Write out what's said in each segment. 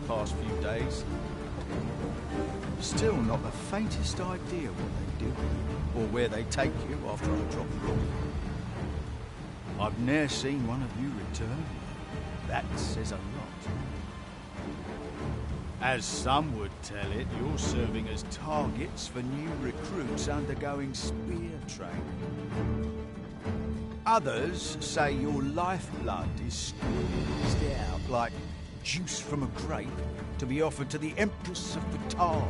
past few days. Still not the faintest idea what they do, or where they take you after I drop you off. I've ne'er seen one of you return. That says a lot. As some would tell it, you're serving as targets for new recruits undergoing spear training. Others say your lifeblood is squeezed out like juice from a grape to be offered to the Empress of Batal.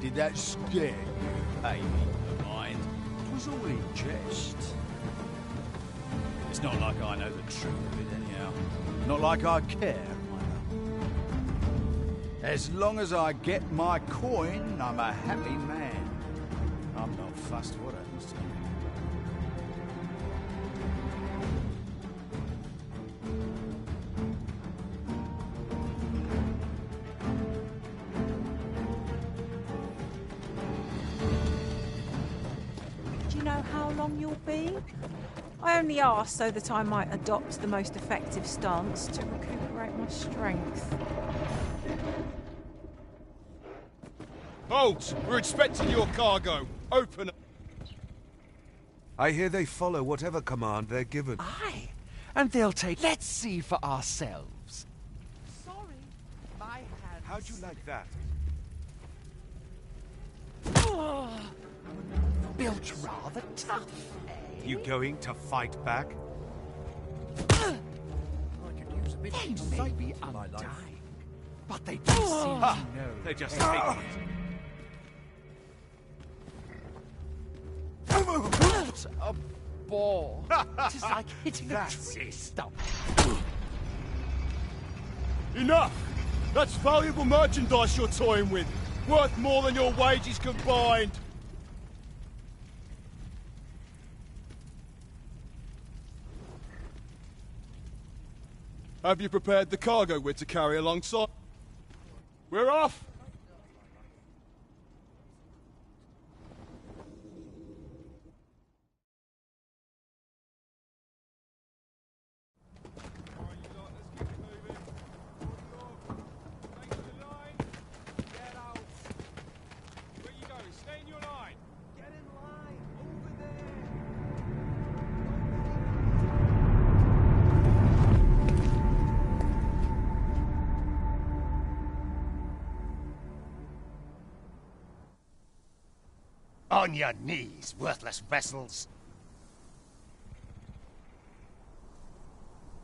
Did that scare you, baby of mine? It was all in jest. It's not like I know the truth of it anyhow. Not like I care, either. As long as I get my coin, I'm a happy man. I'm not fussed what happens to you. Do you know how long you'll be? I only asked so that I might adopt the most effective stance to recuperate my strength. Halt! We're expecting your cargo. Open up. I hear they follow whatever command they're given. Aye, and they'll take... Let's see for ourselves. Sorry, my hands... How'd you like that? Built rather tough, eh? You going to fight back? I could use a bit of insight in my life. But they don't seem to know. They're just ignorant. What a bore. It is like hitting a tree stump. Enough! That's valuable merchandise you're toying with. Worth more than your wages combined. Have you prepared the cargo we're to carry alongside? We're off! On your knees, worthless vessels.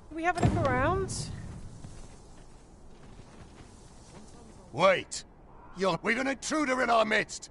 Can we have a look around? Wait! We've an intruder in our midst!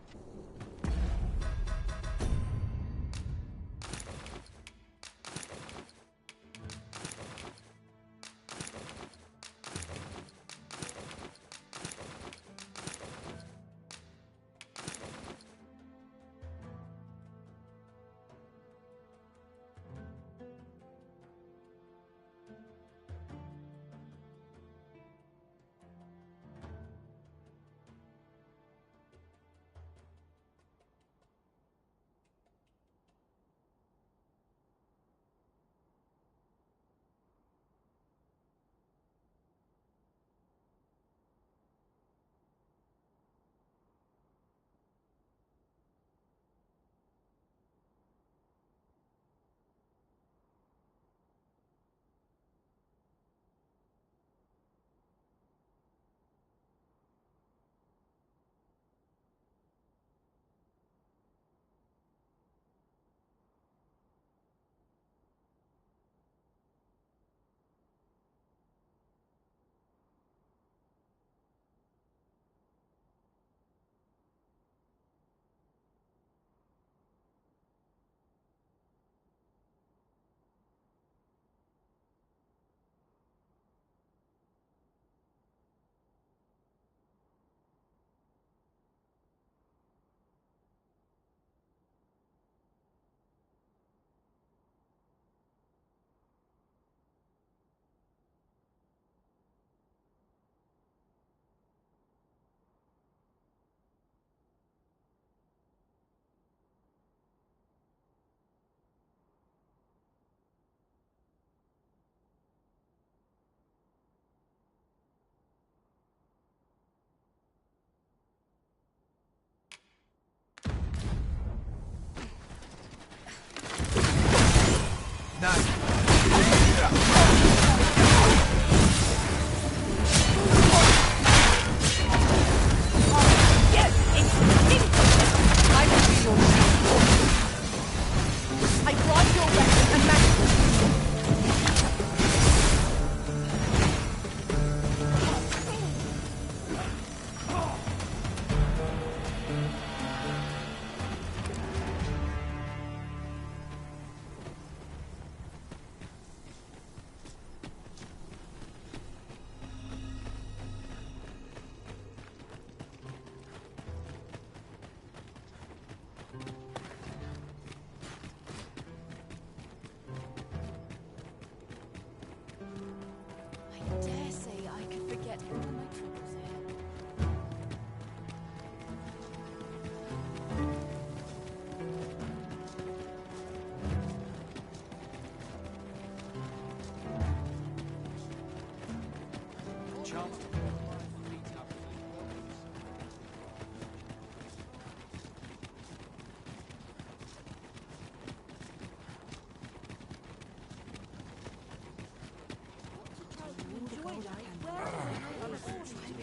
chance to...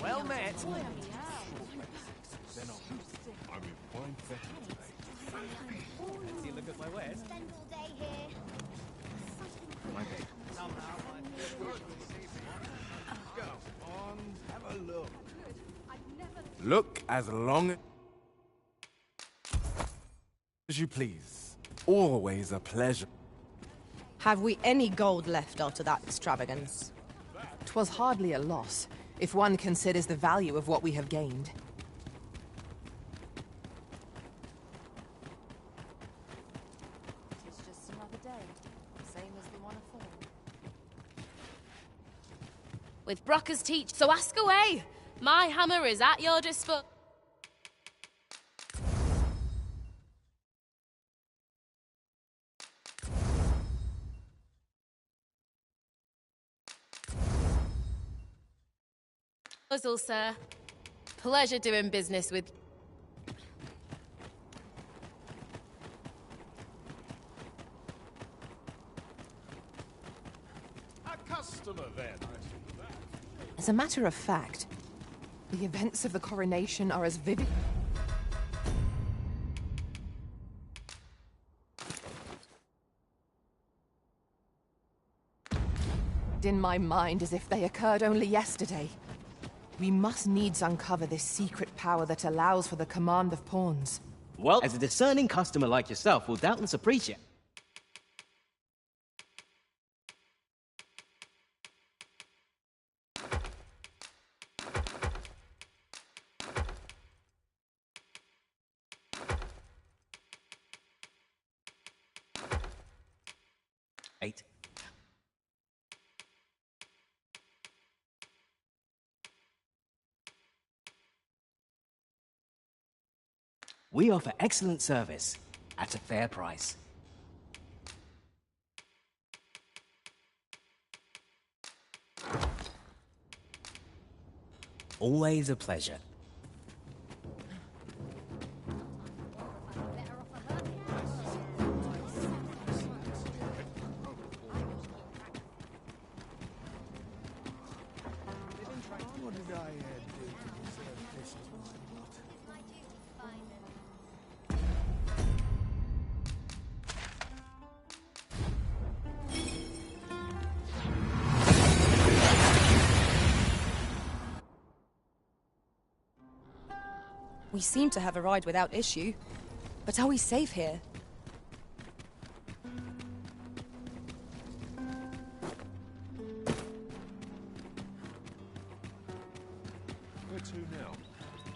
Well met. I'm in fine fettle today. See, look at my wares. Spend all day here. My bed. Go on, have a look. Look as long as you please. Always a pleasure. Have we any gold left after that extravagance? 'Twas hardly a loss, if one considers the value of what we have gained. It's just another day, same as the one afore. With Brocker's teach, so ask away. My hammer is at your disposal. Sir. Pleasure doing business with... A customer then. As a matter of fact, the events of the coronation are as vivid in my mind as if they occurred only yesterday. We must needs uncover this secret power that allows for the command of pawns. Well, as a discerning customer like yourself will doubtless appreciate. Eight. We offer excellent service at a fair price. Always a pleasure. What did I do to deserve this as my lot? We seem to have arrived without issue. But are we safe here? Where to now?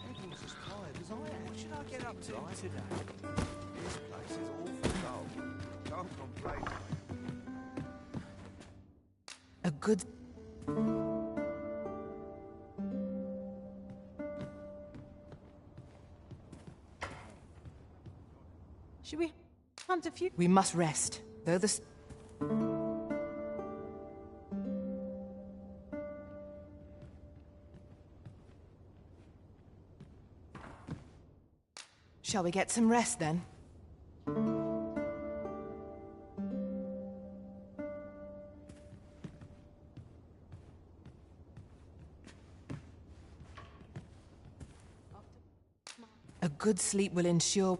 Everyone's as tired as I am. What should I get up to today? This place is awful dull. Can't complain. A good... Should we hunt a few? We must rest, though the... Shall we get some rest, then? A good sleep will ensure...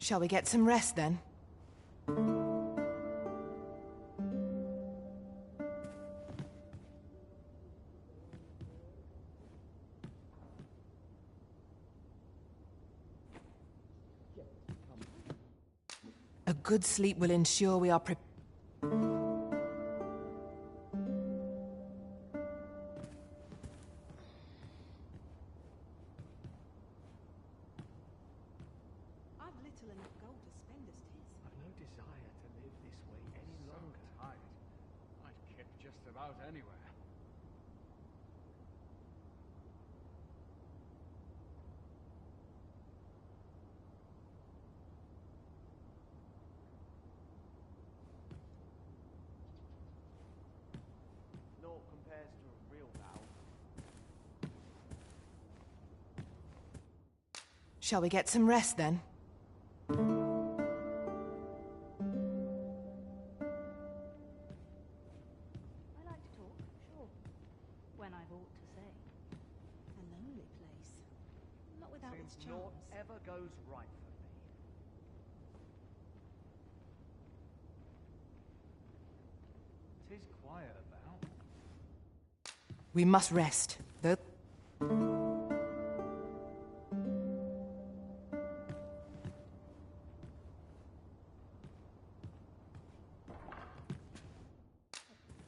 Shall we get some rest, then? A good sleep will ensure we are prepared. I've no desire to live this way any longer. Tired. I'd kip just about anywhere. Shall we get some rest then? I like to talk, sure. When I've aught to say. A lonely place. Not without its Seems charms. naught ever goes right for me. Tis quiet about. We must rest.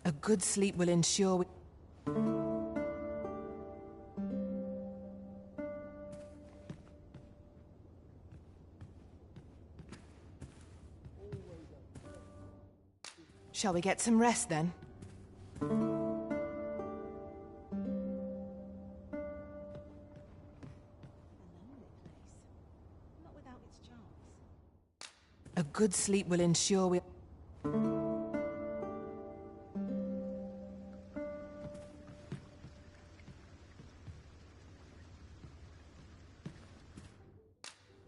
A good sleep will ensure we... Shall we get some rest then? Not without its charms. A good sleep will ensure we...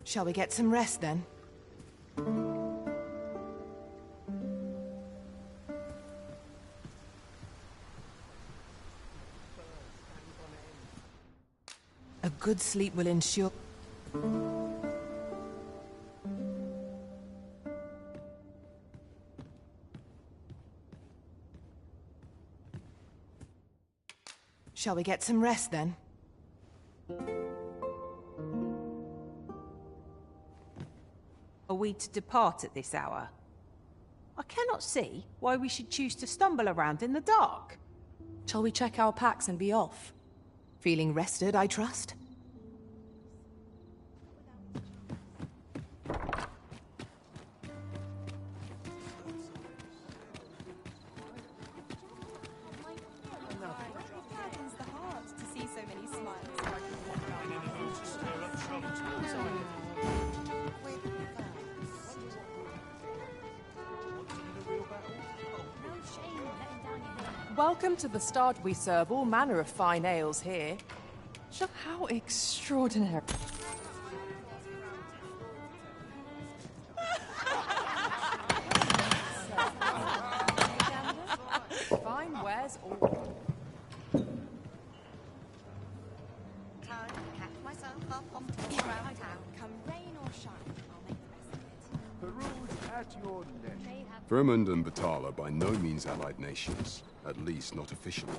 Shall we get some rest then? A good sleep will ensure... Shall we get some rest then? Are we to depart at this hour? I cannot see why we should choose to stumble around in the dark. Shall we check our packs and be off? Feeling rested, I trust? Welcome to the start. We serve all manner of fine ales here. How extraordinary. Fine wares all. Time to catch myself up on around town. Come rain or shine, I'll make the best of it. Peruse at your leisure. Vermund and Batal are by no means allied nations, at least not officially.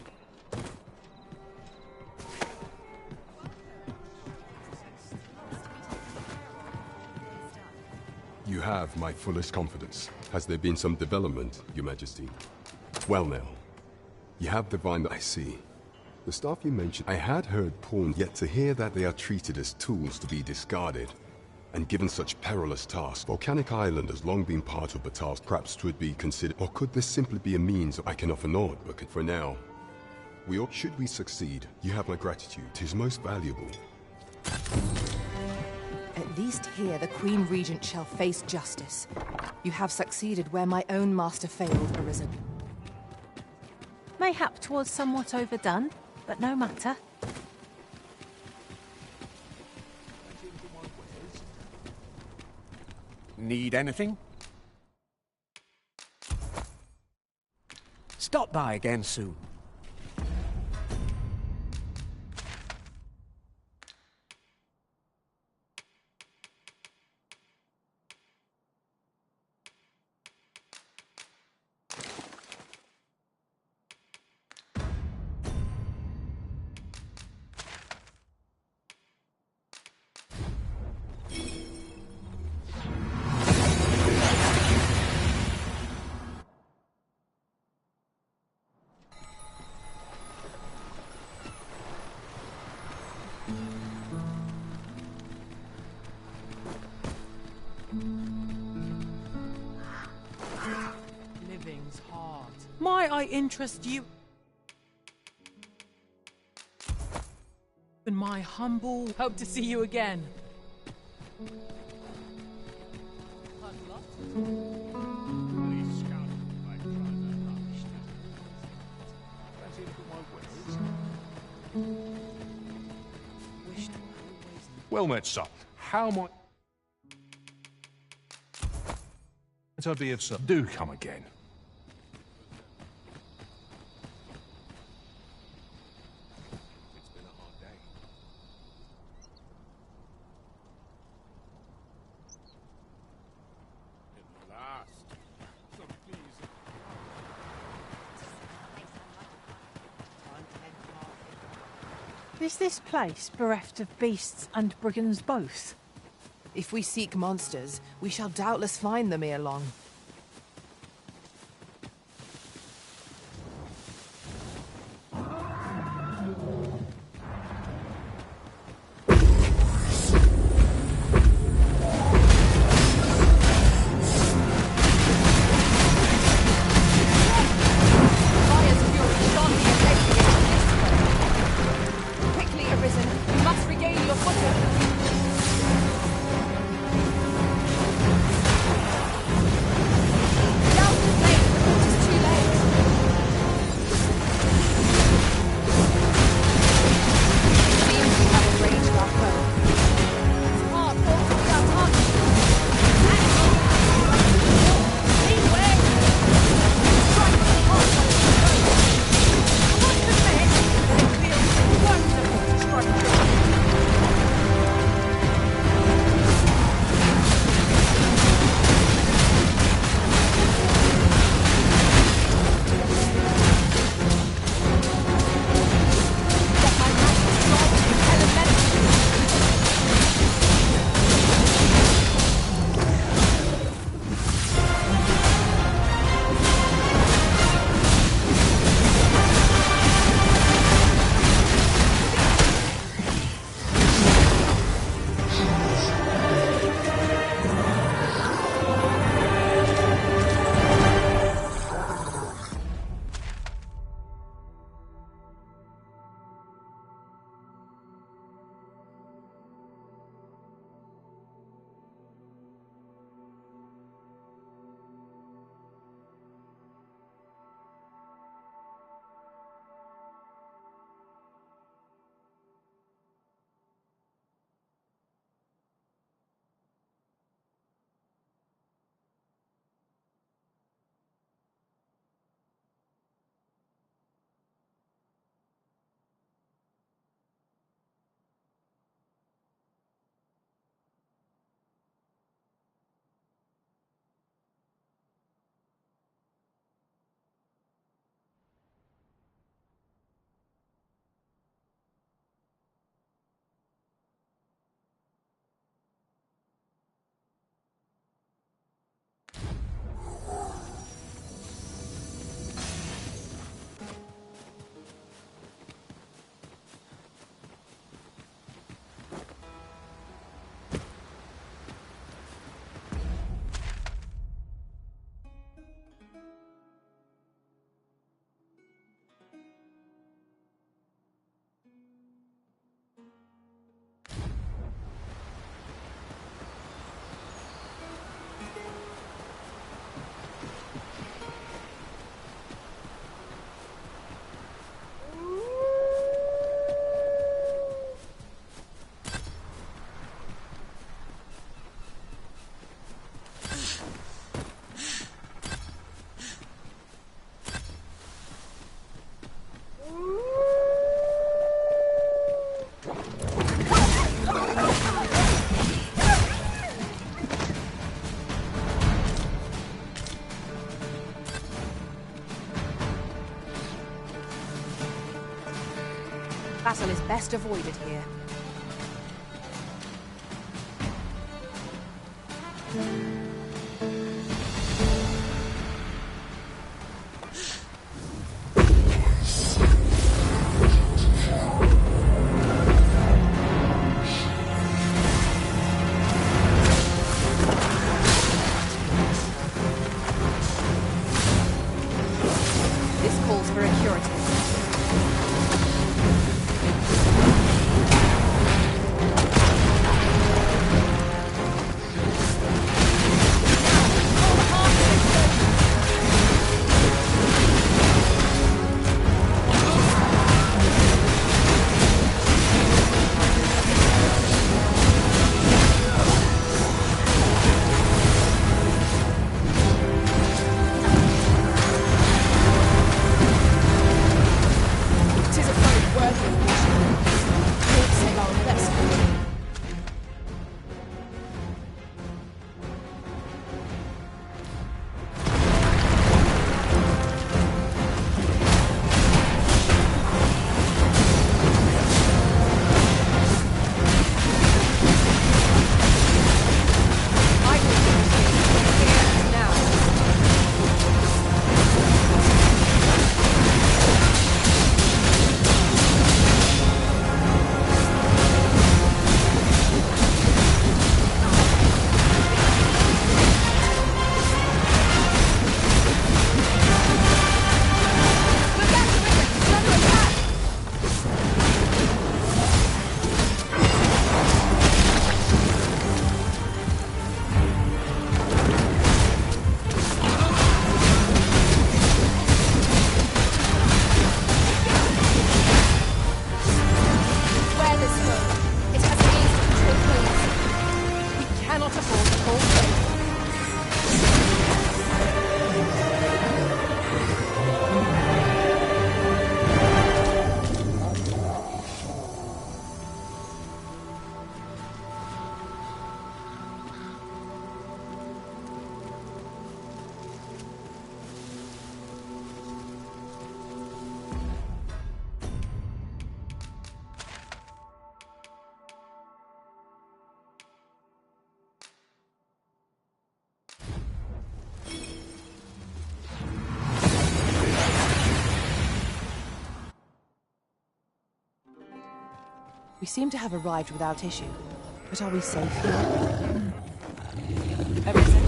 You have my fullest confidence. Has there been some development, Your Majesty? Well now, you have divined I see. The stuff you mentioned, I had heard pawned, yet to hear that they are treated as tools to be discarded, and given such perilous tasks. Volcanic Island has long been part of Batal's. Perhaps 'twould be considered, or could this simply be a means I can offer naught, but for now, should we succeed, you have my gratitude. 'Tis most valuable. At least here the Queen Regent shall face justice. You have succeeded where my own master failed, Arisen. Mayhap 'twas somewhat overdone, but no matter. Need anything? Stop by again soon. Living's hard. Might I interest you in my humble... Hope to see you again. Well met, son. how might I be of some? Do come again. Is this place bereft of beasts and brigands both? If we seek monsters, we shall doubtless find them ere long. Battle is best avoided here. This calls for a curative. We seem to have arrived without issue. But are we safe here? Everything?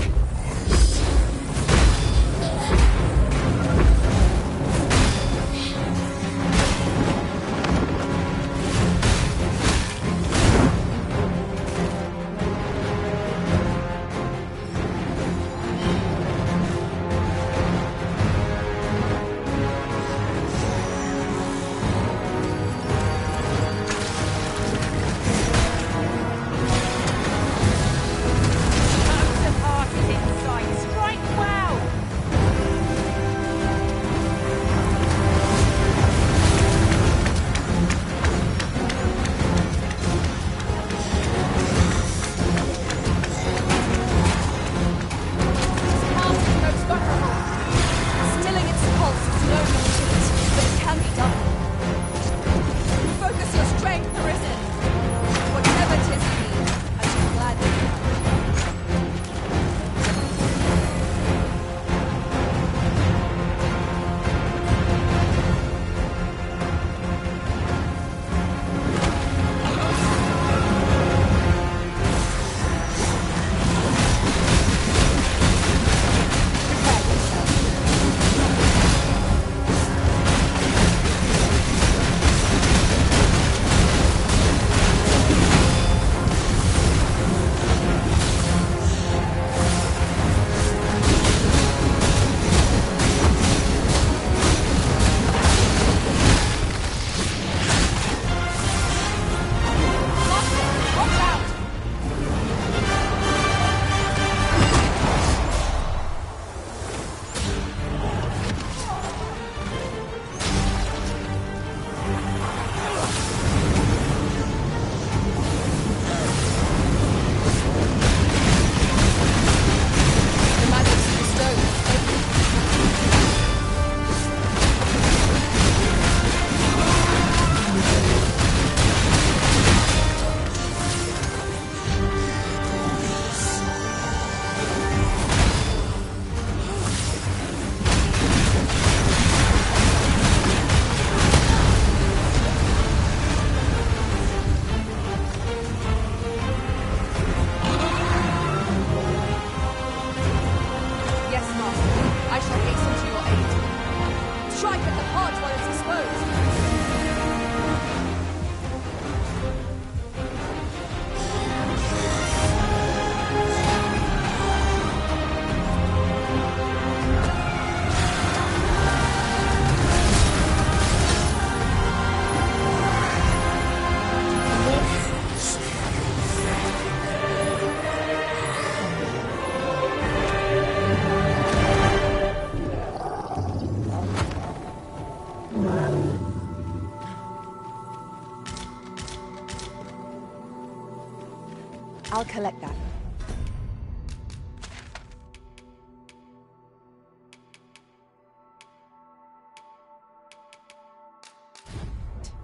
I'll collect that.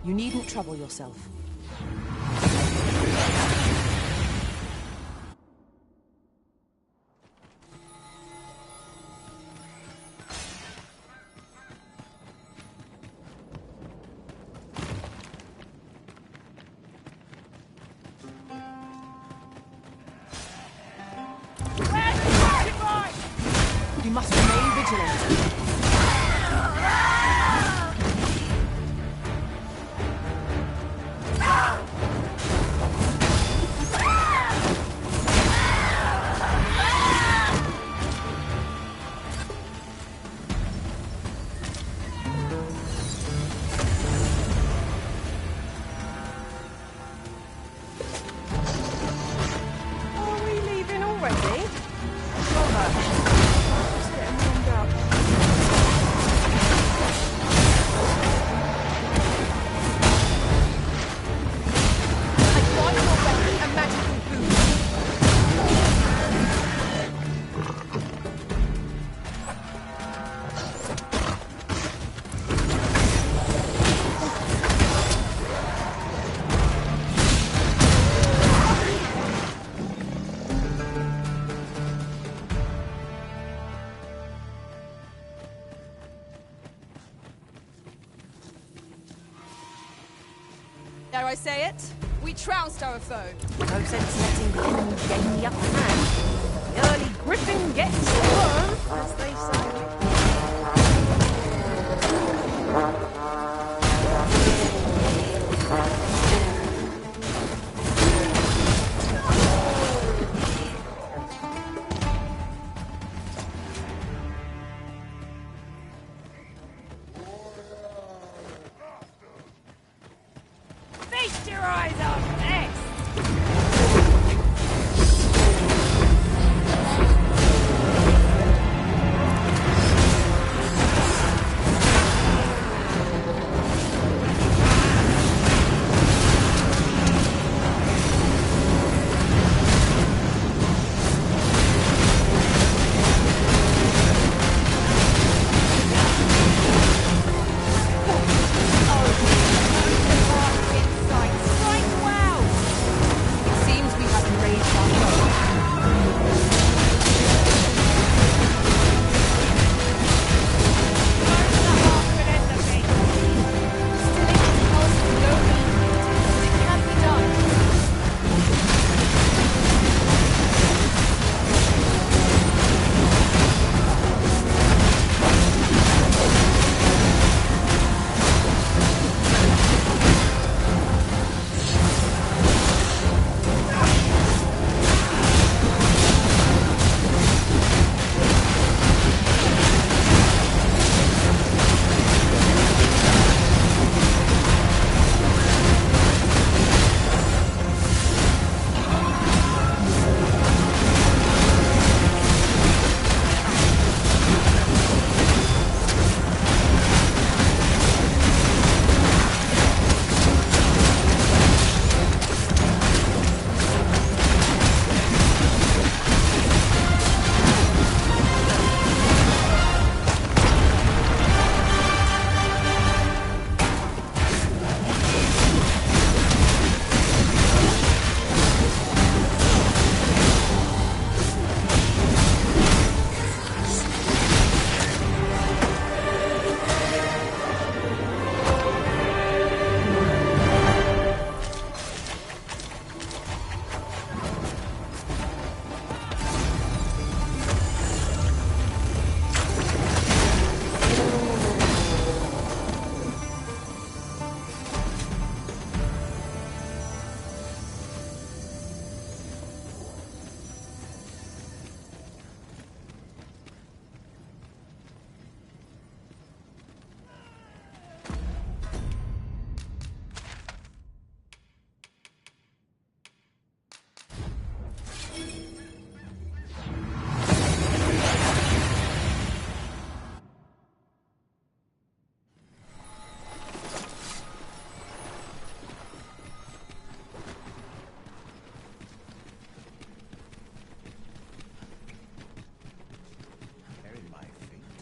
You needn't trouble yourself. We must remain vigilant. Are we leaving already? Dare I say it? We trounced our foe. No sense letting the enemy gain the upper hand. The early griffin gets the worm, as they say. Feast your eyes on this!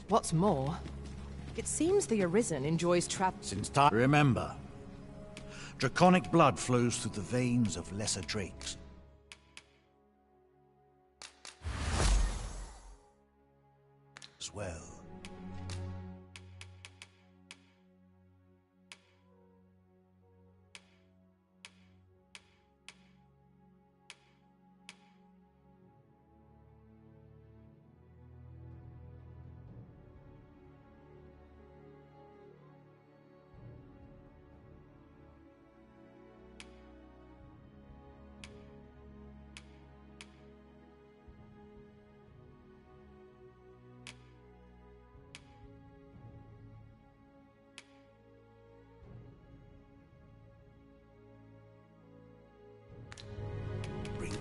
What's more, it seems the Arisen enjoys Since time. Remember, draconic blood flows through the veins of lesser drakes. As well.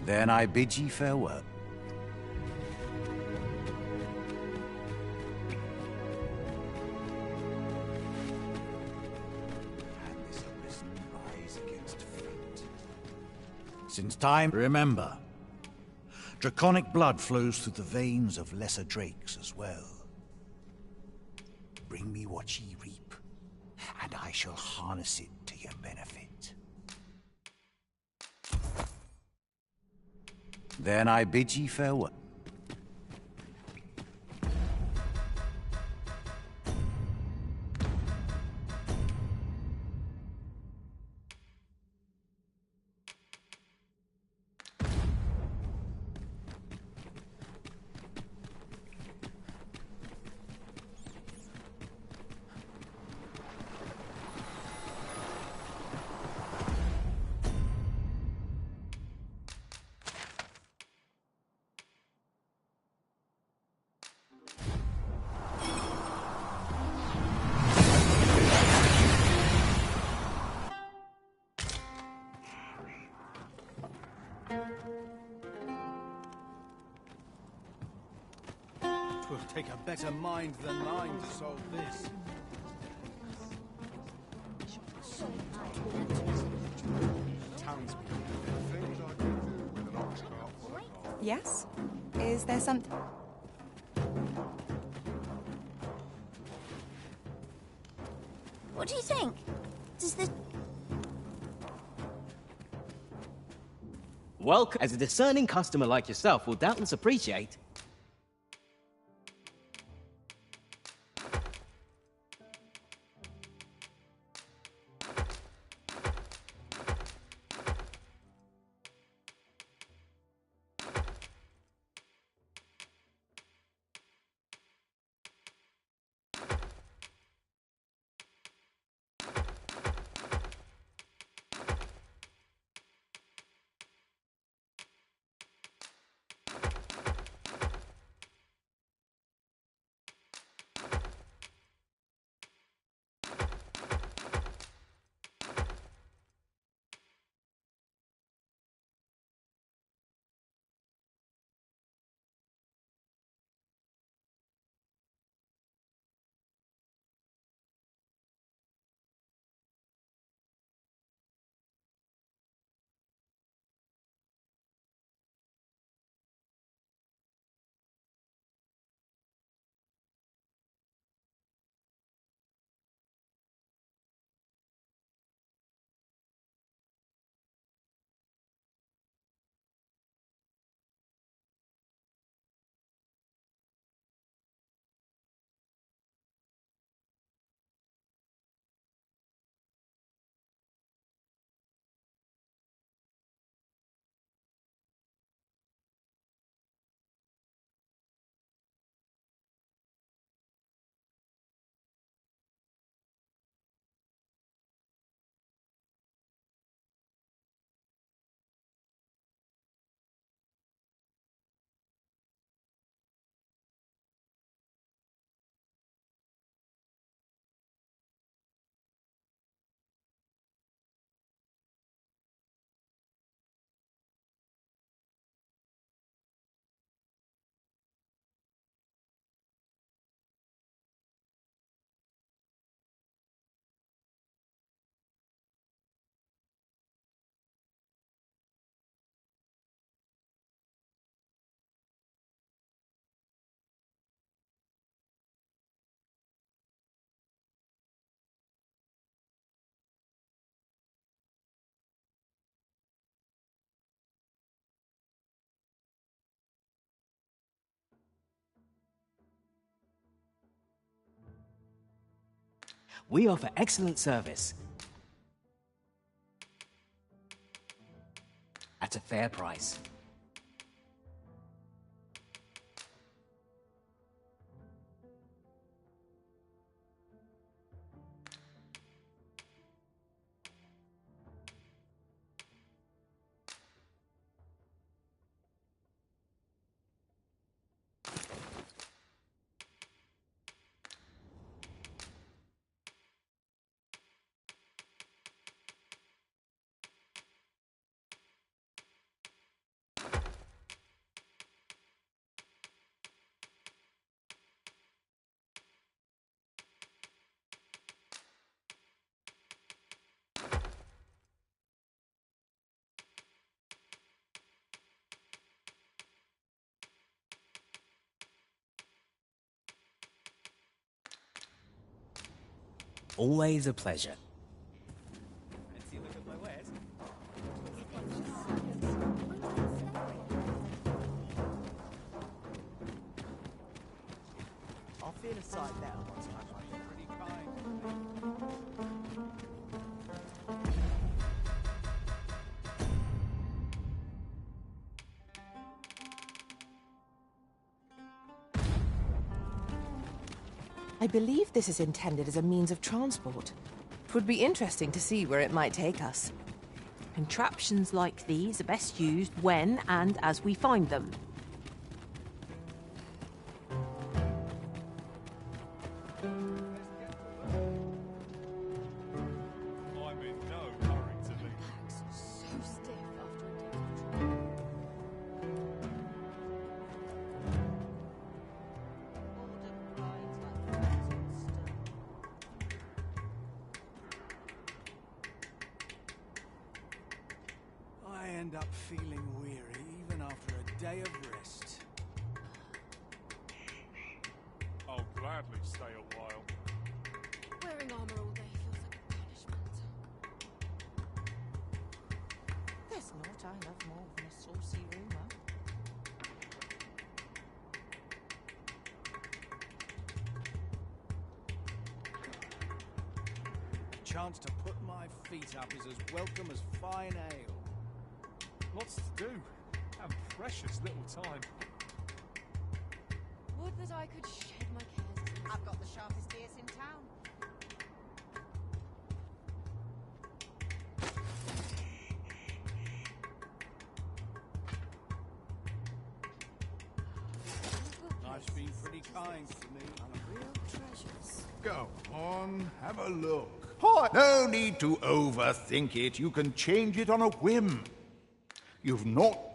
Then I bid ye farewell. And this Arisen rise against fate. Since time, remember, draconic blood flows through the veins of lesser drakes as well. Bring me what ye reap, and I shall harness it to your benefit. Then I bid ye farewell. 'Twill take a better mind than mine to solve this. Yes? Is there something... What do you think? Does the... Welcome. As a discerning customer like yourself will doubtless appreciate. We offer excellent service at a fair price. Always a pleasure. I'll feel a side there once I'm pretty kind. I believe this is intended as a means of transport. It would be interesting to see where it might take us. Contraptions like these are best used when and as we find them. I'm in no hurry to leave. So stiff after a day. day of rest. I'll gladly stay a while. Wearing armor all day feels like a punishment. There's naught I love more than a saucy rumour. A chance to put my feet up is as welcome as fine ale. Lots to do, and precious little time. Would that I could shed my cares. I've got the sharpest ears in town. Life's been pretty kind to me. Real treasures. Go on, have a look. Oh, no need to overthink it. You can change it on a whim. You've not...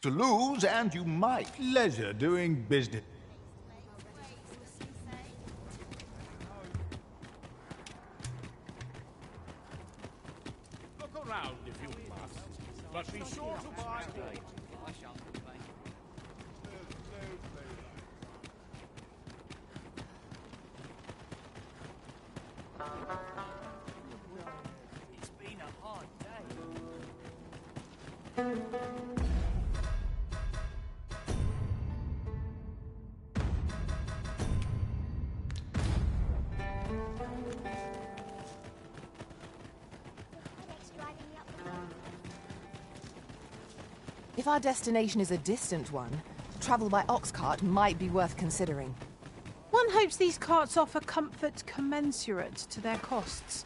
to lose, and you might. Leisure doing business. Look around if you must, but be sure to buy all. I shan't complain. It's been a hard day. If our destination is a distant one, travel by ox cart might be worth considering. One hopes these carts offer comfort commensurate to their costs.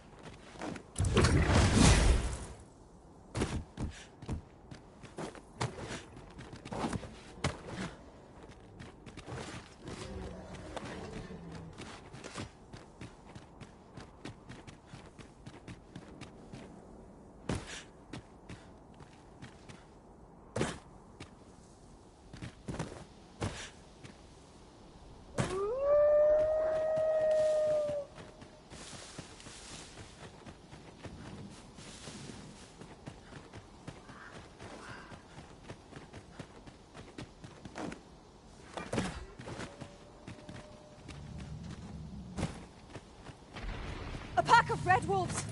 A pack of red wolves!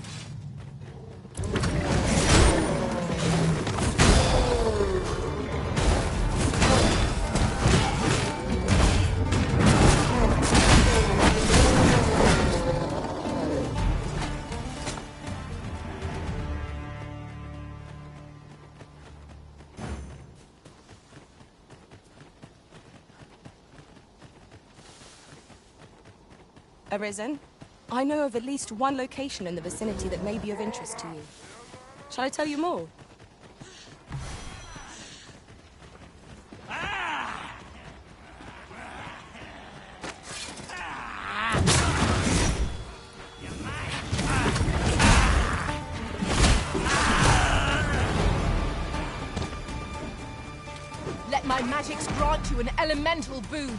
Arisen, I know of at least one location in the vicinity that may be of interest to you. Shall I tell you more? Let my magics grant you an elemental boon.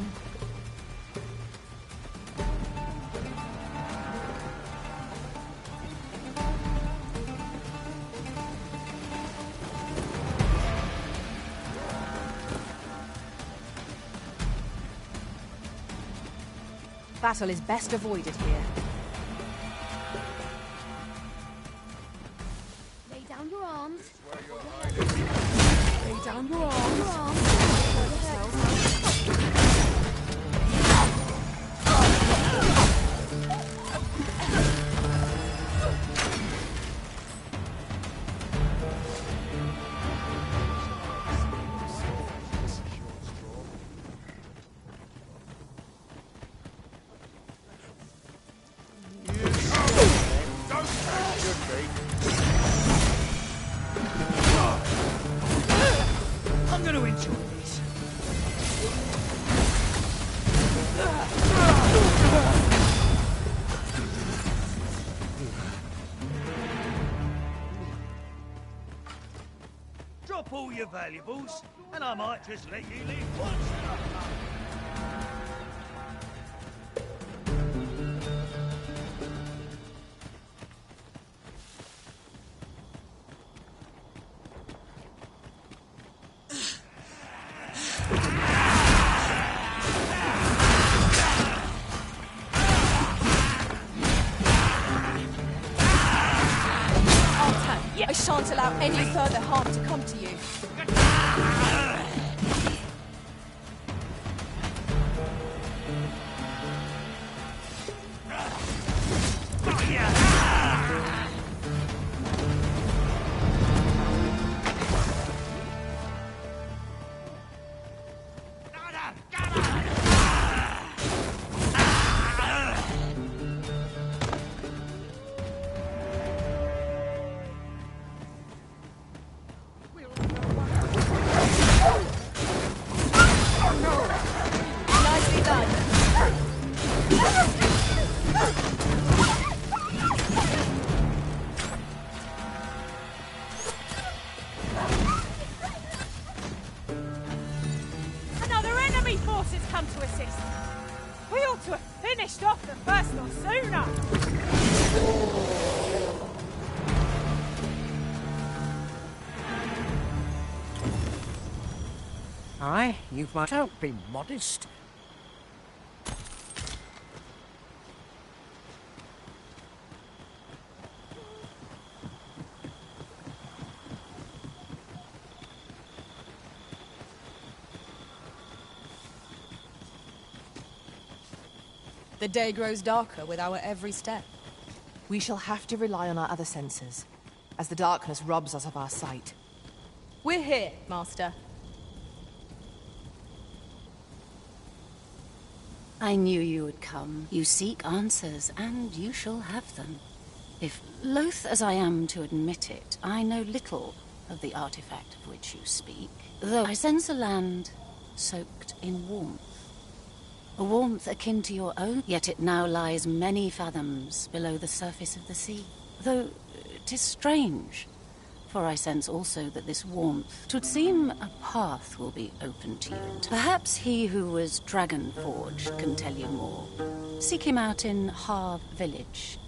Battle is best avoided here. Lay down your arms. Lay down your arms. I'm going to enjoy this. Drop all your valuables, and I might just let you leave once. I shan't allow any further harm to come to you. Nicely done. Another enemy force has come to assist. We ought to have finished off the first lot sooner. Aye, you've my... Don't be modest. The day grows darker with our every step. We shall have to rely on our other senses, as the darkness robs us of our sight. We're here, Master. I knew you would come. You seek answers, and you shall have them. If loath as I am to admit it, I know little of the artifact of which you speak, though I sense a land soaked in warmth. A warmth akin to your own, yet it now lies many fathoms below the surface of the sea. Though 'tis strange, for I sense also that this warmth, 'twould seem a path will be open to you. Perhaps he who was dragon-forged can tell you more. Seek him out in Harv village.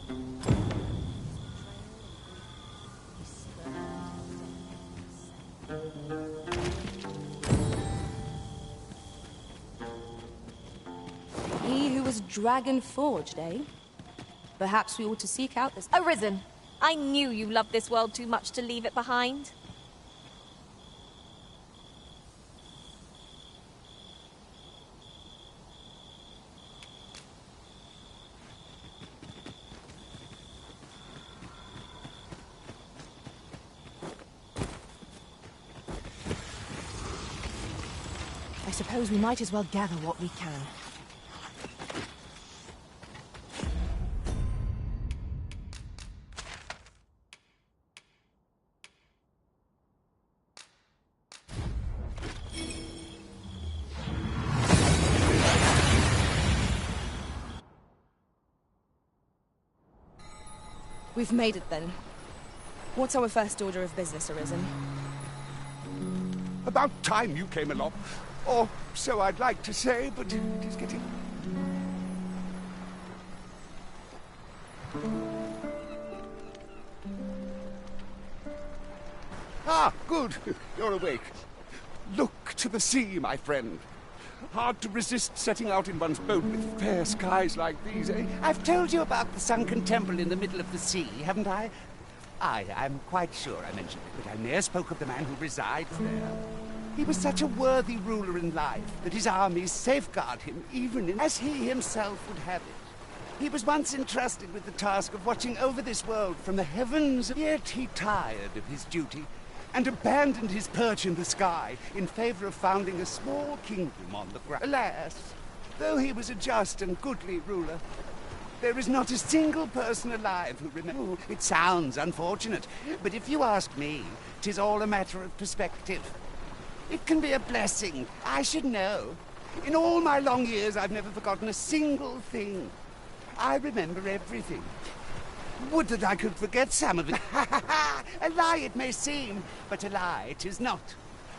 He who was dragon-forged, eh? Perhaps we ought to seek out this... Arisen! I knew you loved this world too much to leave it behind. I suppose we might as well gather what we can. We've made it then. What's our first order of business, Arisen? About time you came along. Or so I'd like to say, but it is getting... Ah, good. You're awake. Look to the sea, my friend. Hard to resist setting out in one's boat with fair skies like these, eh? I've told you about the sunken temple in the middle of the sea, haven't I? I'm quite sure I mentioned it, but I ne'er spoke of the man who resides there. He was such a worthy ruler in life that his armies safeguard him even as he himself would have it. He was once entrusted with the task of watching over this world from the heavens, yet he tired of his duty and abandoned his perch in the sky in favor of founding a small kingdom on the ground. Alas, though he was a just and goodly ruler, there is not a single person alive who remembers. It sounds unfortunate, but if you ask me, 'tis all a matter of perspective. It can be a blessing. I should know. In all my long years, I've never forgotten a single thing. I remember everything. Would that I could forget some of it. A lie it may seem, but a lie it is not.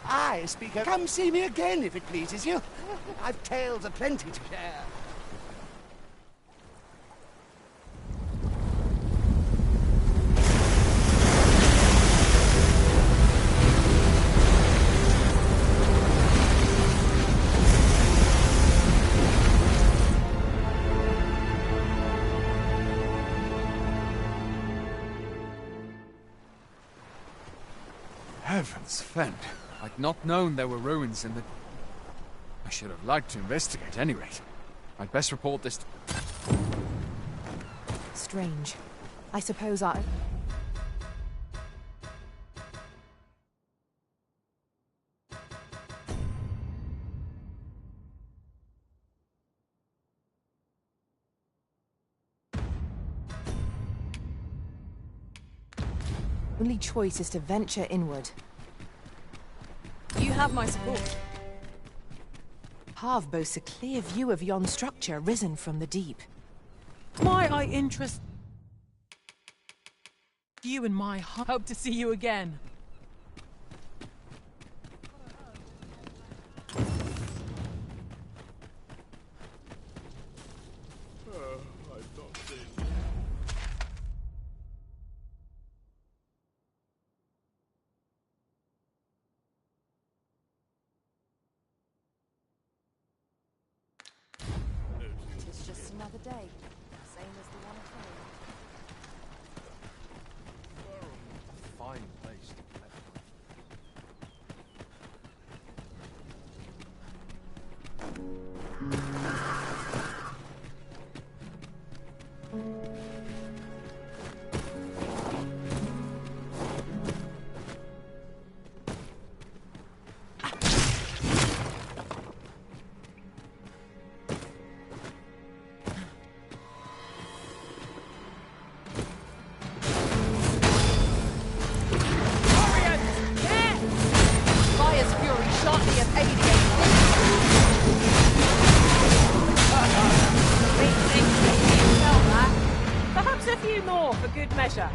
I speak of... Come see me again if it pleases you. I've tales aplenty to share. Heavens fend. I'd not known there were ruins in the... I should have liked to investigate, at any rate. I'd best report this... Strange. I suppose I... Only choice is to venture inward. You have my support. Harv boasts a clear view of yon structure risen from the deep. Might I interest you in my hope to see you again? It's just another day, same as the one at home. Fine place to collect. Fire's fury sharply as Perhaps a few more for good measure.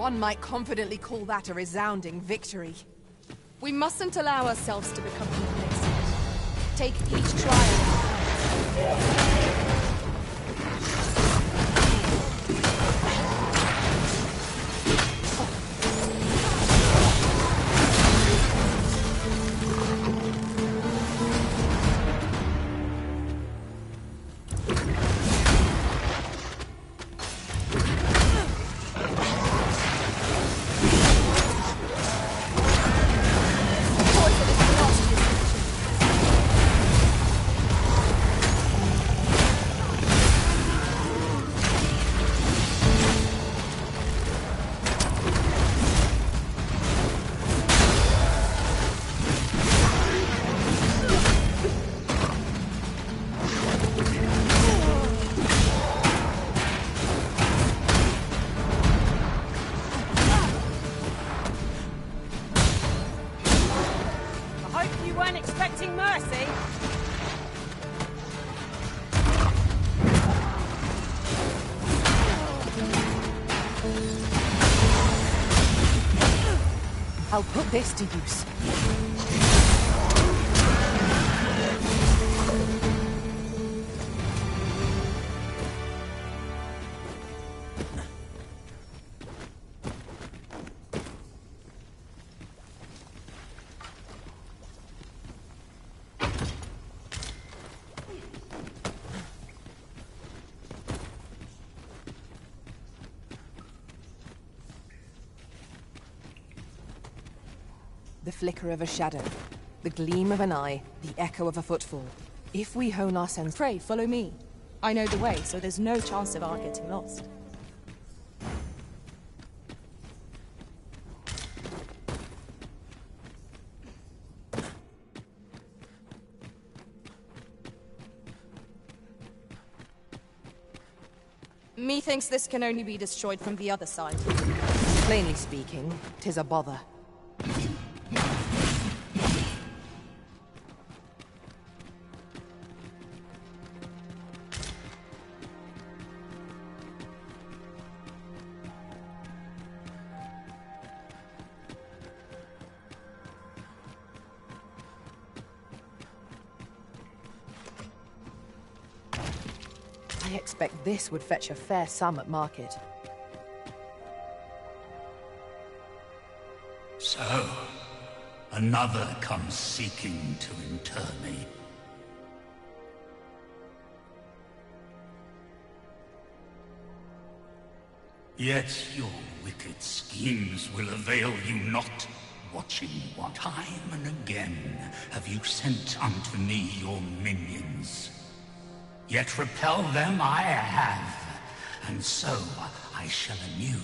One might confidently call that a resounding victory. We mustn't allow ourselves to become complacent. Take each trial. I'll put this to use. The flicker of a shadow, the gleam of an eye, the echo of a footfall. If we hone our sense... Pray, follow me. I know the way, so there's no chance of our getting lost. Methinks this can only be destroyed from the other side. Plainly speaking, 'tis a bother. I expect this would fetch a fair sum at market. So, another comes seeking to inter me. Yet your wicked schemes will avail you not. Watching what time and again have you sent unto me your minions. Yet repel them I have, and so I shall anew,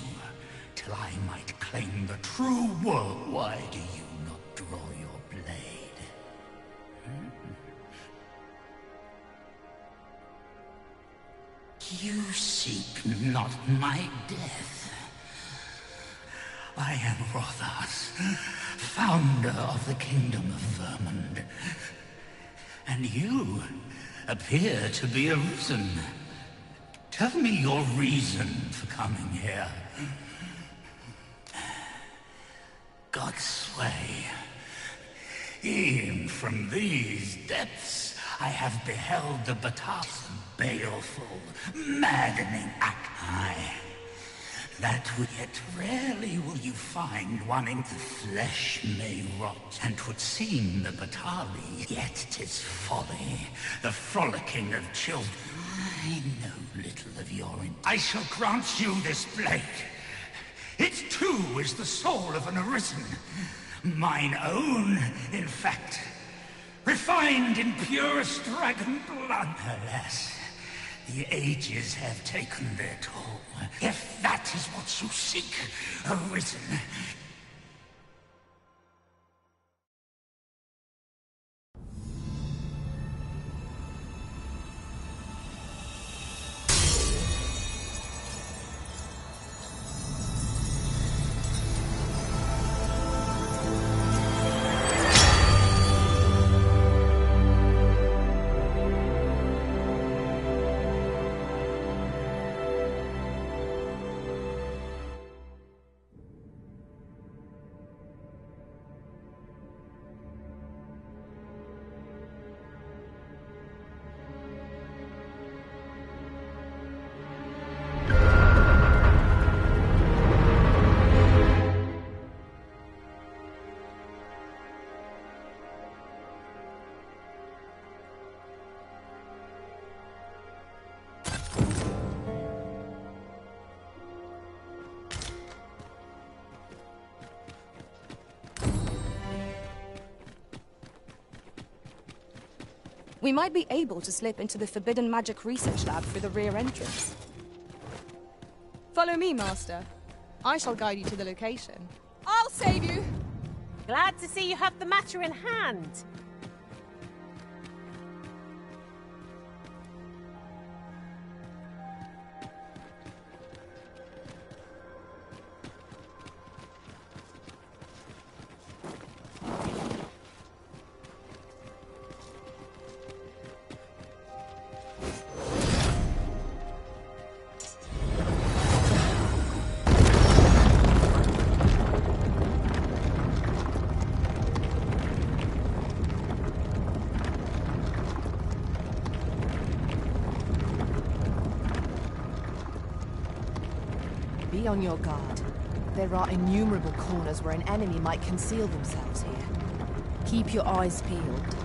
till I might claim the true world. Why do you not draw your blade? You seek not my death. I am Rothas, founder of the Kingdom of Vermund. And you appear to be arisen. Tell me your reason for coming here. God's sway. E'en from these depths I have beheld the Batas baleful, maddening act. That yet rarely will you find one in the flesh may rot, and 'twould seem the Batali, yet 'tis folly, the frolicking of children. I know little of your I shall grant you this blade. It too is the soul of an arisen, mine own, in fact, refined in purest dragon blood. Alas, the ages have taken their toll. If that is what you seek, arisen, We might be able to slip into the Forbidden Magic Research Lab through the rear entrance. Follow me, Master. I shall guide you to the location. I'll save you! Glad to see you have the matter in hand. Be on your guard. There are innumerable corners where an enemy might conceal themselves here. Keep your eyes peeled.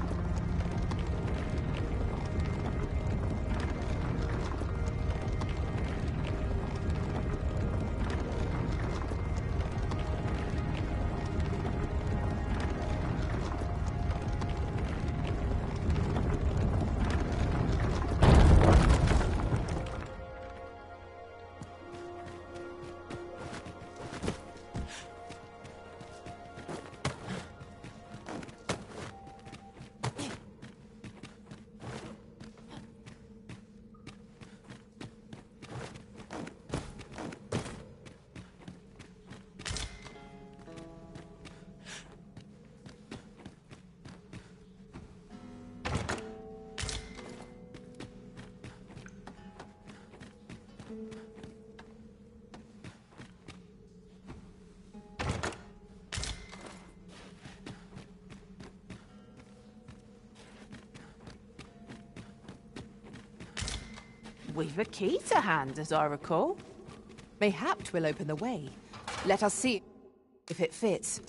We've a key to hand, as I recall. Mayhap 'twill open the way. Let us see if it fits.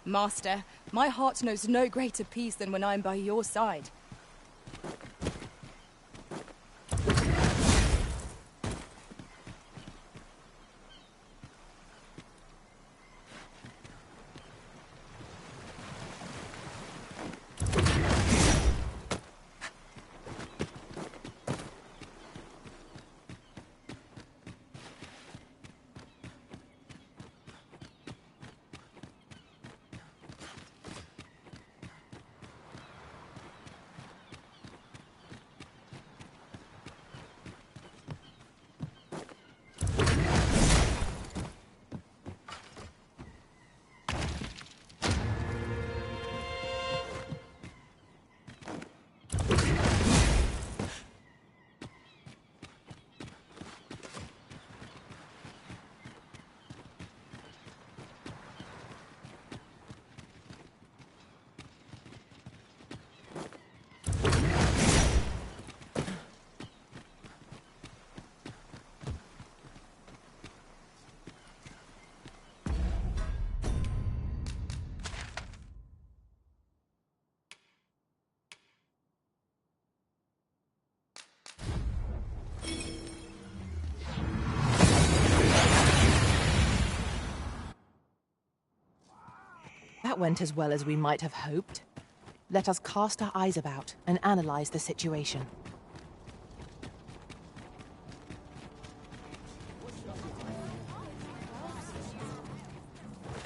Master, my heart knows no greater peace than when I am by your side. That went as well as we might have hoped. Let us cast our eyes about and analyze the situation.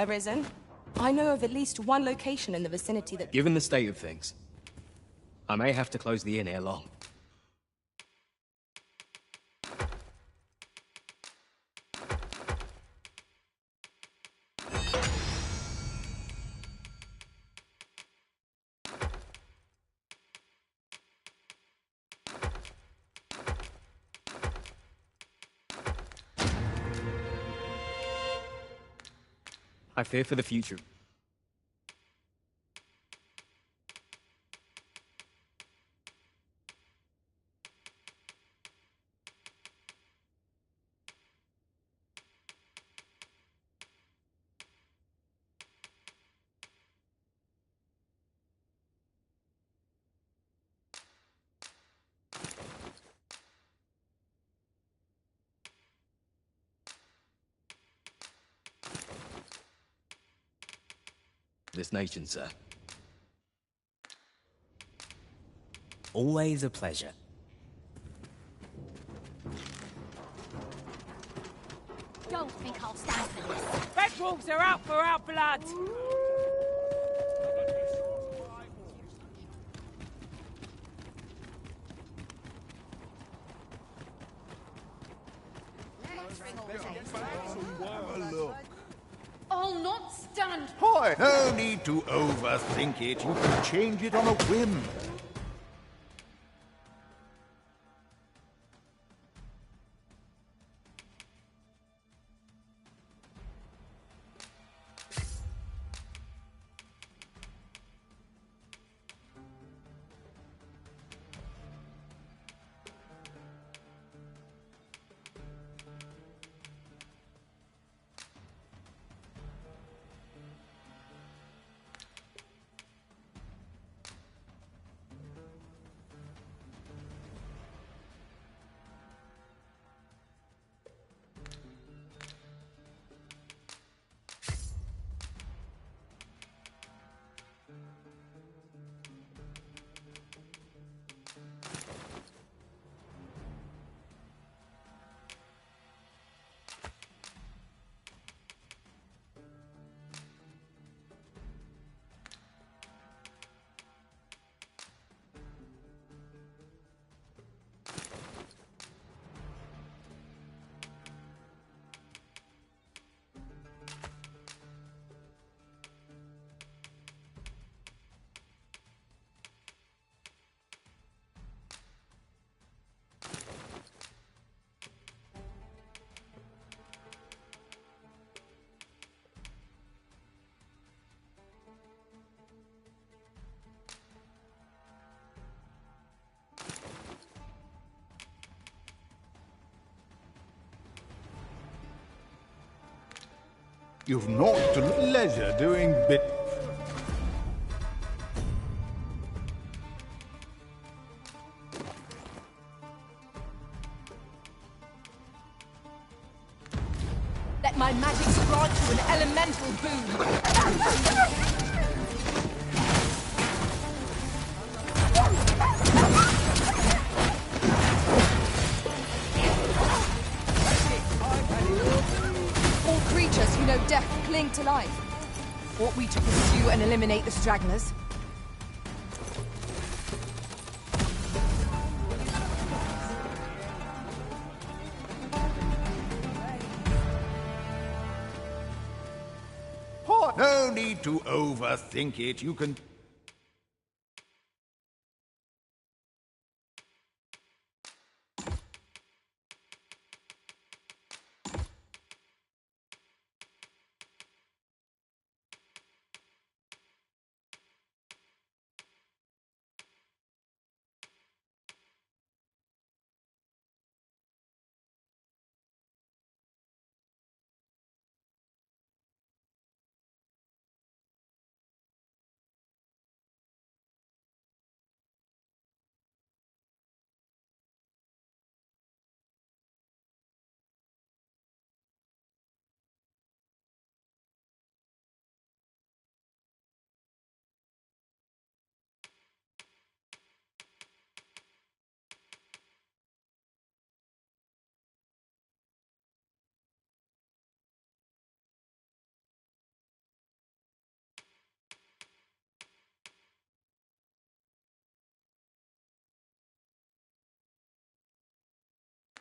Arisen, I know of at least one location in the vicinity that... Given the state of things, I may have to close the inn ere long. I fear for the future. This nation, sir. Always a pleasure. Don't think I'll stand for this. Red Wolves are out for our blood! I'll not stand. Boy, no need to overthink it. You can change it on a whim. You've naught to leisure doing bit. Let my magic grant you an elemental boon. All creatures who know death cling to life. Ought we to pursue and eliminate the stragglers? No need to overthink it. You can...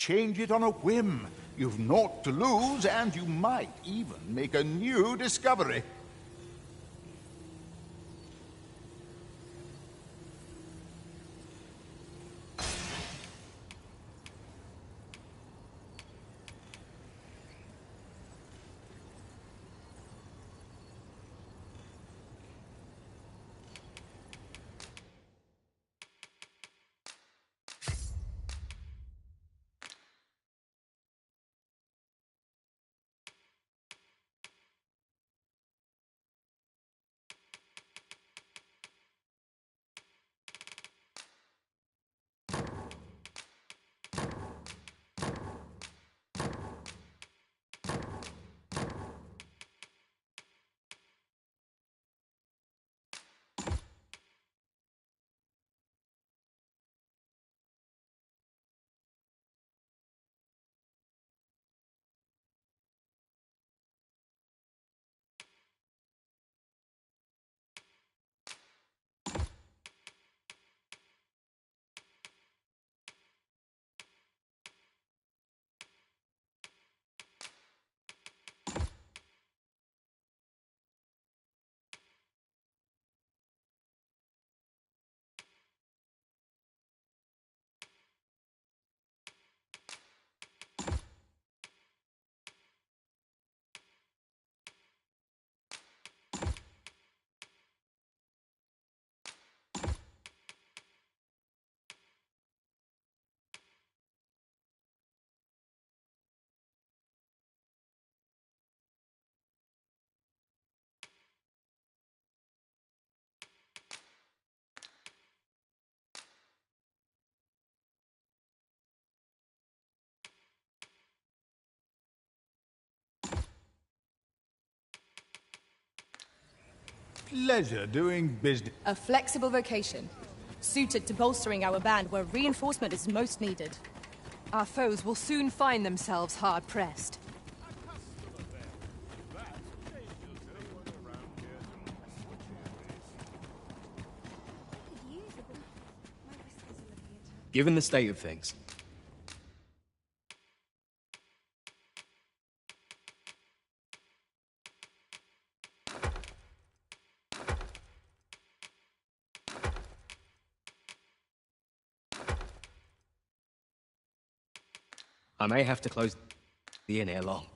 Change it on a whim. You've naught to lose, and you might even make a new discovery. pleasure doing business. A flexible vocation, suited to bolstering our band where reinforcement is most needed. Our foes will soon find themselves hard-pressed. Given the state of things, I may have to close the inn ere long.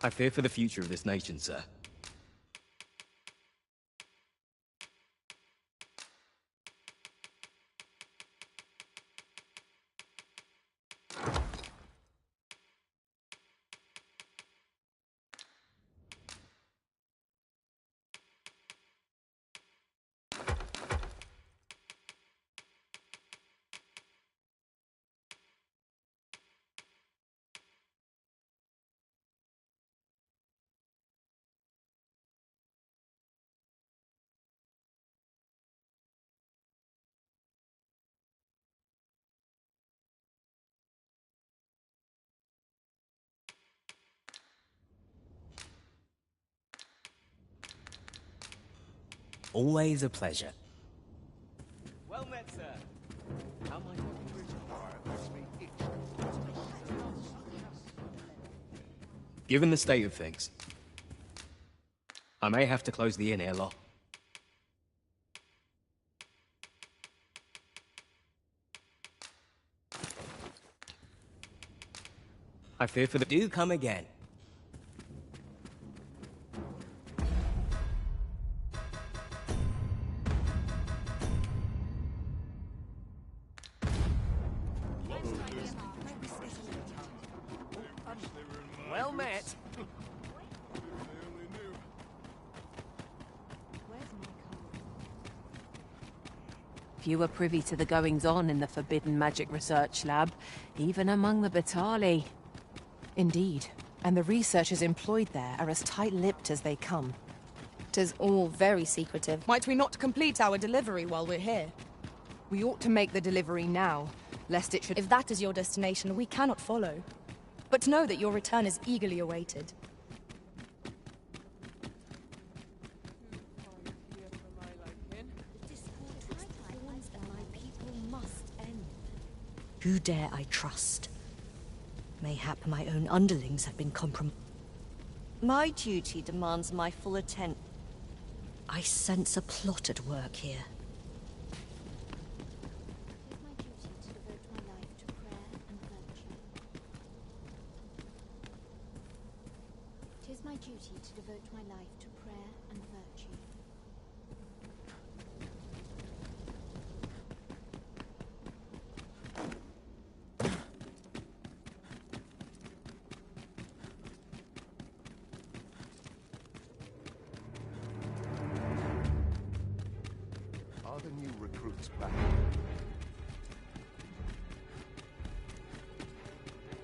I fear for the future of this nation, sir. Always a pleasure. Well met, sir. How might Given the state of things, I may have to close the inn ere long. I fear for the... Do come again. Well met. Few are privy to the goings-on in the Forbidden Magic Research Lab, even among the Batali. Indeed, and the researchers employed there are as tight-lipped as they come. 'Tis all very secretive. Might we not complete our delivery while we're here? We ought to make the delivery now, lest it should... If that is your destination, we cannot follow. But know that your return is eagerly awaited. Who dare I trust? Mayhap my own underlings have been compromised. My duty demands my full attention. I sense a plot at work here. It is my duty to devote my life to prayer and virtue.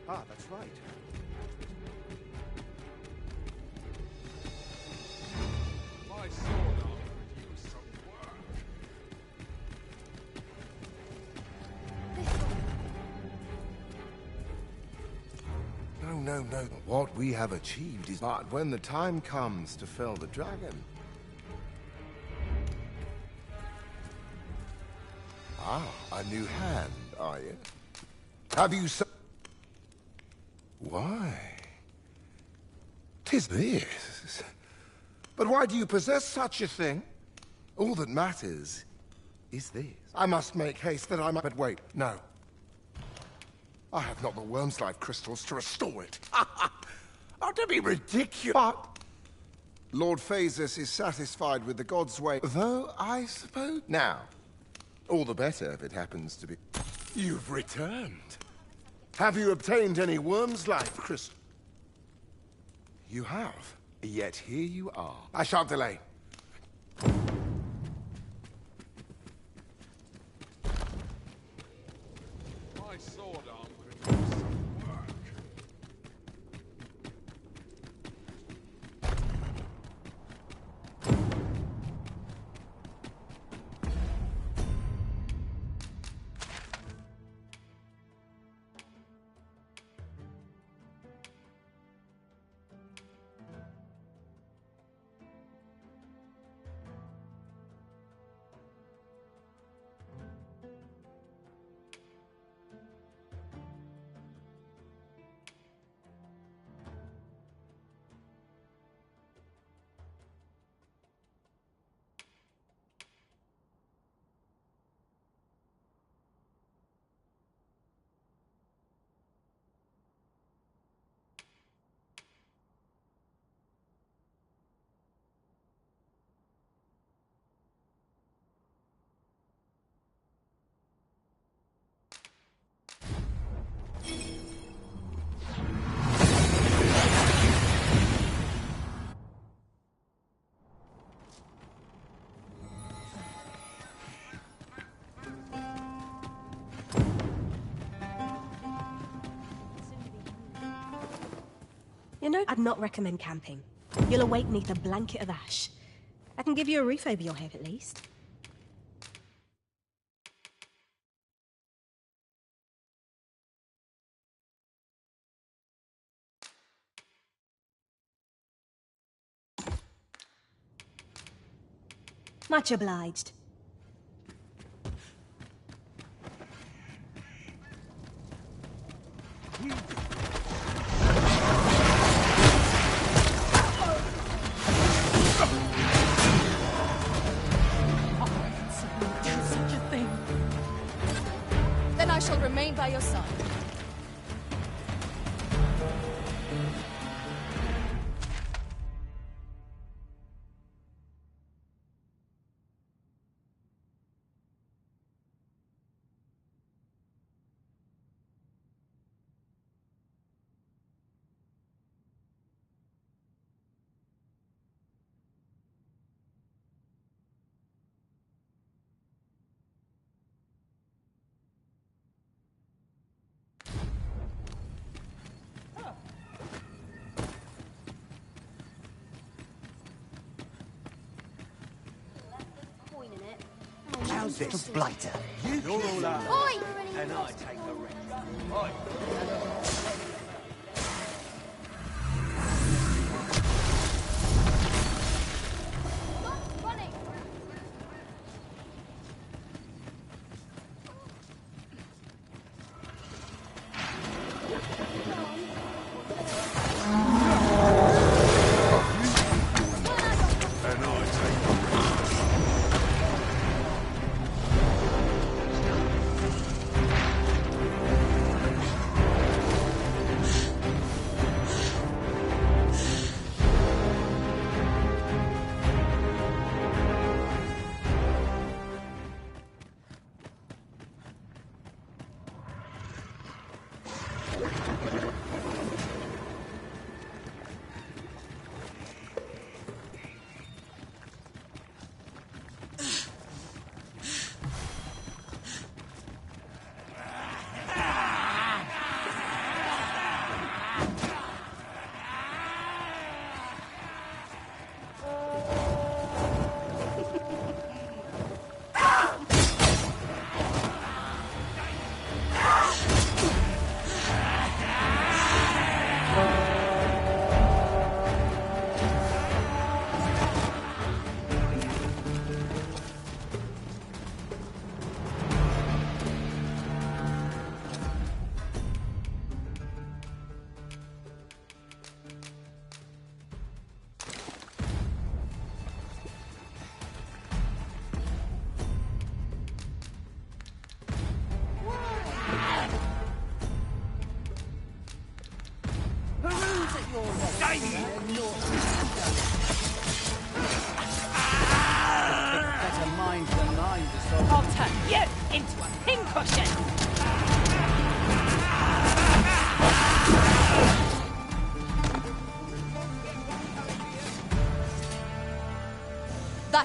Ah, that's right. My sword arm could use some work. No. What we have achieved is... But when the time comes to fell the dragon... Ah, a new hand, are you? Have you so... Why? 'Tis this. But why do you possess such a thing? All that matters is this. I must make haste that I might... But wait, no. I have not the worm's life crystals to restore it. Oh, to be ridiculous. But Lord Phasus is satisfied with the god's way, though I suppose... Now, all the better if it happens to be... You've returned. Have you obtained any worm's life crystal? You have. Yet here you are. I shan't delay. My sword arm could use some work. You know, I'd not recommend camping. You'll awake neath a blanket of ash. I can give you a roof over your head at least. Much obliged. Then I shall remain by your side. How's this? Blighter. You're all out. Oi! And I take the rest. Oi!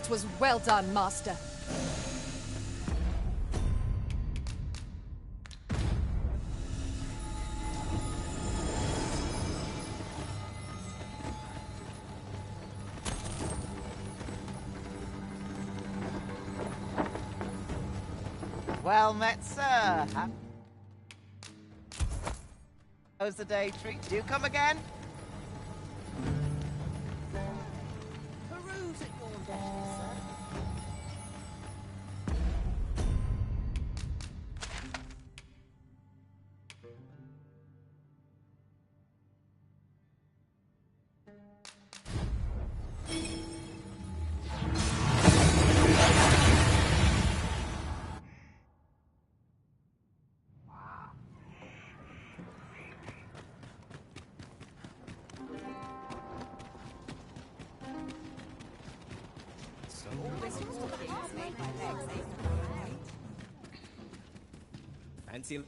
That was well done, Master. Well met, sir. How's the day treat? Do you come again? Peruse at your leisure, sir.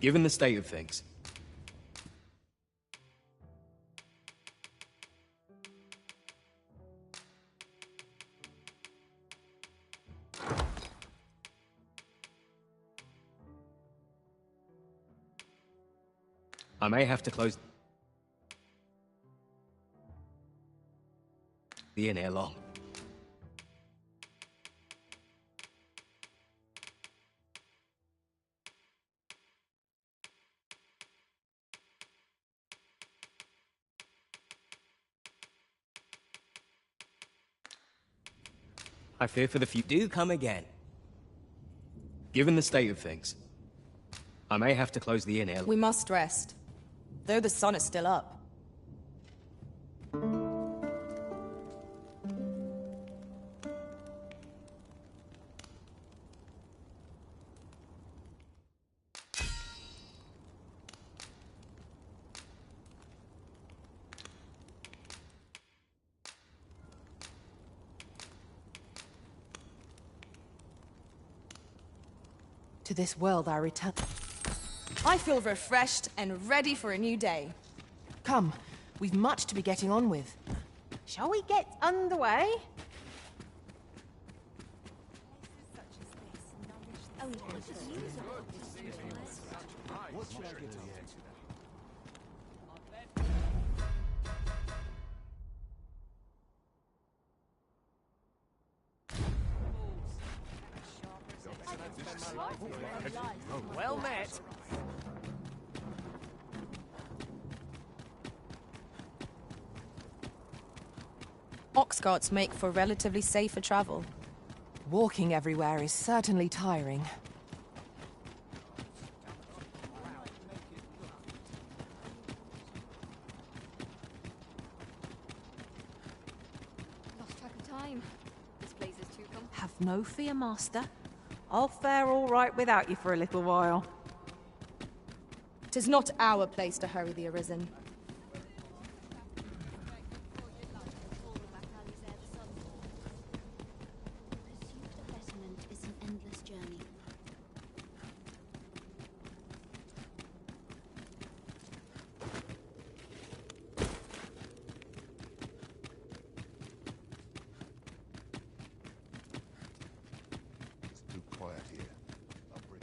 Given the state of things, I may have to close the inn ere long. I fear for the future. Do come again. Given the state of things, I may have to close the inn ere long. We must rest, though the sun is still up. To this world I return. I feel refreshed and ready for a new day. Come, we've much to be getting on with. Shall we get underway? Well met. Ox carts make for relatively safer travel. Walking everywhere is certainly tiring. Lost track of time. This place is too comfortable. Have no fear, Master. I'll fare all right without you for a little while. 'Tis not our place to hurry the Arisen. Pursuit of betterment is an endless journey. It's too quiet here. I'll bring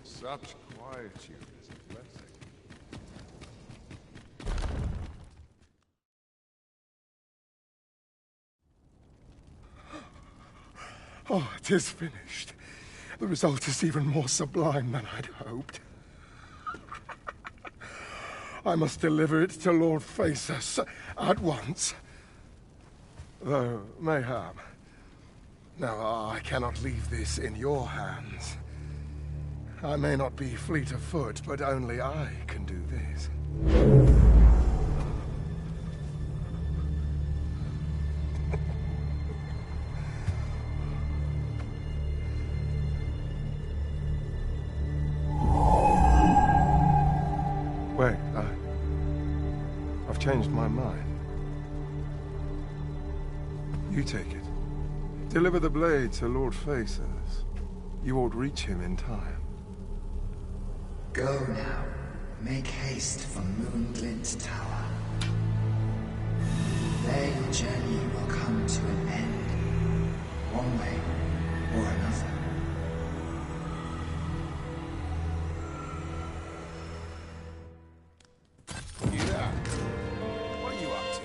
Such quietude is a blessing. Oh, it is finished. The result is even more sublime than I'd hoped. I must deliver it to Lord Phaesus at once. Though, mayhap. Now, I cannot leave this in your hands. I may not be fleet of foot, but only I can do this. Wait, I've changed my mind. You take it. Deliver the blade to Lord Phaesus. You won't reach him in time. Go now. Make haste for Moonglint Tower. There your journey will come to an end, one way or another. Yeah. What are you up to?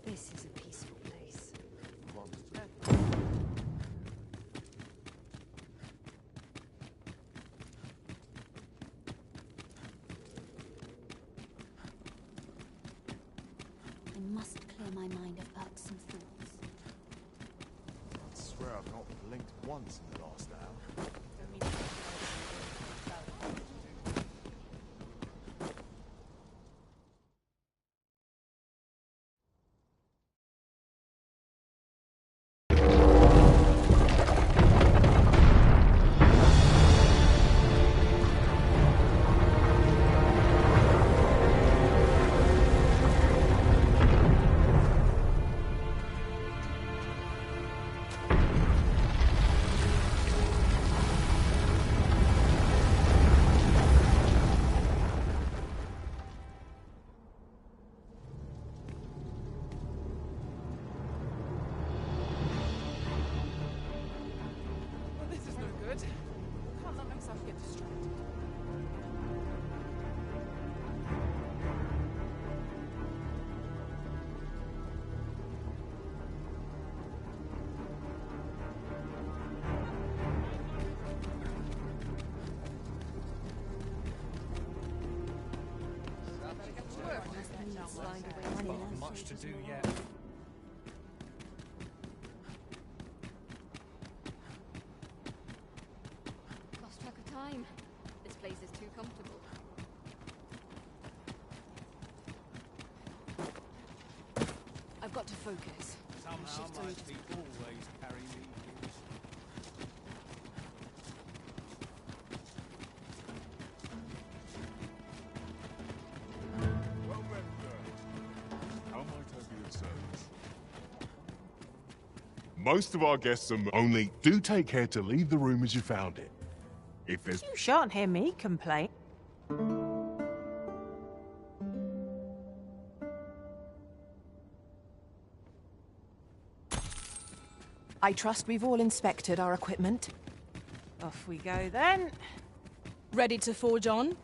This is a peaceful place. I must clear my mind of irksome thoughts. I swear I've not blinked once in the last hour. Well, this is no good. Can't let myself get distracted. Got much to do yet. Lost track of time. This place is too comfortable. I've got to focus. Somehow my feet always carry me. Well then, how might I be of service? Most of our guests are only do take care to leave the room as you found it. If there's You shan't hear me complain. I trust we've all inspected our equipment. Off we go then. Ready to forge on?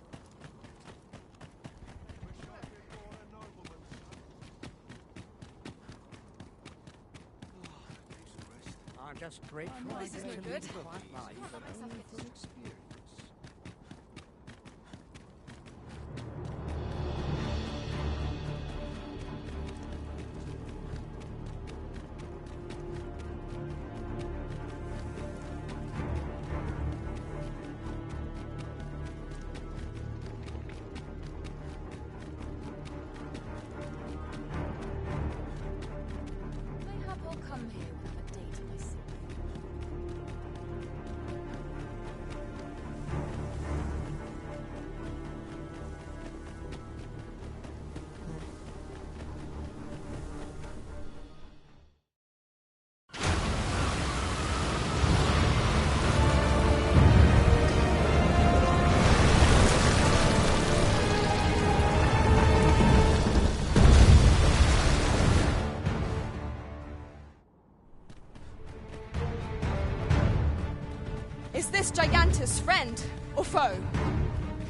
I'm just grateful. Oh, no, this is no good. Mayhap I'll come here when I'm a day to myself. Is this Gigantus friend or foe?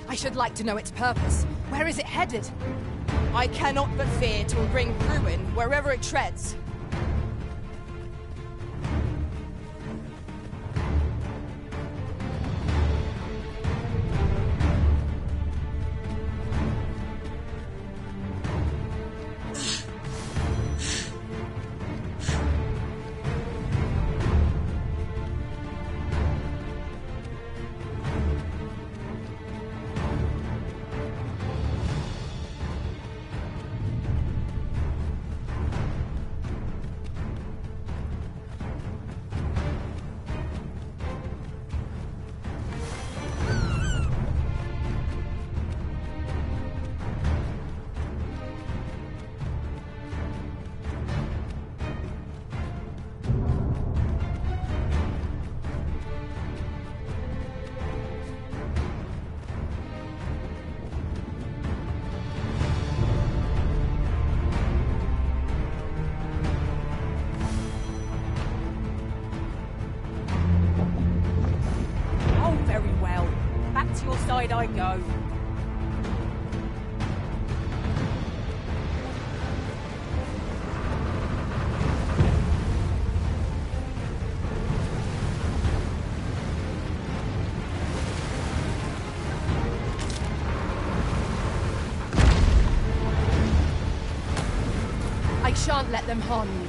I should like to know its purpose. Where is it headed? I cannot but fear it will bring ruin wherever it treads. To your side I go. I shan't let them harm you.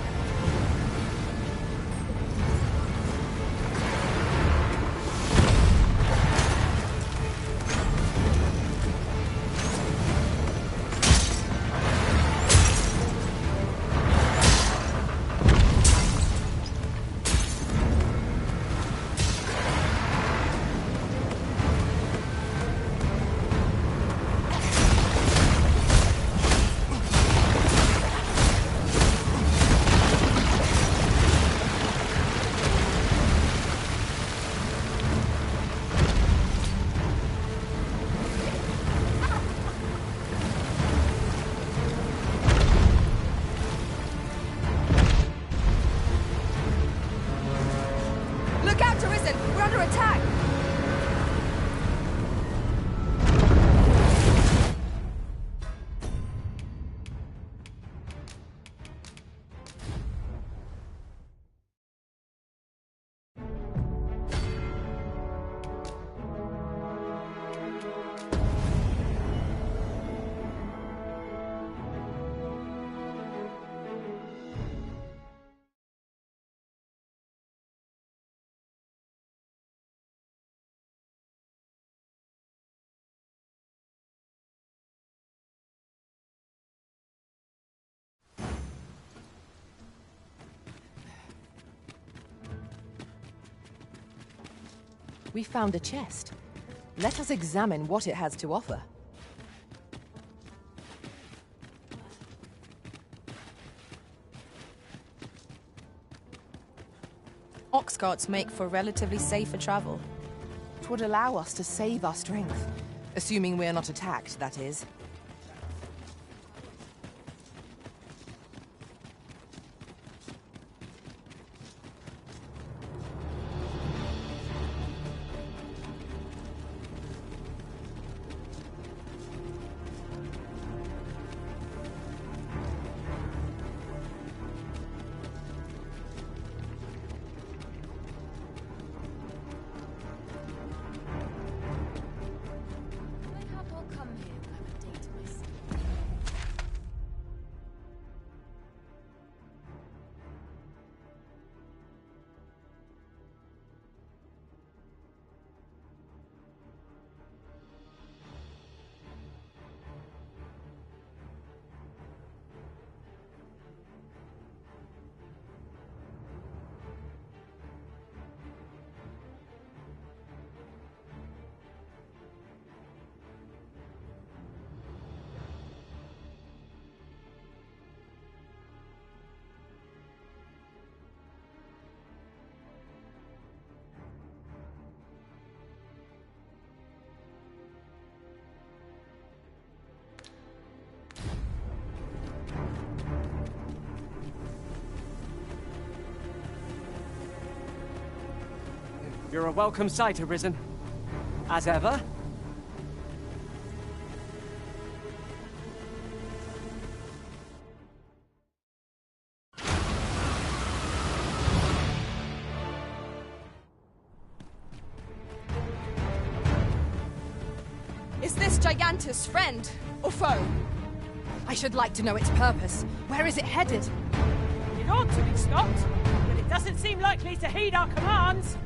We found a chest. Let us examine what it has to offer. Ox carts make for relatively safer travel. It would allow us to save our strength. Assuming we are not attacked, that is. You're a welcome sight, Arisen. As ever. Is this Gigantus friend or foe? I should like to know its purpose. Where is it headed? It ought to be stopped, but it doesn't seem likely to heed our commands.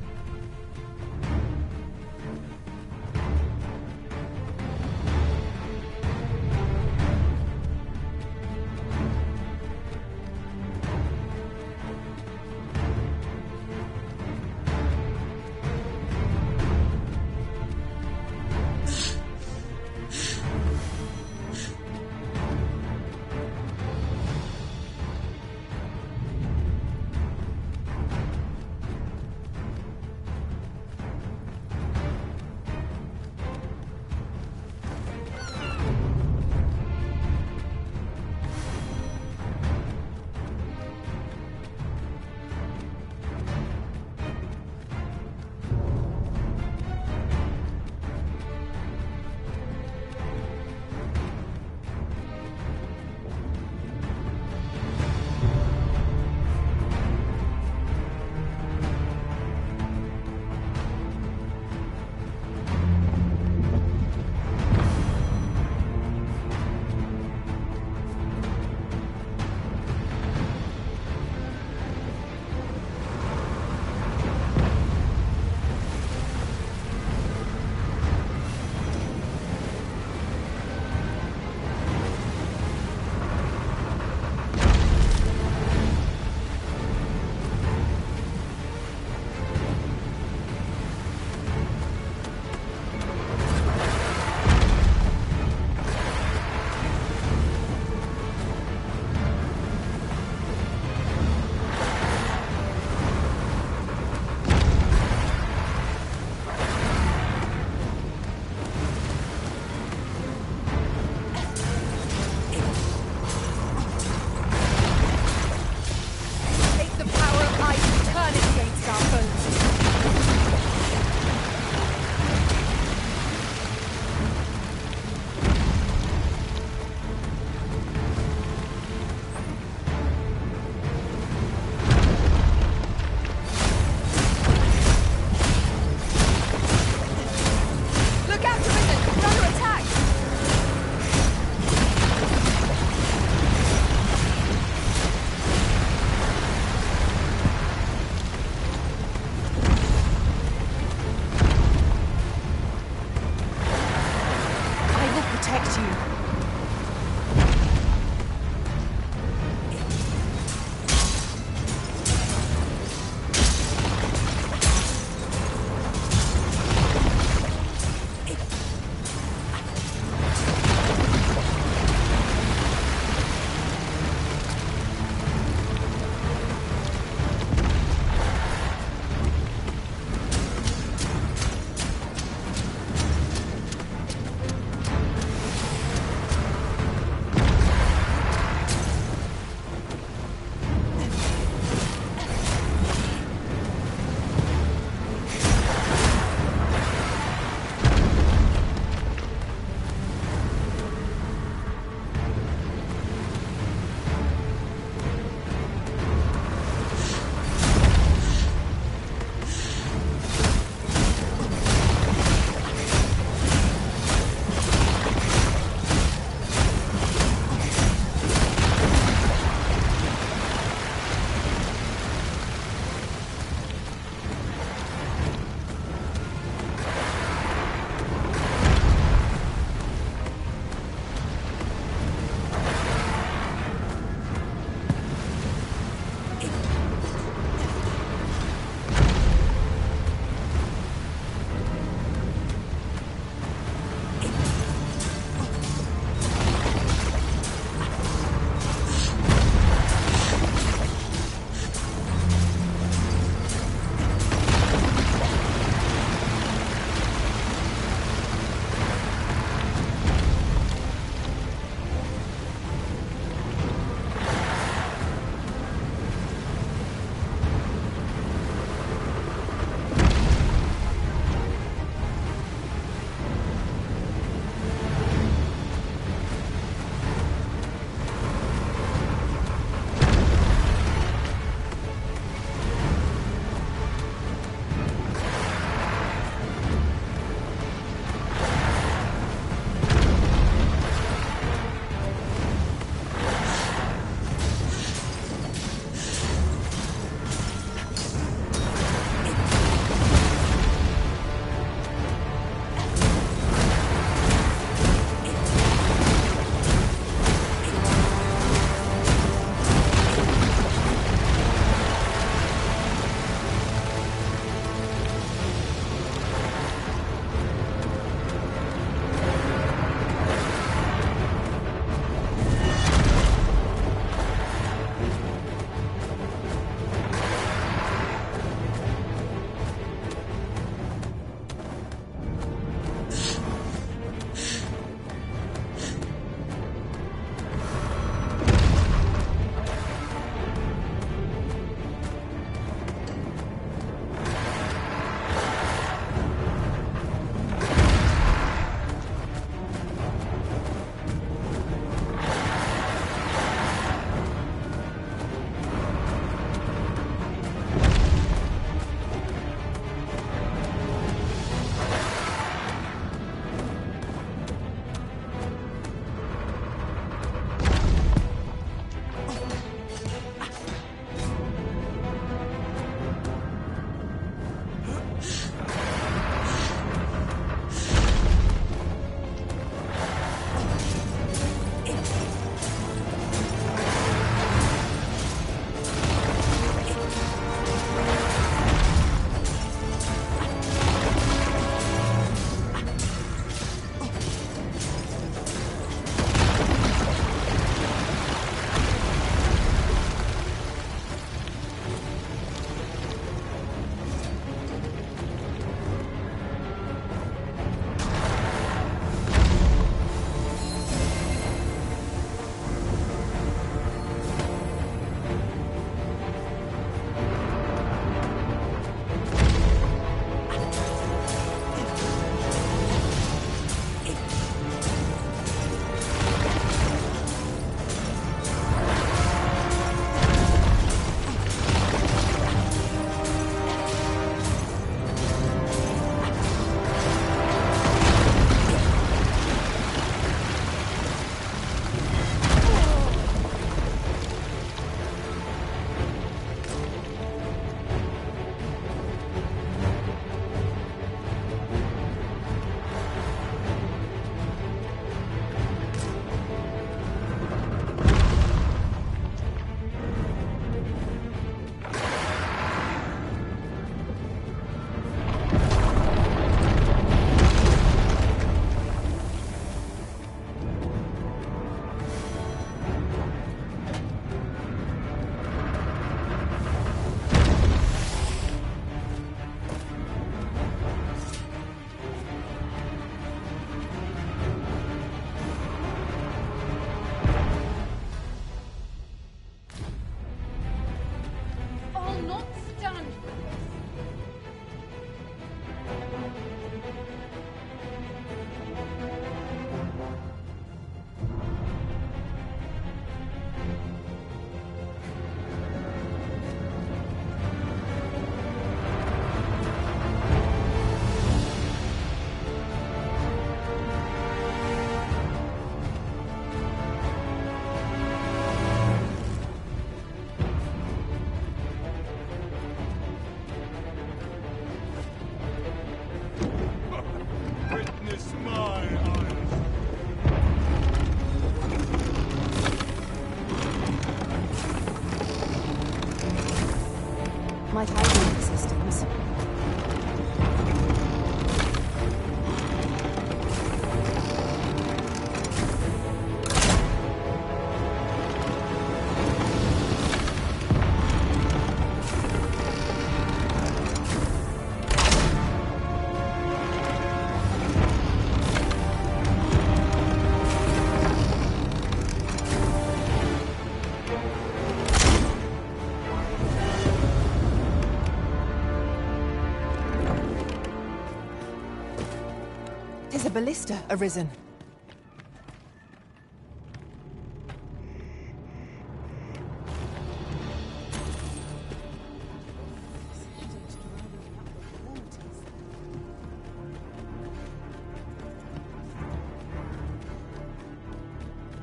There's a ballista arisen.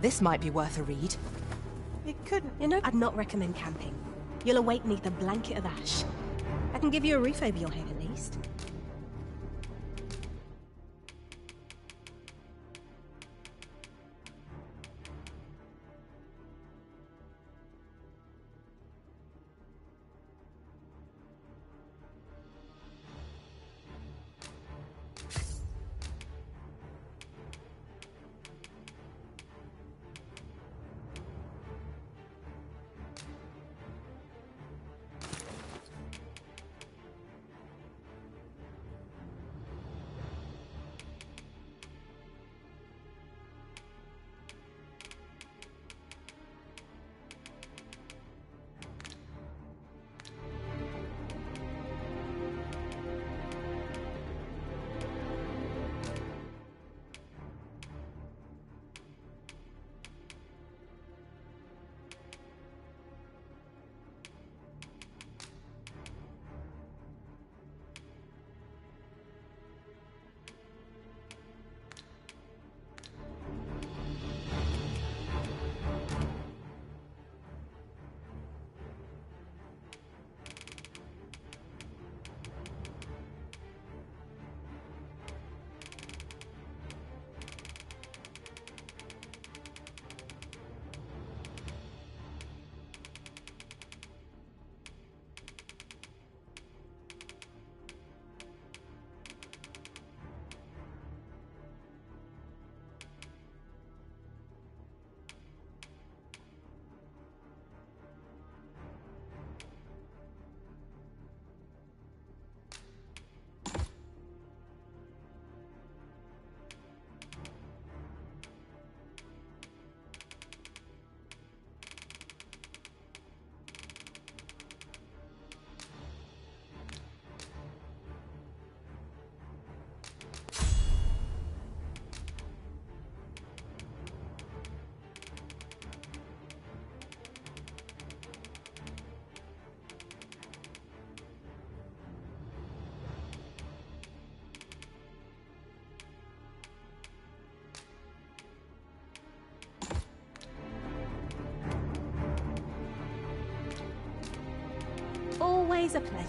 This might be worth a read. You couldn't. You know, I'd not recommend camping. You'll awake neath a blanket of ash. I can give you a roof over your head at least. Always a pleasure.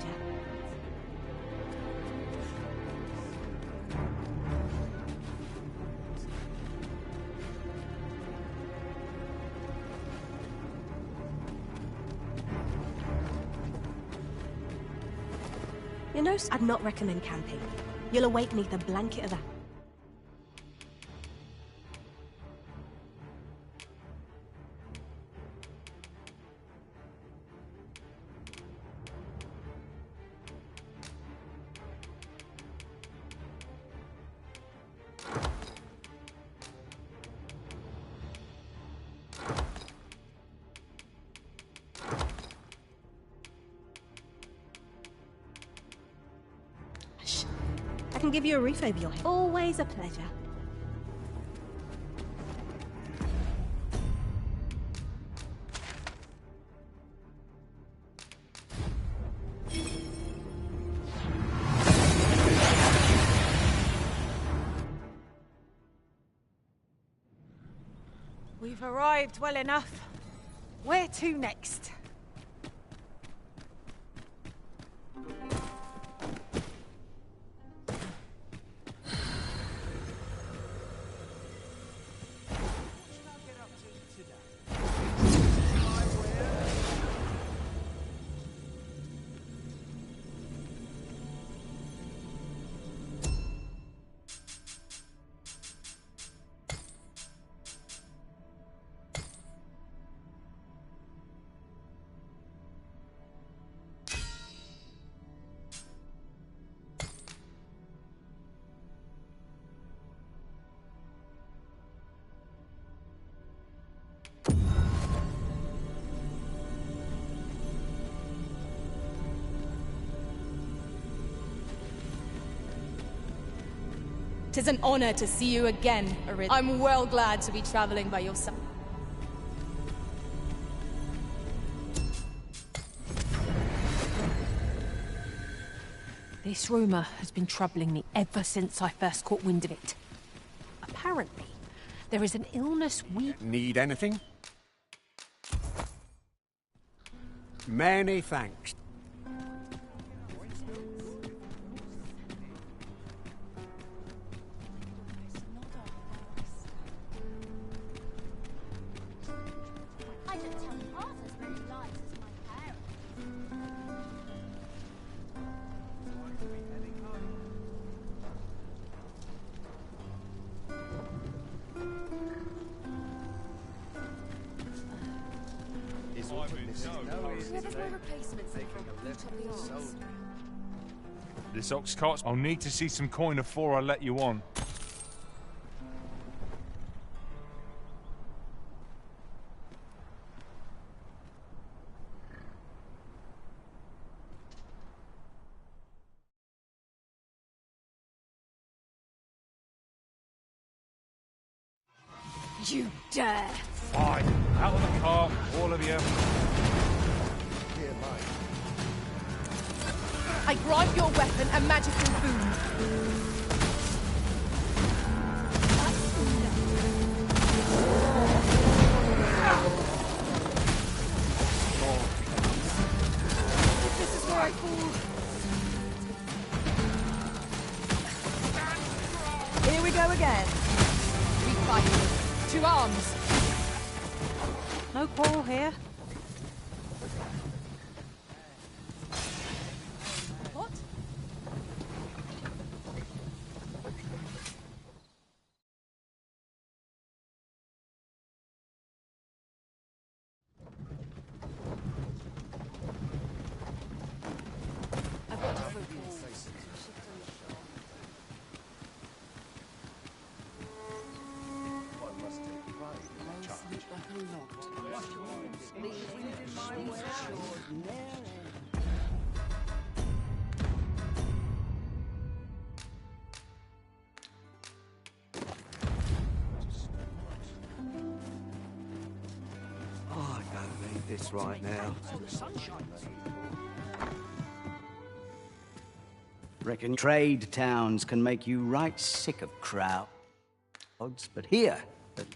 You know, I'd not recommend camping. You'll awake neath a blanket of ash. I can give you a roof over your head. Always a pleasure. We've arrived well enough. Where to next? 'Tis an honor to see you again, Arith. I'm well glad to be traveling by your side. This rumour has been troubling me ever since I first caught wind of it. Apparently, there is an illness we... Need anything? Many thanks. I don't tell half as many lies as my parents. This ox cart's... I'll need to see some coin before I let you on. You dare! Fine. Out of the car, all of you. I grant your weapon a magical boon. This is where I fall. Here we go again. We fight. To arms. No quarrel here. What? I've got to focus. Oh, I don't need this right now. Reckon trade towns can make you right sick of crowds, but here, at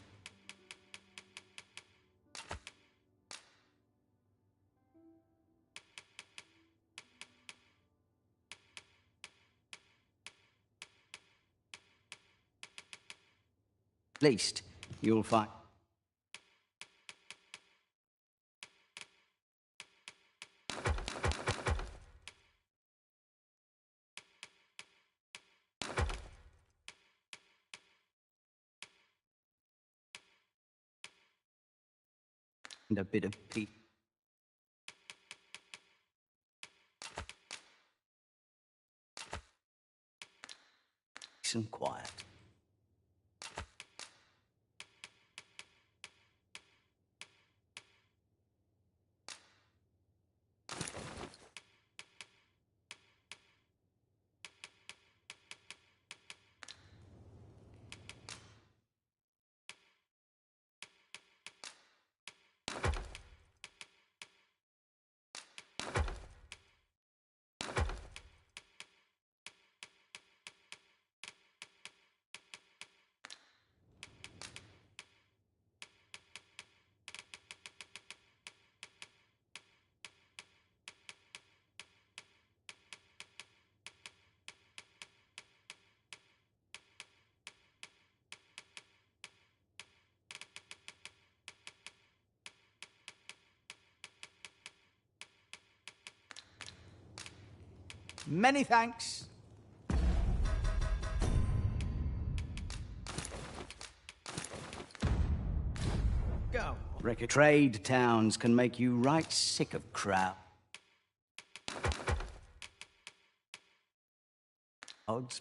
least you'll find. And a bit of peace. Peace and quiet. Many thanks. Go. Reckon trade towns can make you right sick of crowds,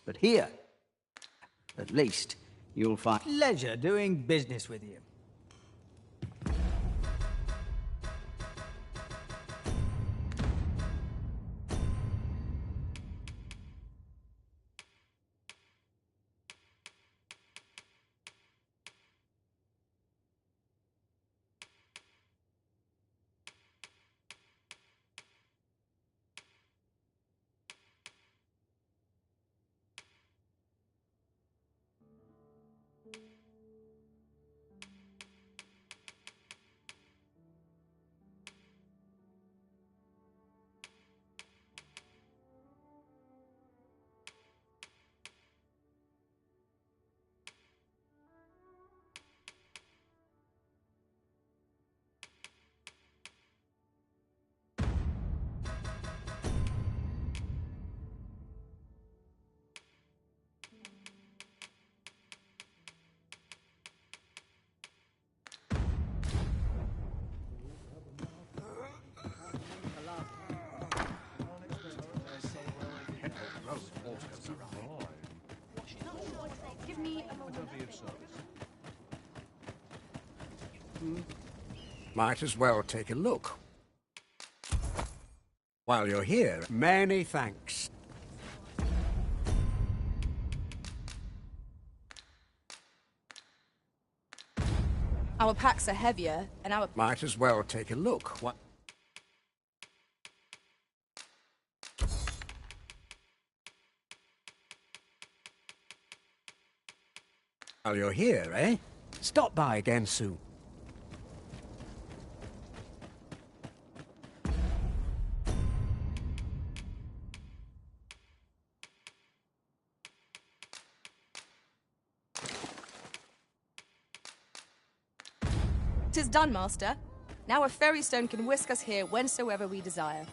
but here, at least, you'll find. Pleasure doing business with you. Might as well take a look. While you're here, many thanks. Our packs are heavier, and our... Might as well take a look. What? While you're here, eh? Stop by again soon. "'Tis done, Master. Now a fairy stone can whisk us here whensoever we desire."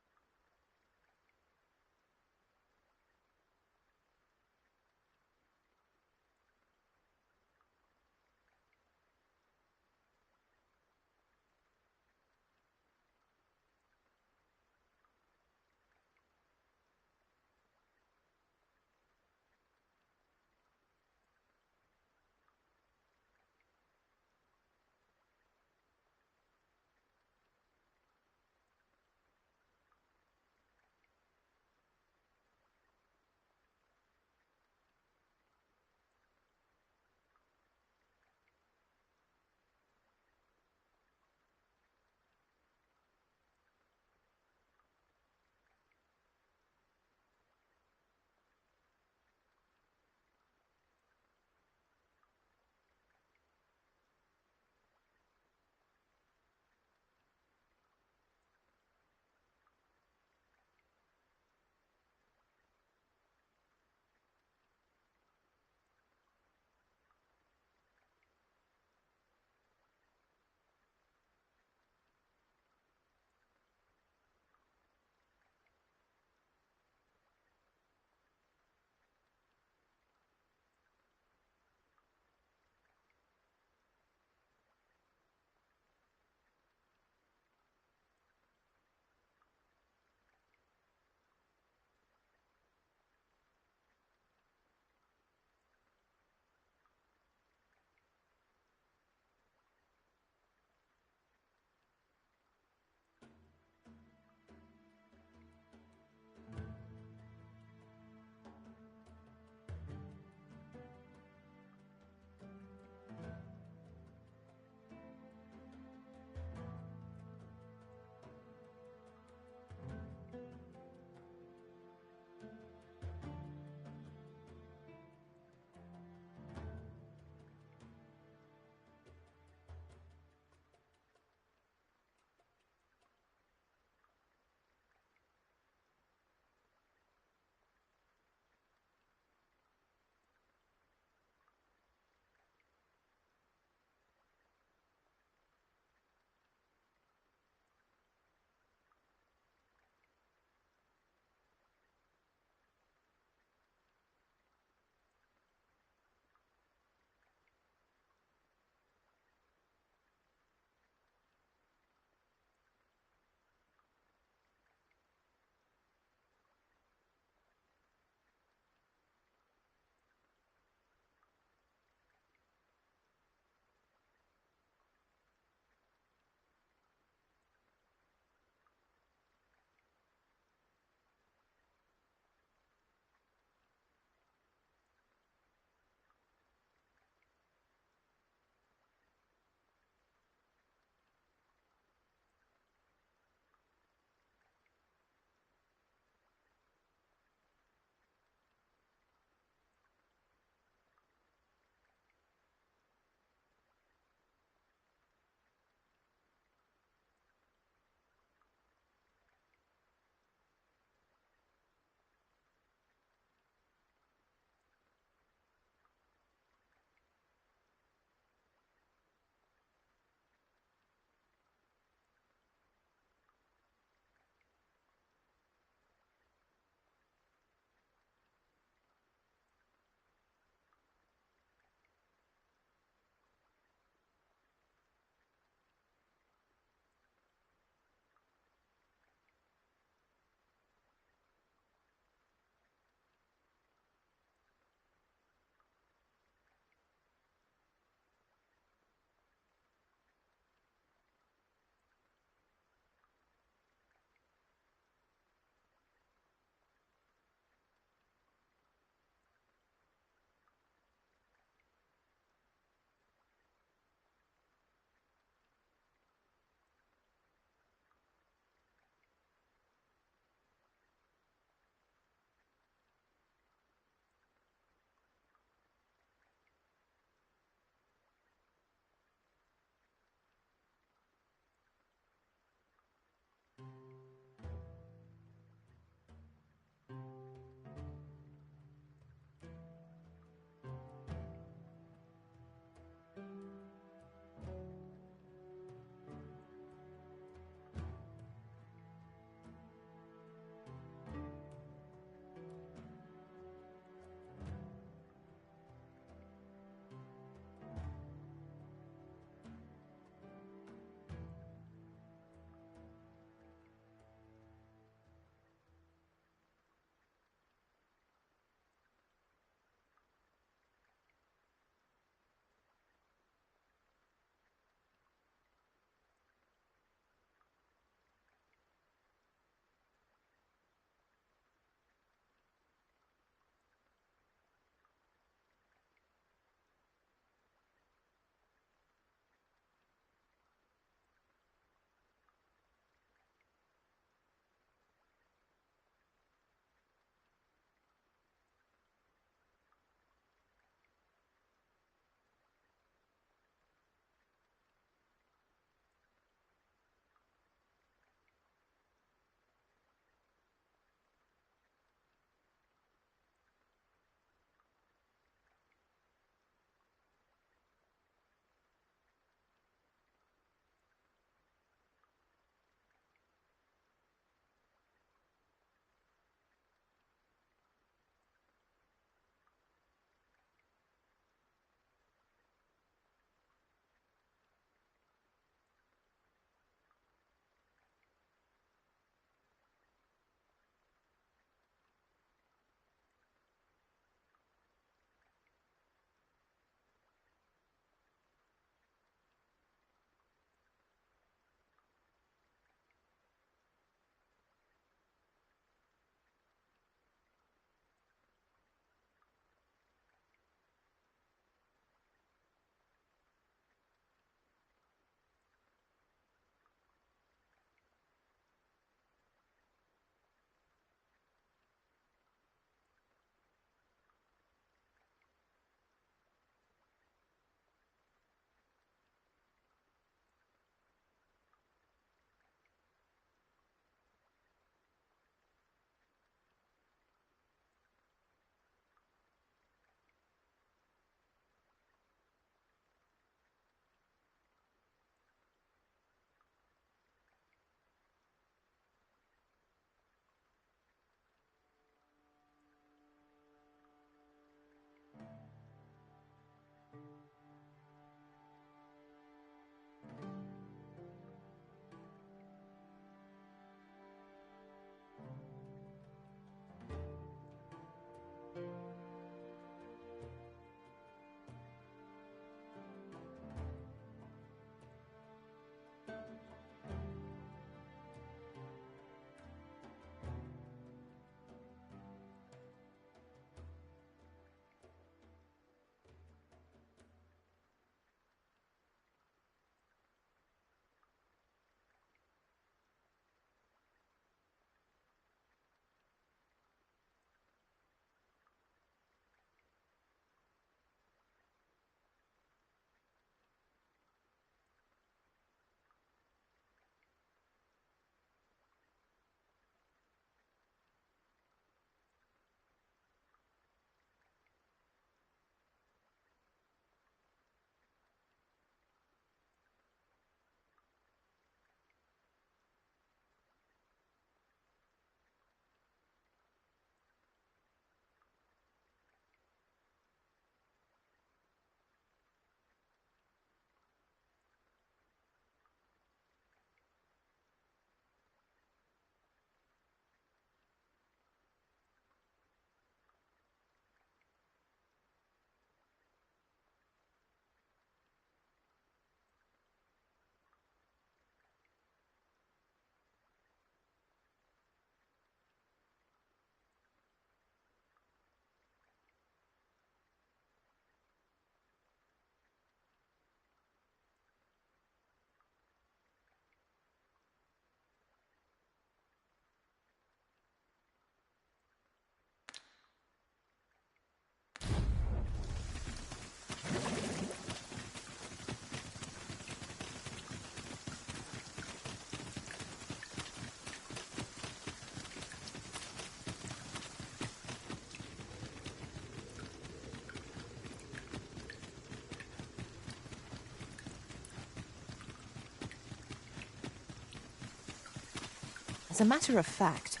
As a matter of fact,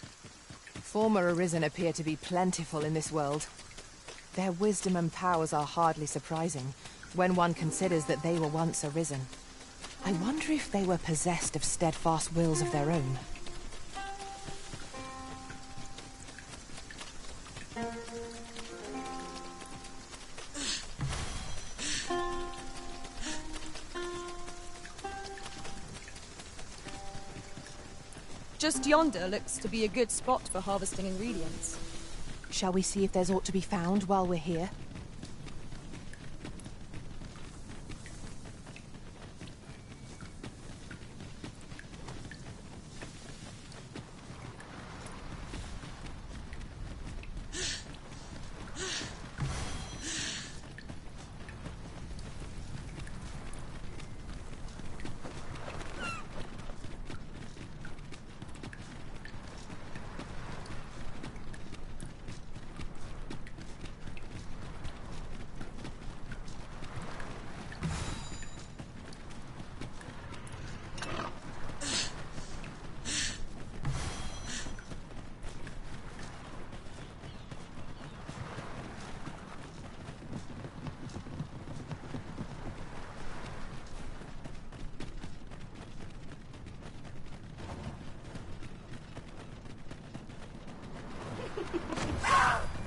former Arisen appear to be plentiful in this world. Their wisdom and powers are hardly surprising, when one considers that they were once Arisen. I wonder if they were possessed of steadfast wills of their own. Just yonder looks to be a good spot for harvesting ingredients. Shall we see if there's aught to be found while we're here?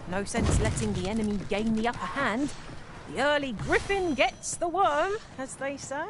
No sense letting the enemy gain the upper hand. The early griffin gets the worm, as they say.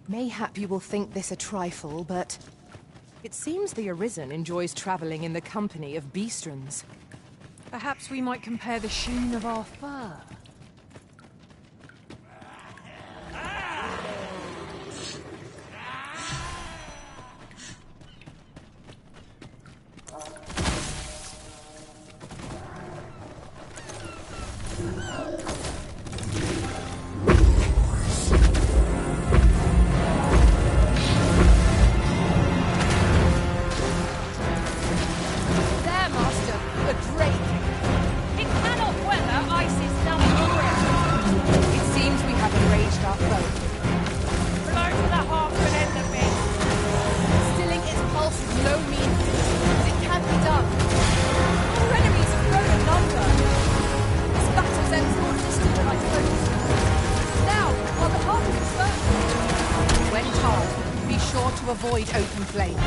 Mayhap you will think this a trifle, but it seems the Arisen enjoys travelling in the company of beastrons. Perhaps we might compare the sheen of our fur. Avoid open flame.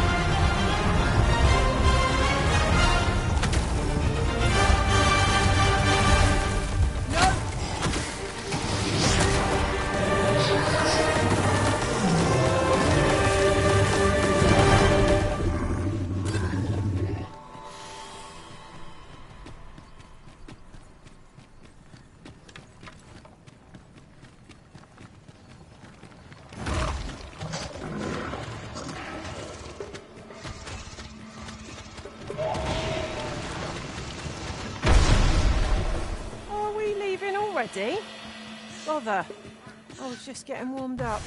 Already? Bother. I was just getting warmed up.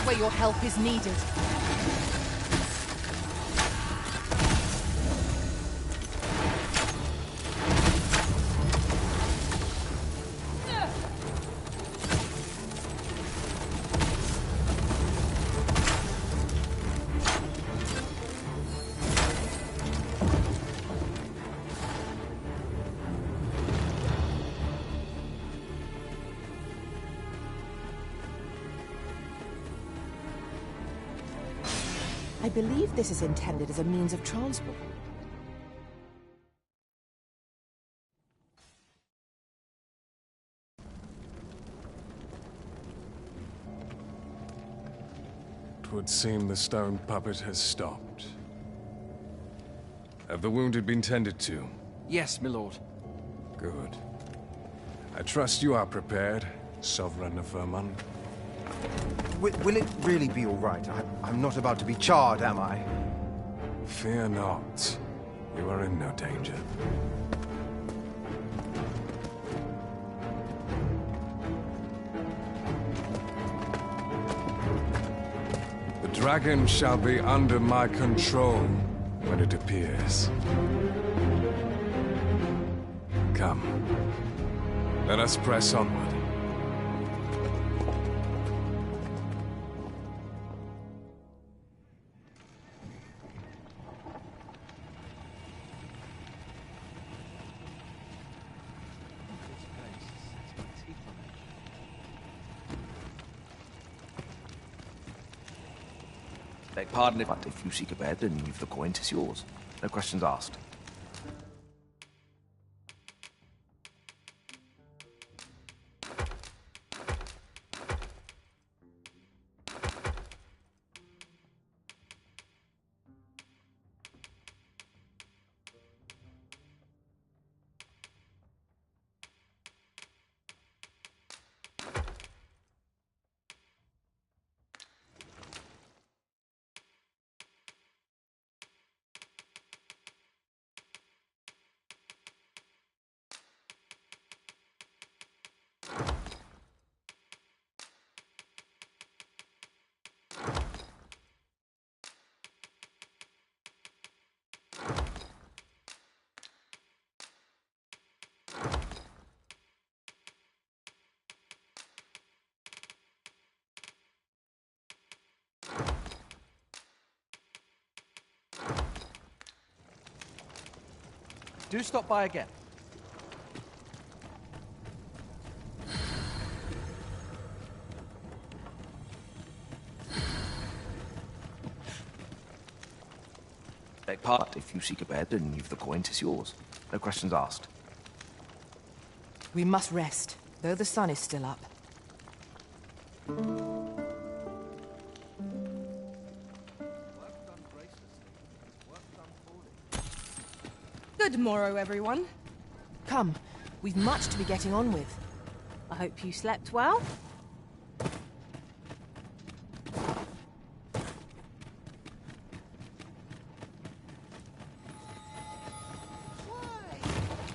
where your help is needed. I believe this is intended as a means of transport. It would seem the stone puppet has stopped. Have the wounded been tended to? Yes, my lord. Good. I trust you are prepared, Sovereign of Vermund. Will it really be all right? I'm not about to be charred, am I? Fear not. You are in no danger. The dragon shall be under my control when it appears. Come. Let us press onward. Beg pardon, but if you seek a bed and leave the coin, 'tis yours. No questions asked. Do stop by again. Beg pardon, if you seek a bed and leave the coin, 'tis yours. No questions asked. We must rest, though the sun is still up. Good morrow, everyone. Come, we've much to be getting on with. I hope you slept well.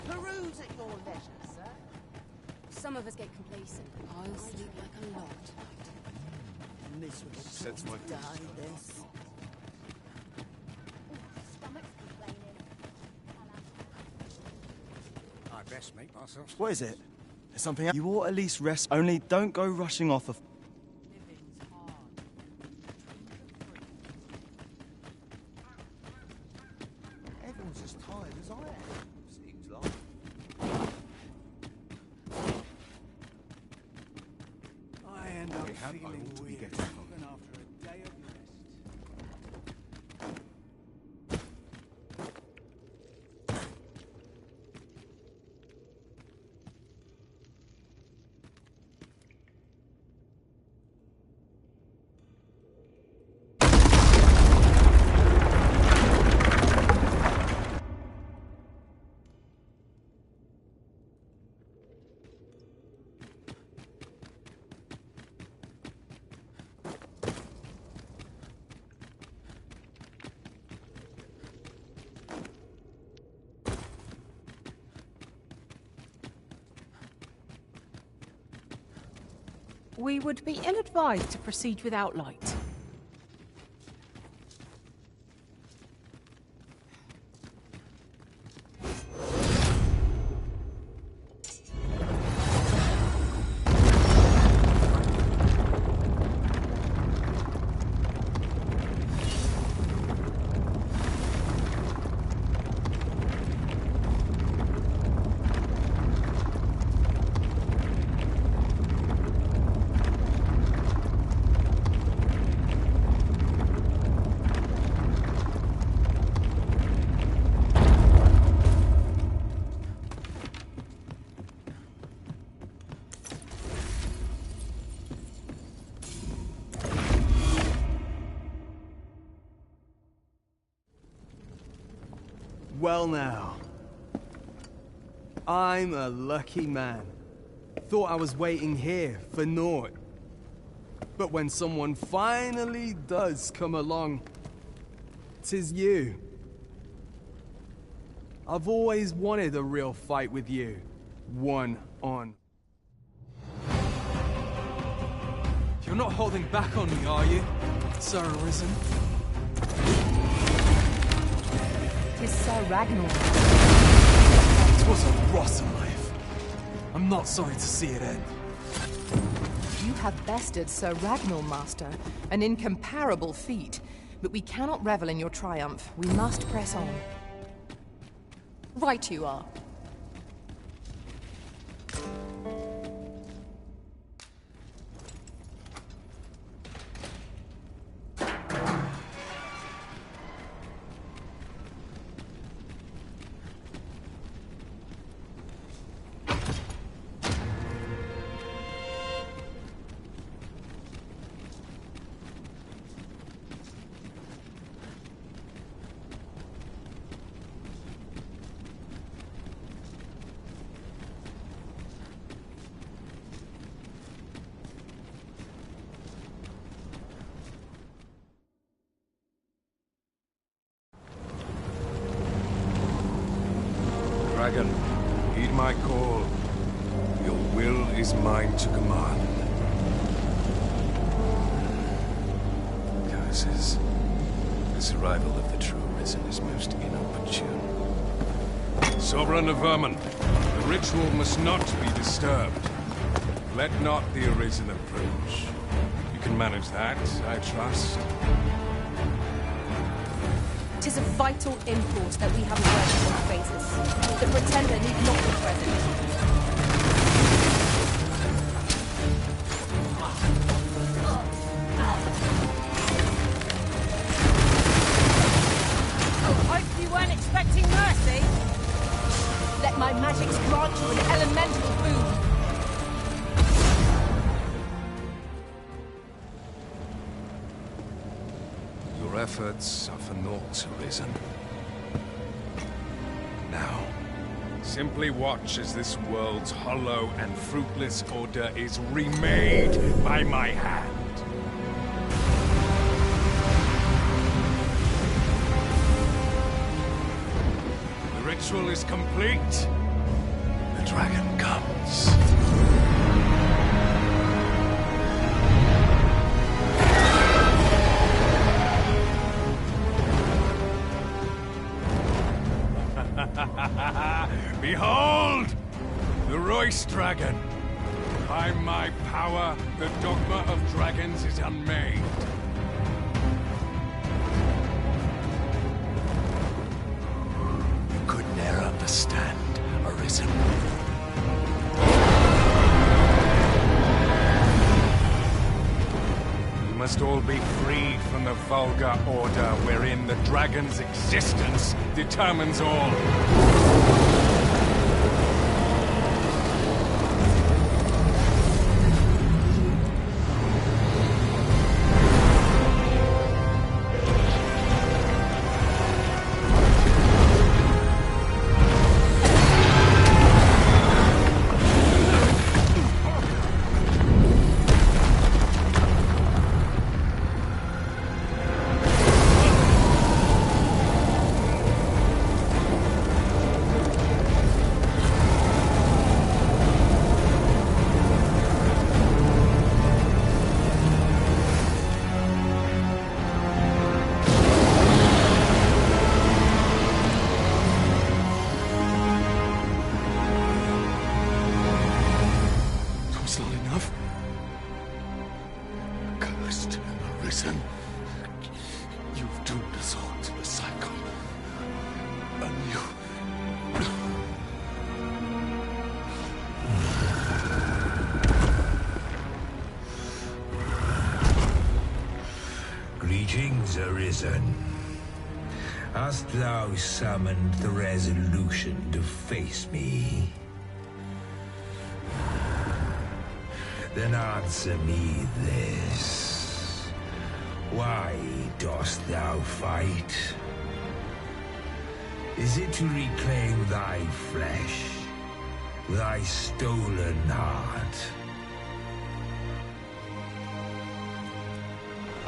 Peruse at your leisure, sir. Some of us get complacent. I'll sleep like a log tonight. This would sense my this. Stomach's complaining. I best make myself. What is it? There's something else. You ought at least rest. Only don't go rushing off of. Everyone's as tired as I am. Seems like. I end up I feeling ought to be weird getting even after a day of rest. We would be ill-advised to proceed without light. Well now. I'm a lucky man. Thought I was waiting here for naught. But when someone finally does come along, 'tis you. I've always wanted a real fight with you. One on. You're not holding back on me, are you, Sir Arisen? Tis Sir Ragnar. It was a rotten life. I'm not sorry to see it end. You have bested Sir Ragnar, Master. An incomparable feat. But we cannot revel in your triumph. We must press on. Right you are. Dragon, heed my call. Your will is mine to command. Curses. This arrival of the true Arisen is most inopportune. Sovereign of Vermin, the ritual must not be disturbed. Let not the Arisen approach. You can manage that, I trust. 'Tis of vital import that we have a word on our faces. The Pretender need not be present. Hope you weren't expecting mercy. Let my magics grant you an elemental boon. Your efforts are for naught, Arisen. Now, simply watch as this world's hollow and fruitless order is remade by my hand. The ritual is complete. The dragon comes. Behold! The Royce Dragon! By my power, the Dogma of Dragons is unmade. You could ne'er understand, Arisen. We must all be freed from the vulgar order wherein the dragon's existence determines all. Arisen. You've doomed us all to the cycle. And you... Greetings, Arisen. Hast thou summoned the resolution to face me? Then answer me this. Why dost thou fight? Is it to reclaim thy flesh, thy stolen heart?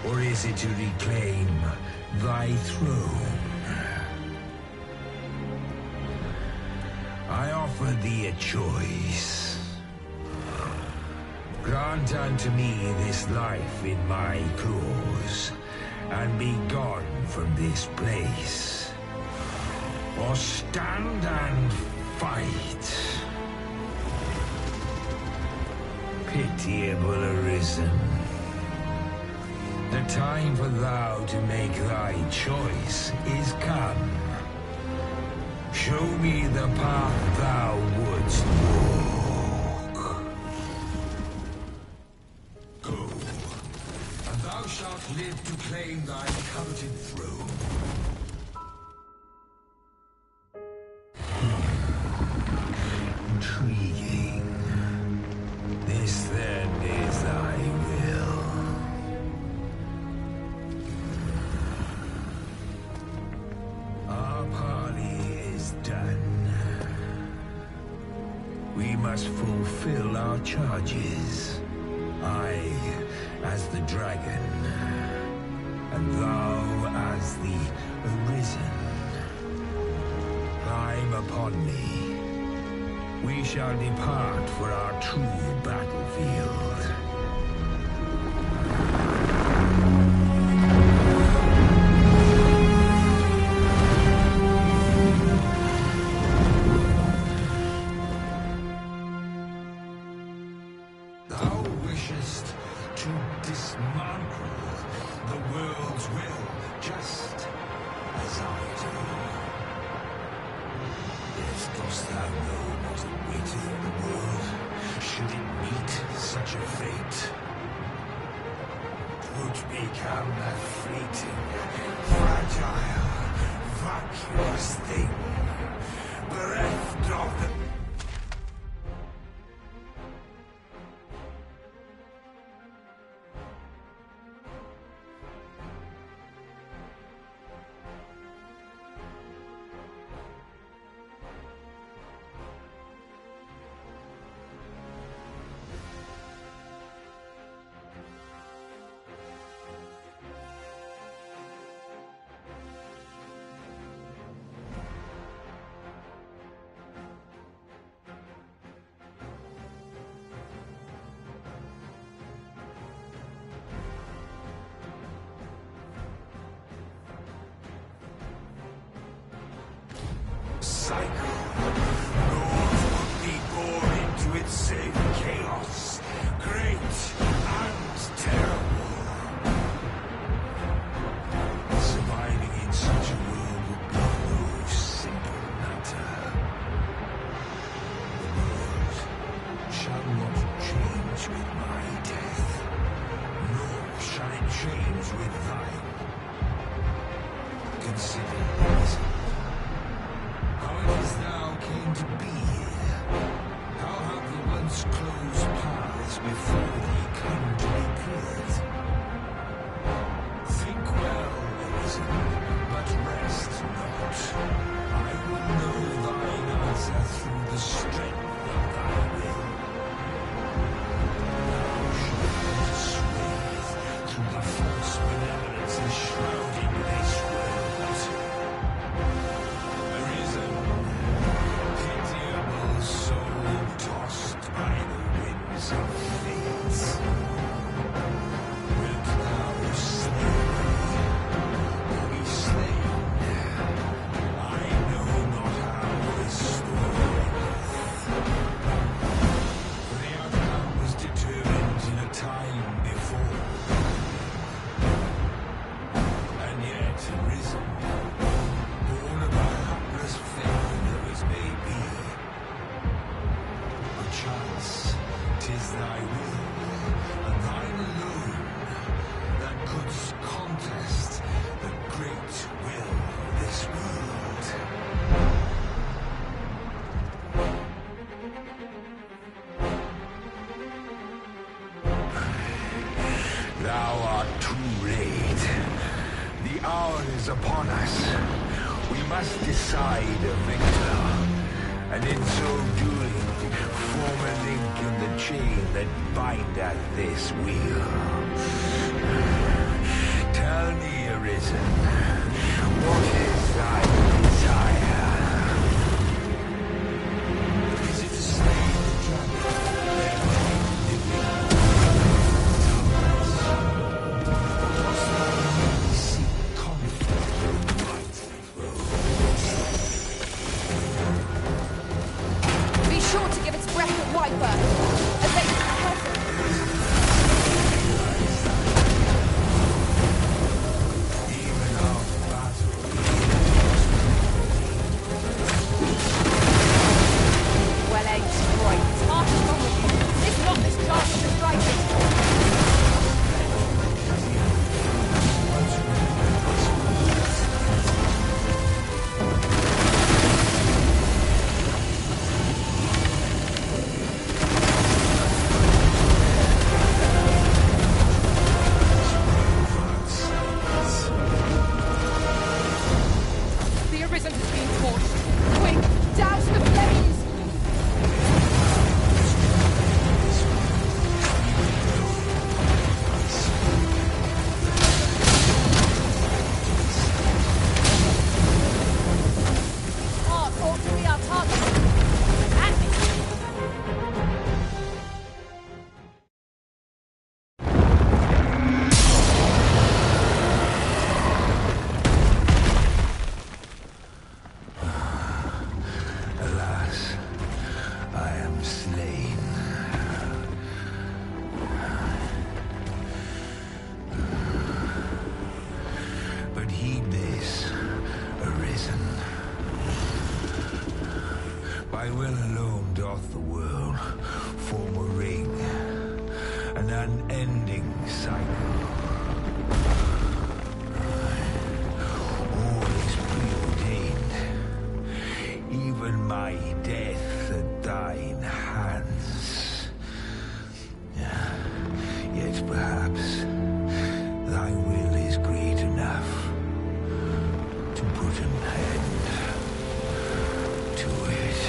Or is it to reclaim thy throne? I offer thee a choice. Grant unto me this life in my claws, and be gone from this place. Or stand and fight. Pitiable Arisen. The time for thou to make thy choice is come. Show me the path thou wouldst walk. Go, and thou shalt live to claim thy coveted throne. Intriguing. This then is thy will. Our parley is done. We must fulfill our charges. I, as the dragon, and thou as the Arisen. Climb upon me. We shall depart for our true battlefield. Thou wishest to dismantle the world's will, just as I do. Yet dost thou know what awaited the world, should it meet such a fate? 'Twould become a fleeting, fragile, vacuous thing, bereft of the... cycle, nor be born into its same chaos, great and terrible. Surviving in such a world would be no simple matter. The world shall not change with my death, nor shall it change with thine. Consider this. How it is thou came to be here. How have the once closed paths before thee come to be cleared? Think well, Arisen, but rest not. I will know thine answer through the strength of thy will. Thou shalt swathe through the false benevolence enshrouding this world. Pitiable soul tossed by the winds of fate. thy will, and thine alone, that couldst contest the great will of this world. Thou art too late. The hour is upon us. We must decide a victor, and in so doing, form a link in the chain that bindeth this wheel. Tell me, Arisen, what is thy desire? Is it to slay the dragon, thereby living seek conflict with mighty foes? Be sure to give its breath a wiper, as they can help it. Well aimed, boy. It's half as wrong with you. It's not this chance to strike it. The Arisen has been torched. Quick, douse the flames! Heart ought to be our target. And Alas, I am slain. But heed this, Arisen. By will alone doth the world form a ring, an unending cycle. All is preordained, even my death at thine hands. Yet perhaps thy will is great enough to put an end to it.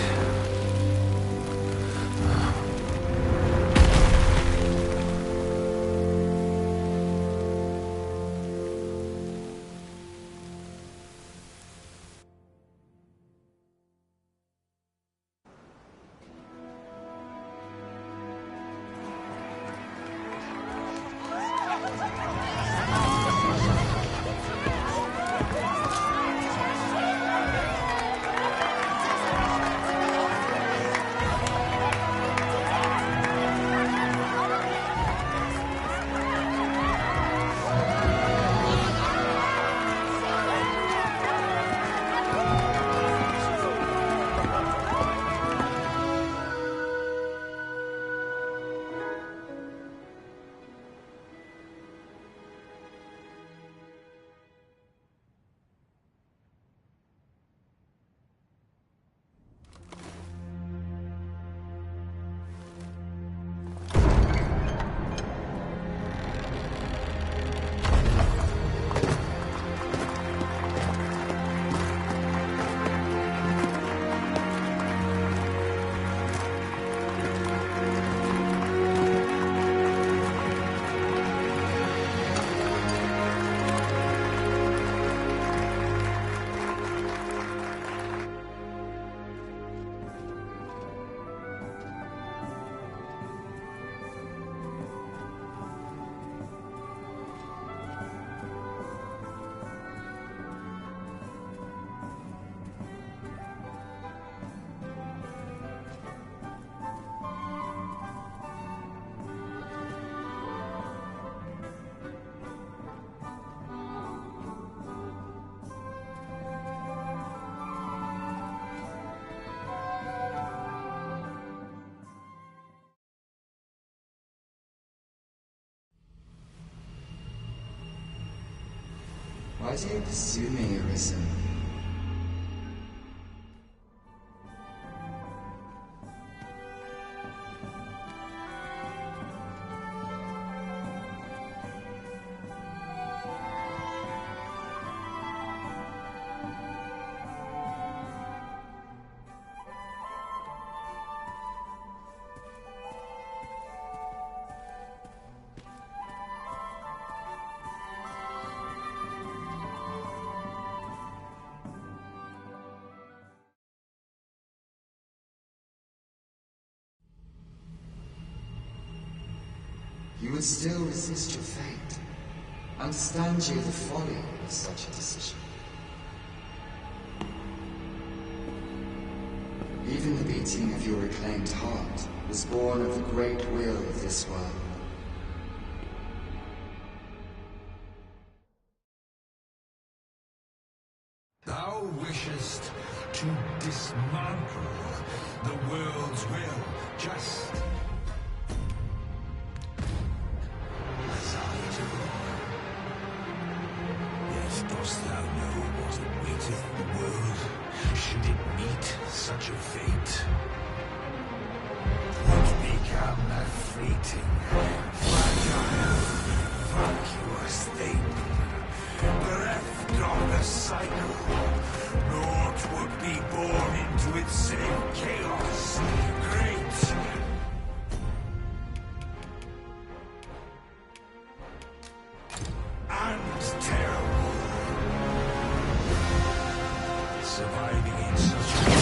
Why do you pursue me, Arisen? You would still resist your fate. Understand you the folly of such a decision. Even the beating of your reclaimed heart was born of the great will of this world. Thou wishest to dismantle the world's will, just as I do. Yet dost thou know what awaiteth the world, should it meet such a fate? Would become a fleeting, fragile, vacuous thing, bereft of the cycle. Naught would be born into its same chaos, great and terrible. Surviving in such a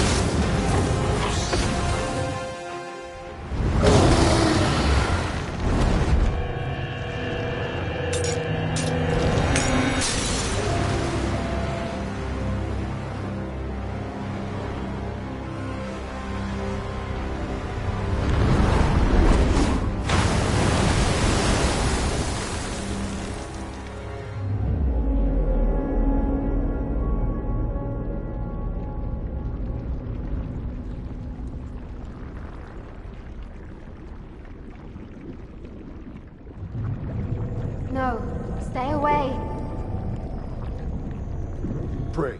No, stay away. Pray.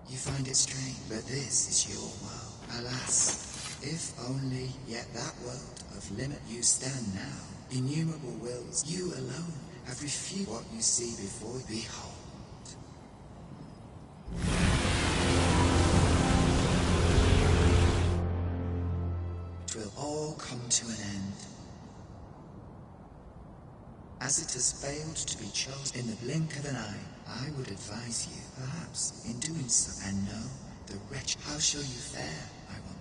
You find it strange, but this is your world. Alas, if only yet that world of limit you stand now. Innumerable wills, you alone have refused what you see before you. Behold. It will all come to an end. As it has failed to be chosen in the blink of an eye, I would advise you, perhaps, in doing so, and know the wretch. How shall you fare, I wonder?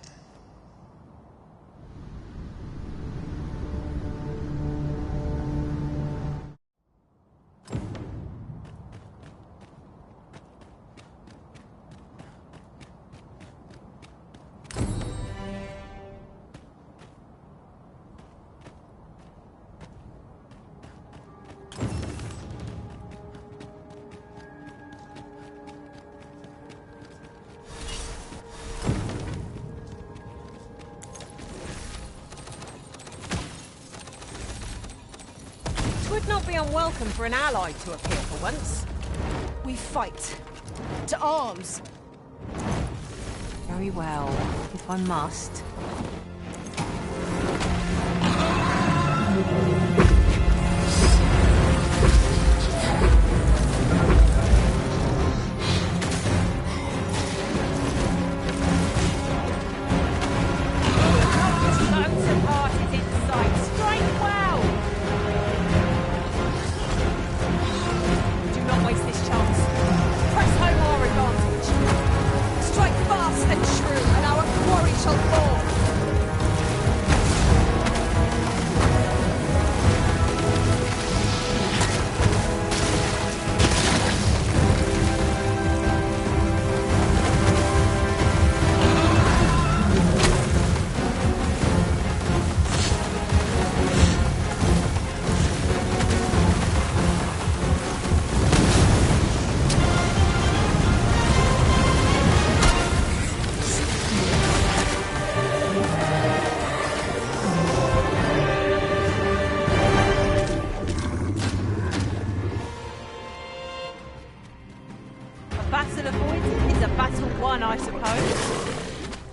Would not be unwelcome for an ally to appear for once. We fight. To arms! Very well, if I must.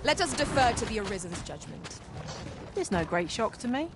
Let us defer to the Arisen's judgment. There's no great shock to me.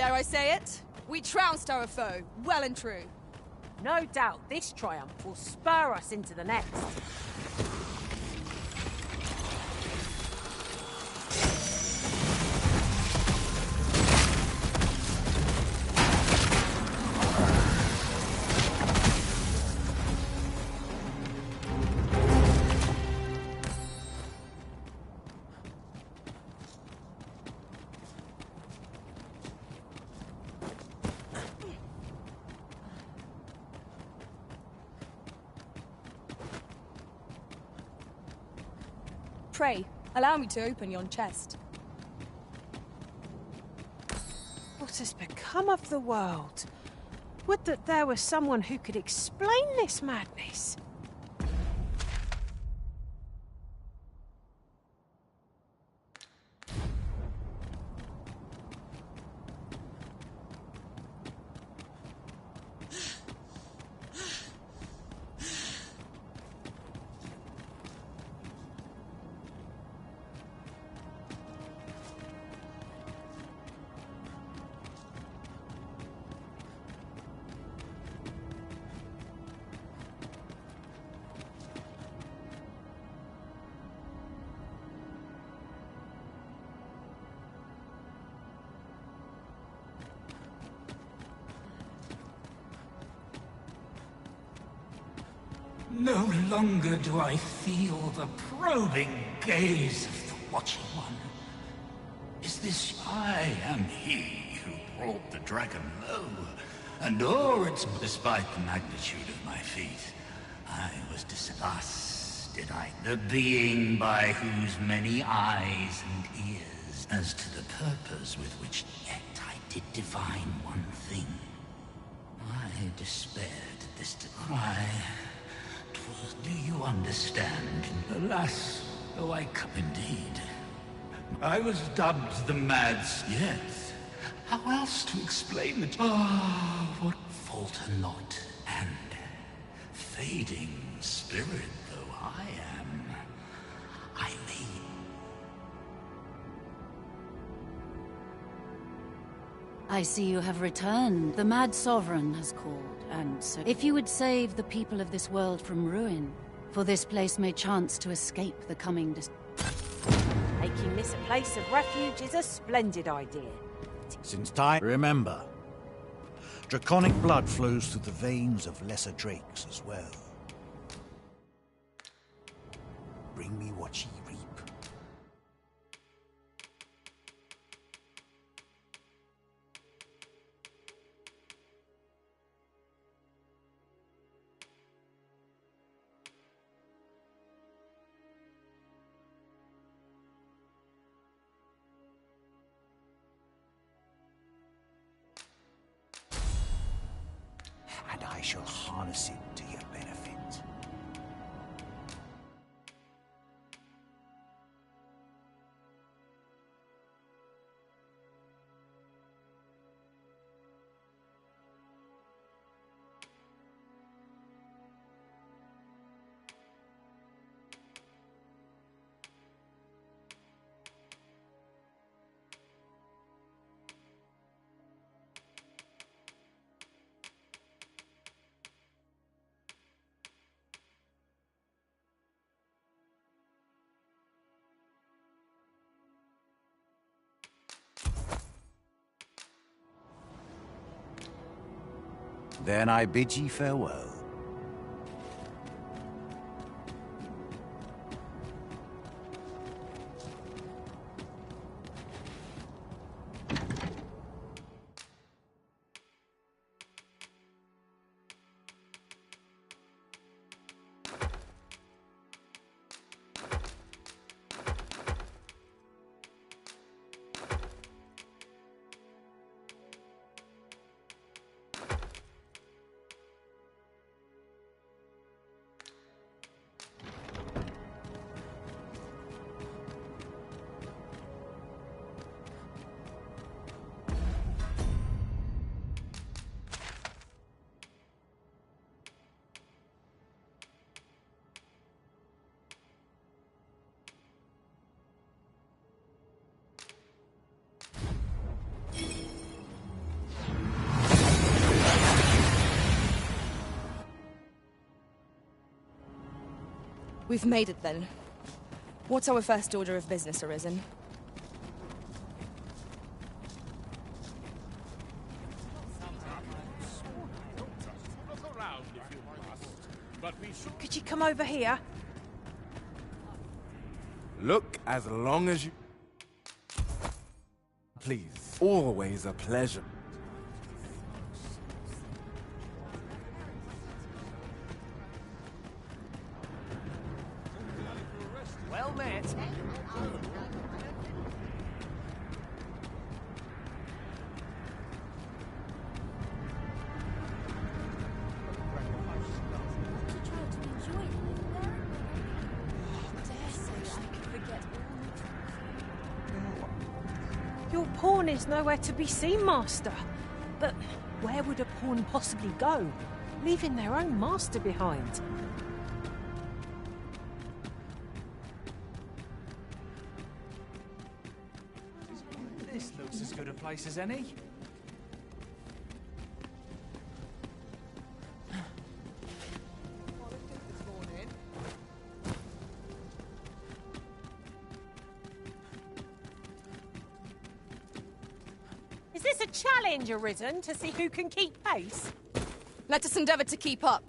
Dare I say it? We trounced our foe, well and true. No doubt this triumph will spur us into the next. pray, allow me to open yon chest. What has become of the world? Would that there were someone who could explain this madness. No longer do I feel the probing gaze of the Watching One. Is this I am he who brought the dragon low, and o'er its despite the magnitude of my feat, I was thus did I, the being by whose many eyes and ears, as to the purpose with which yet I did divine one thing. I despaired at this decry. Do you understand? Alas, though I come indeed. I was dubbed the Mads, yes. How else to explain it? Ah, what falter not, and fading spirit though I am, I may. I see you have returned. The Mad Sovereign has called, and so if you would save the people of this world from ruin, for this place may chance to escape the coming Making this a place of refuge is a splendid idea. Since time, remember, draconic blood flows through the veins of lesser drakes as well. Bring me what ye reap. And I shall harness it to your benefit. Then I bid ye farewell. We've made it then. What's our first order of business, Arisen? Could you come over here? Look as long as you... Please, always a pleasure. Well well met. Your pawn is nowhere to be seen, Master. But where would a pawn possibly go, leaving their own master behind? This looks as good a place as any. Is this a challenge, Arisen, to see who can keep pace? Let us endeavour to keep up,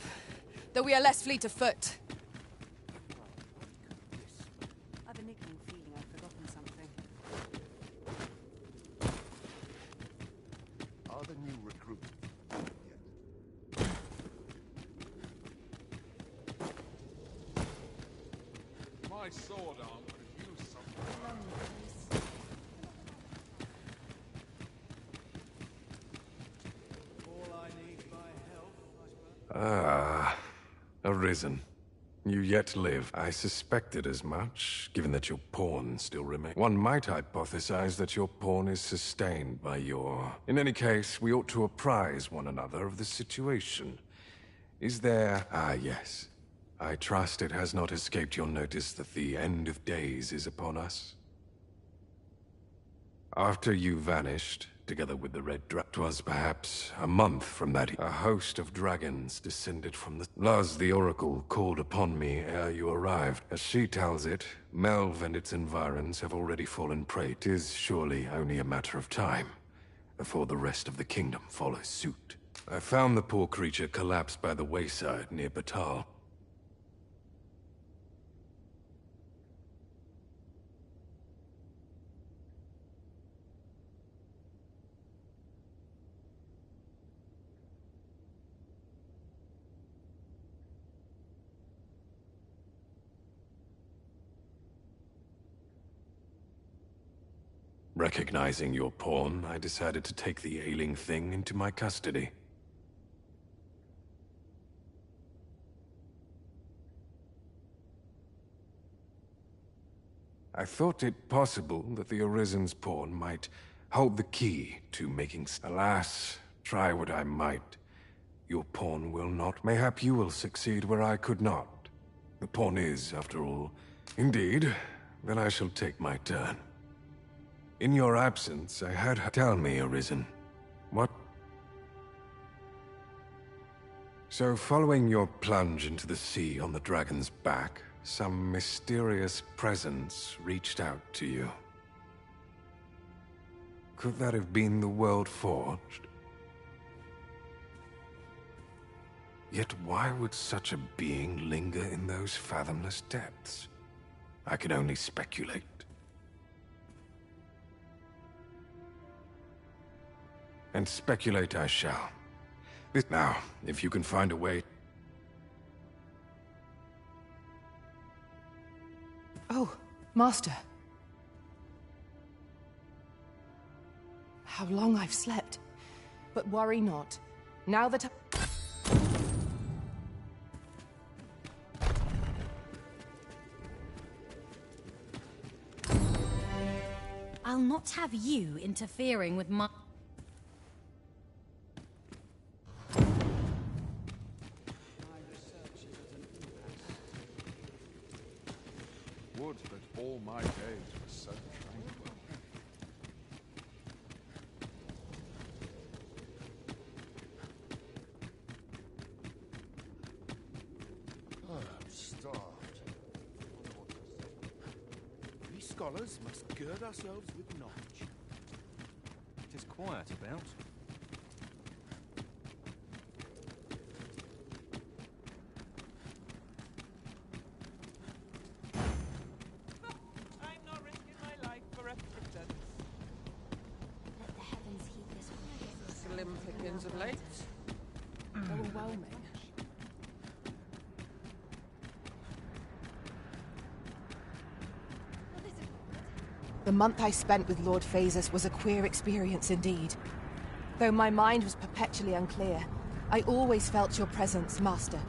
though we are less fleet of foot. I've a niggling feeling I've forgotten something. Are the new recruits yet? My sword arm could use something. Ah, Arisen. You yet live. I suspected as much, given that your pawn still remains. One might hypothesize that your pawn is sustained by your... In any case, we ought to apprise one another of the situation. Is there... Ah, yes. I trust it has not escaped your notice that the end of days is upon us. After you vanished, together with the Red Dragon, 'twas perhaps a month from that, a host of dragons descended from the... Laz, the Oracle, called upon me ere you arrived. As she tells it, Melve and its environs have already fallen prey. 'Tis surely only a matter of time before the rest of the kingdom follows suit. I found the poor creature collapsed by the wayside near Batal. Recognizing your pawn, I decided to take the ailing thing into my custody. I thought it possible that the Arisen's pawn might hold the key to making... Alas, try what I might. Your pawn will not. Mayhap you will succeed where I could not. The pawn is, after all. Indeed, then I shall take my turn. In your absence, I had her tell me, Arisen. What? So, following your plunge into the sea on the dragon's back, some mysterious presence reached out to you. Could that have been the World Forged? Yet why would such a being linger in those fathomless depths? I can only speculate. And speculate I shall. Now, if you can find a way... Oh, Master. How long I've slept. But worry not. Now that I'll not have you interfering with my... Would that all my days were so tranquil. Oh, I'm starved. We scholars must gird ourselves with knowledge. It is quiet about. Slim pickings of late. Overwhelming. The month I spent with Lord Phasus was a queer experience indeed. Though my mind was perpetually unclear, I always felt your presence, Master.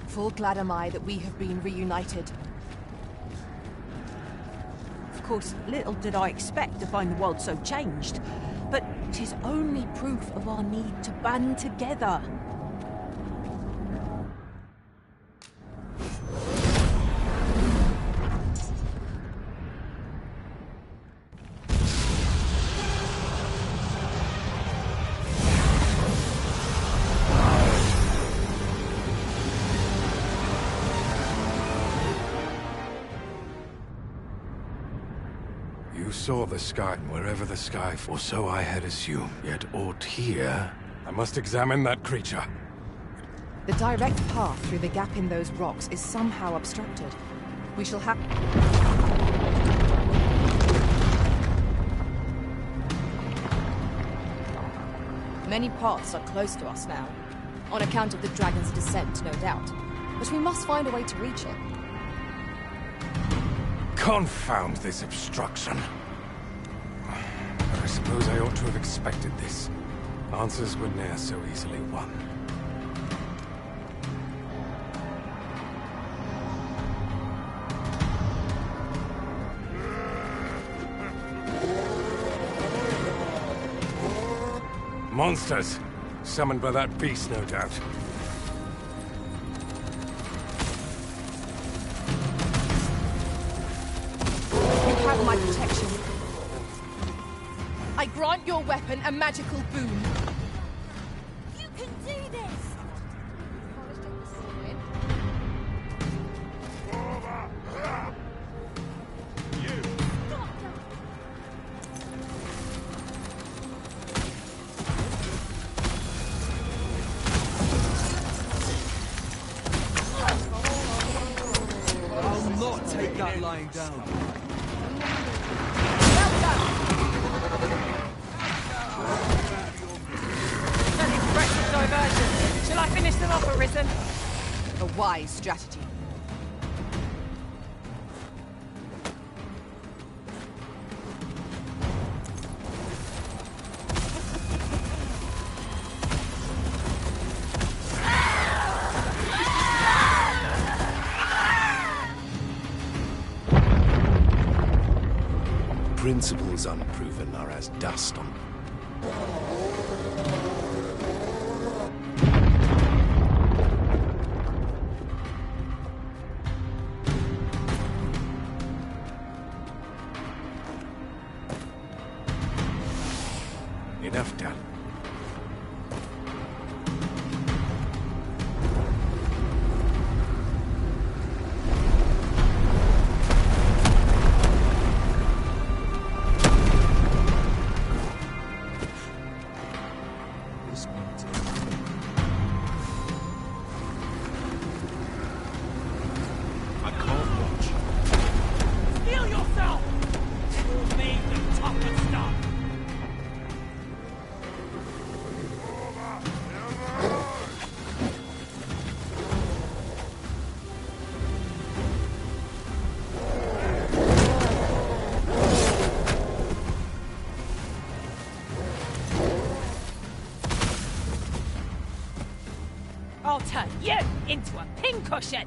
Full glad am I that we have been reunited. Of course, little did I expect to find the world so changed, but 'tis only proof of our need to band together. You saw the sky, wherever the sky, or so I had assumed. Yet aught here... I must examine that creature. The direct path through the gap in those rocks is somehow obstructed. We shall have... Many paths are close to us now, on account of the dragon's descent, no doubt. But we must find a way to reach it. Confound this obstruction. But I suppose I ought to have expected this. Answers were ne'er so easily won. Monsters! Summoned by that beast, no doubt. You have my protection. I grant your weapon a magical boon. You can do this! I'll not take that lying down. An impressive diversion. Shall I finish them off, Arisen? A wise strategy. Principles unproven are as dust on... Enough done. I can't watch. Steal yourself! You made the tougher stuff! I'll turn you into a pincushion!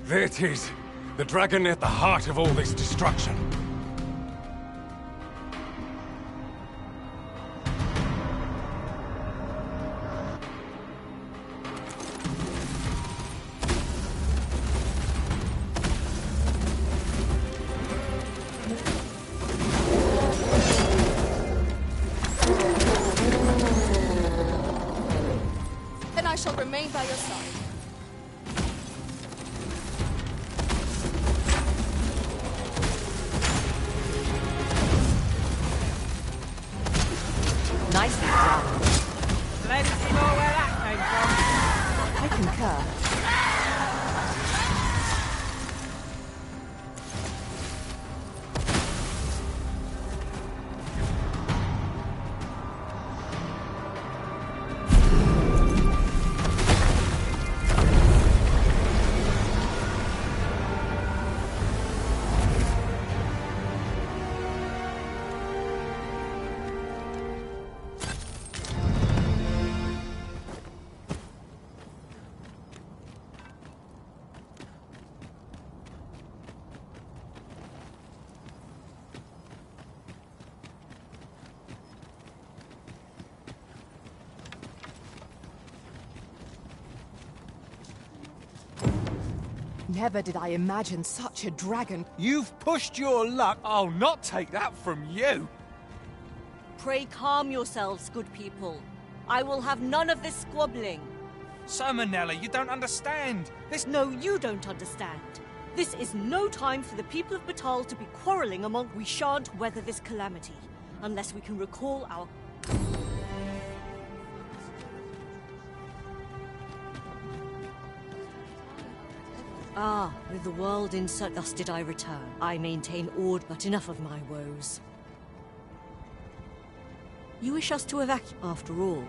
There it is. The dragon at the heart of all this destruction. And I shall remain by your side. Nicely done. Plenty more where that came from. I concur. Never did I imagine such a dragon. You've pushed your luck. I'll not take that from you. Pray calm yourselves, good people. I will have none of this squabbling. Manella, you don't understand. No, you don't understand. This is no time for the people of Batal to be quarrelling among... We shan't weather this calamity, unless we can recall our... Ah, with the world in such... Thus did I return. I maintain order, but enough of my woes. You wish us to evacuate? After all,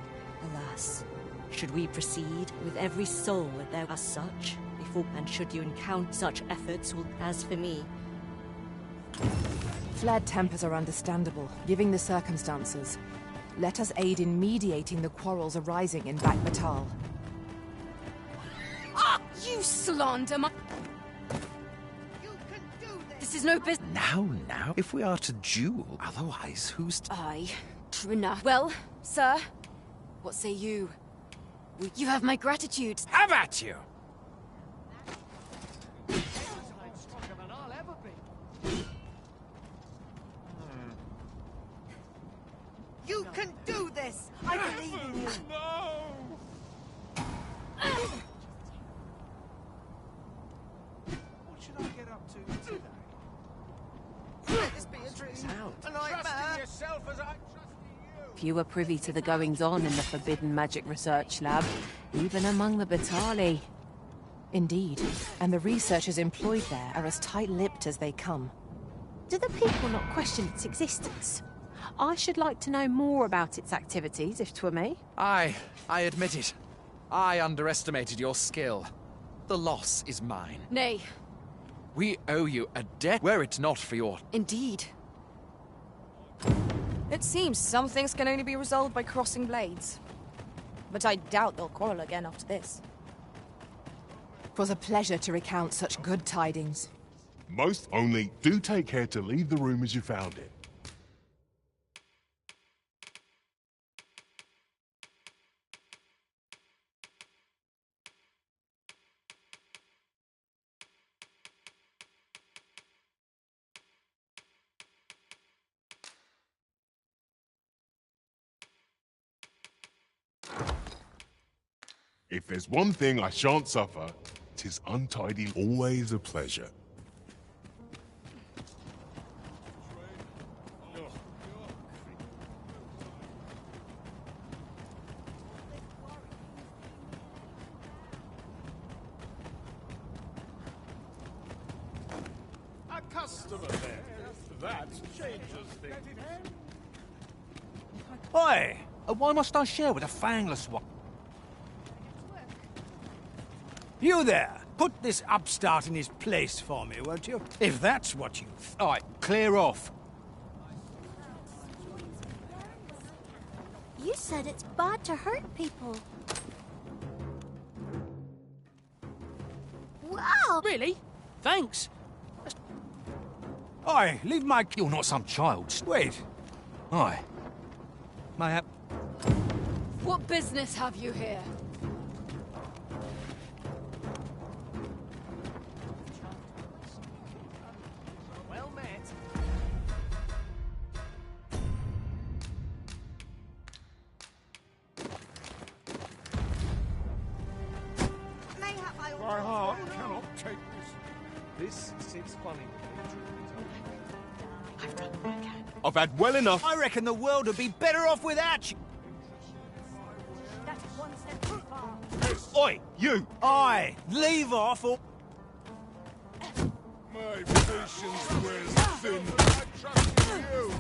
alas, should we proceed with every soul that there as such? Before, and should you encounter such efforts, as for me... Flared tempers are understandable, given the circumstances. Let us aid in mediating the quarrels arising in Batal. Ah! You slander my... This is no business. Now, if we are to duel, otherwise who's to... Aye, true enough. Well, sir, what say you? You have my gratitude. Have at you! You can do this! I believe in you! What should I get up to today? Let this be a dream, a nightmare! Trust in yourself as I trust in you! Few are privy to the goings-on in the Forbidden Magic Research Lab, even among the Batali. Indeed, and the researchers employed there are as tight-lipped as they come. Do the people not question its existence? I should like to know more about its activities, if 'twere me. I admit it. I underestimated your skill. The loss is mine. Nay. We owe you a debt were it not for your... Indeed. It seems some things can only be resolved by crossing blades. But I doubt they'll quarrel again after this. 'Twas a pleasure to recount such good tidings. Most only, do take care to leave the room as you found it. If there's one thing I shan't suffer, 'tis untidy, always a pleasure. A customer there. That changes things. Oi! Why must I share with a fangless one? You there! Put this upstart in his place for me, won't you? If that's what you... Alright, clear off. You said it's bad to hurt people. Wow! Really? Thanks. Oi, leave my... You're not some child. Wait. Aye. May I... What business have you here? Well met. Mayhap I My heart cannot take this. This sits funny with me. I've had well enough. I reckon the world would be better off without you. That's one step too far. Oi, you! Aye, leave off or... My patience wears thin. I trust in you.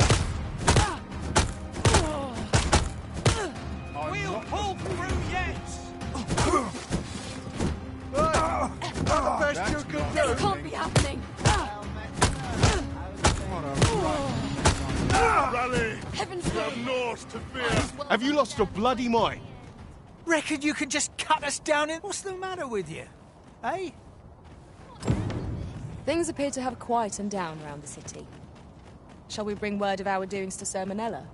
We'll pull through yet! The best you can do. This can't be happening. Rally! Heaven's You have sake. naught to fear. Have you lost your bloody mind? Reckon you can just cut us down in... What's the matter with you? Eh? Things appear to have quietened down around the city. Shall we bring word of our doings to Sir Manella?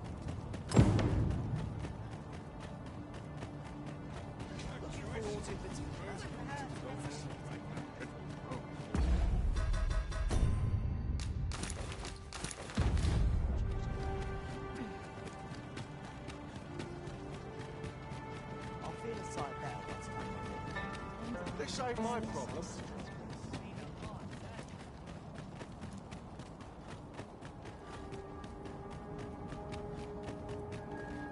This ain't my problem.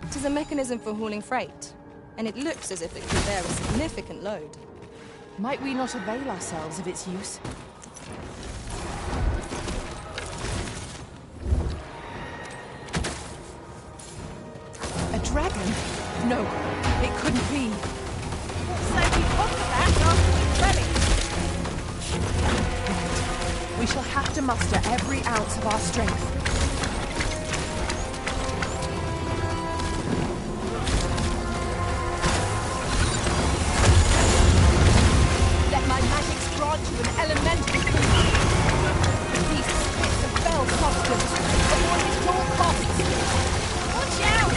It is a mechanism for hauling freight, and it looks as if it could bear a significant load. Might we not avail ourselves of its use? A dragon? No, it couldn't be. We shall have to muster every ounce of our strength. Let my magics grant you an elemental creature. These spits of fell substance, upon which your costs. Watch out!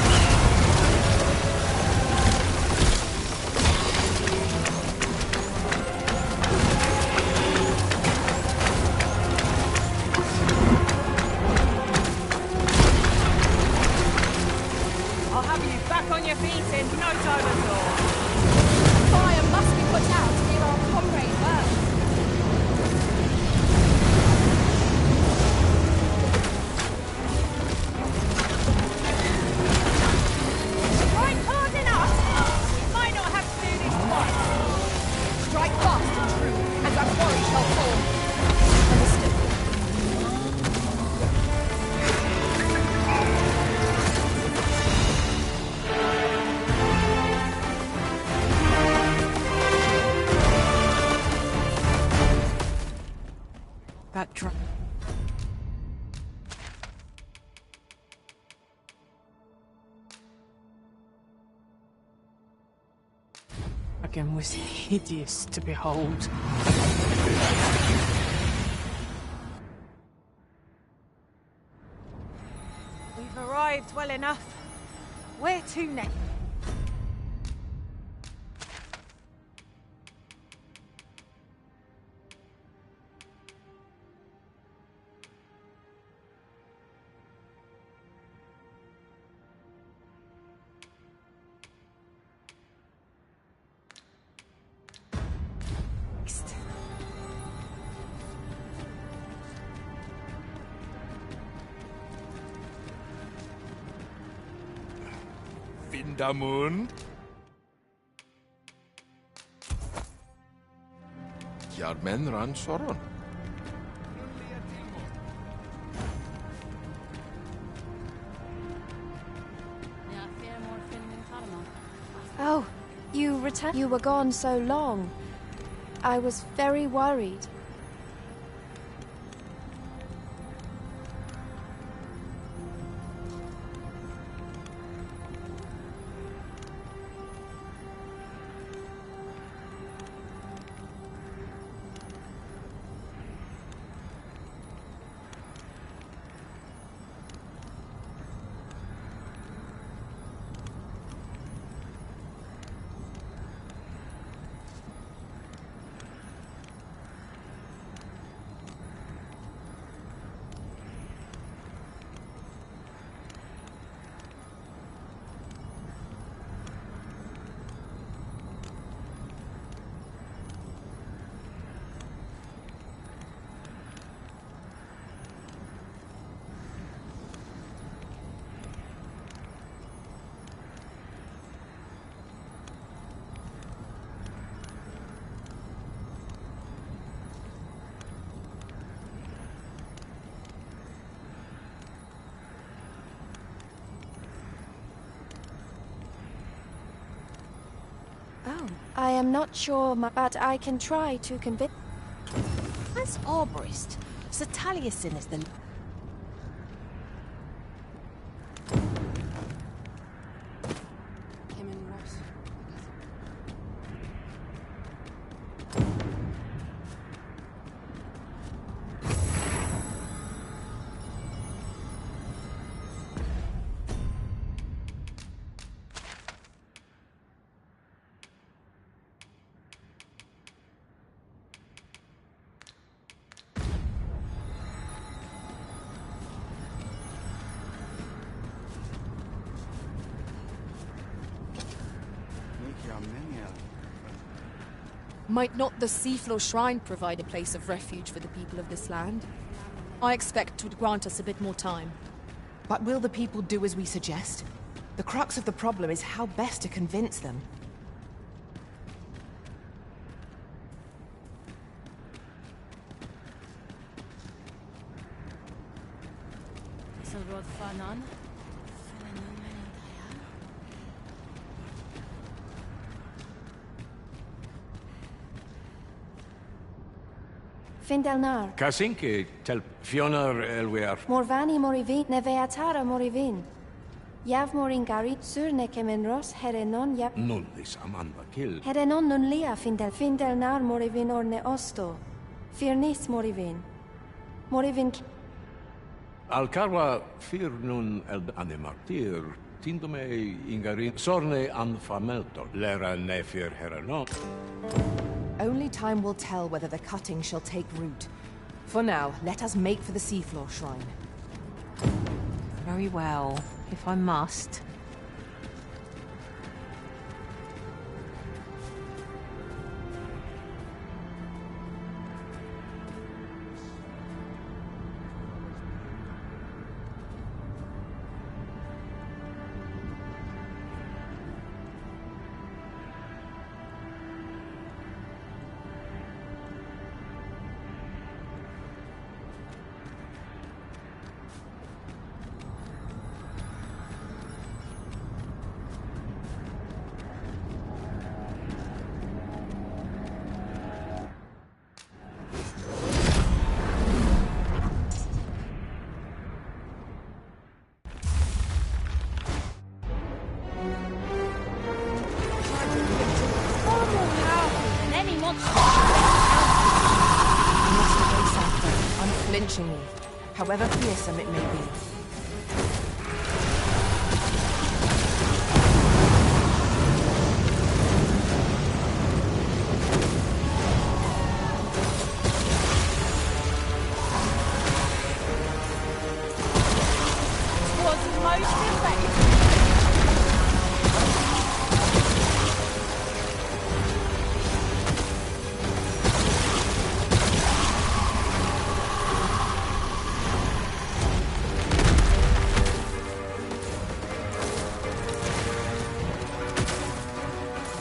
I'll have you back on your feet in no time at all. Fire must be put out to give our comrade birth. Strike hard enough! We might not have to do this twice. Strike fast and true, as our quarry shall fall. Understood. That drum. Dragon was hideous to behold. We've arrived well enough. Where to next? Vindamund. Jarmen ran soron. Oh, you returned. You were gone so long. I was very worried. I am not sure, but I can try to convince... As arborist, Sir Taliesin is the... Kim and Ross. Might not the Seafloor Shrine provide a place of refuge for the people of this land? I expect it would grant us a bit more time. But will the people do as we suggest? The crux of the problem is how best to convince them. Findelnar. Kasinke, tel Fionar elwer. Morvani morivin, neveatara morivin. Yav morin gari, sur nekemenros, herenon yav... Nullis amanda kill. Herenon nun lia Findelnar morivin orne osto. Firnis morivin. Morivin... Alcarwa fir nun el anemartir, tindome ingarin sorne an famelto, lera nefir herenon. Only time will tell whether the cutting shall take root. For now, let us make for the Seafloor Shrine. Very well, if I must. Unflinchingly, however fearsome it may be.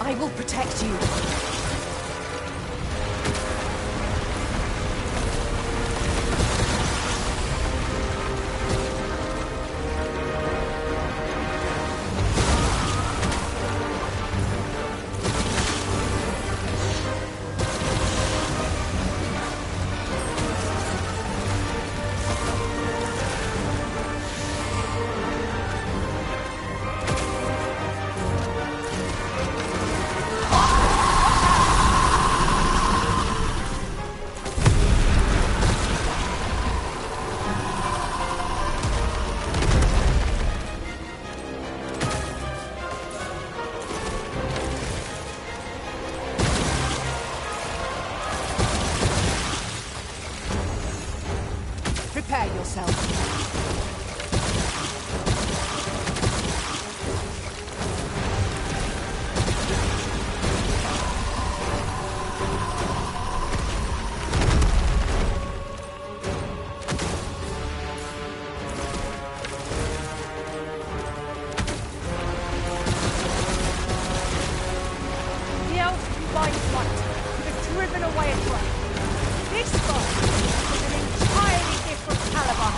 I will protect you. Prepare yourself. The elves who line front could have driven away a drone. This boat is an entirely different caliber.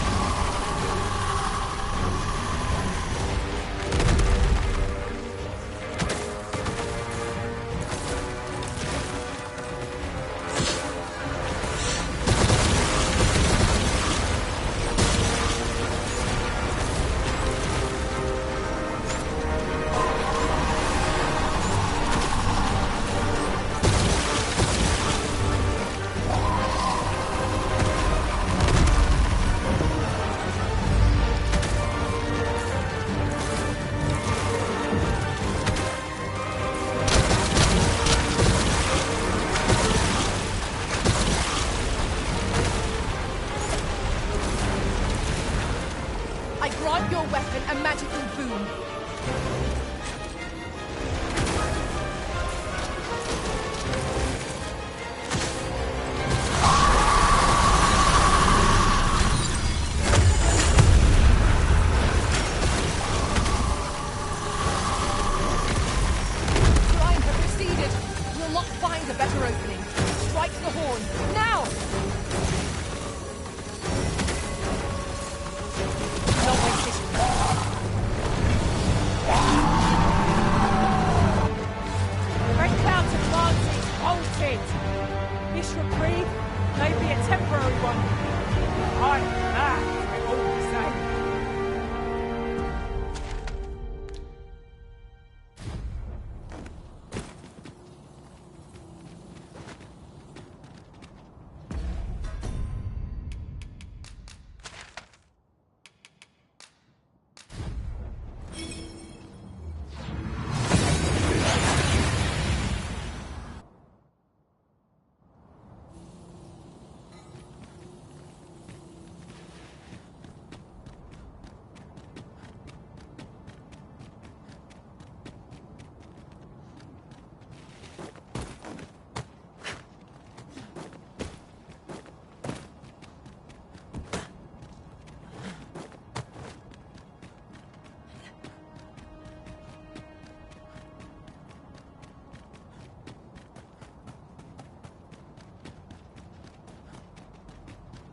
this reprieve may be a temporary one. I laugh it all the same.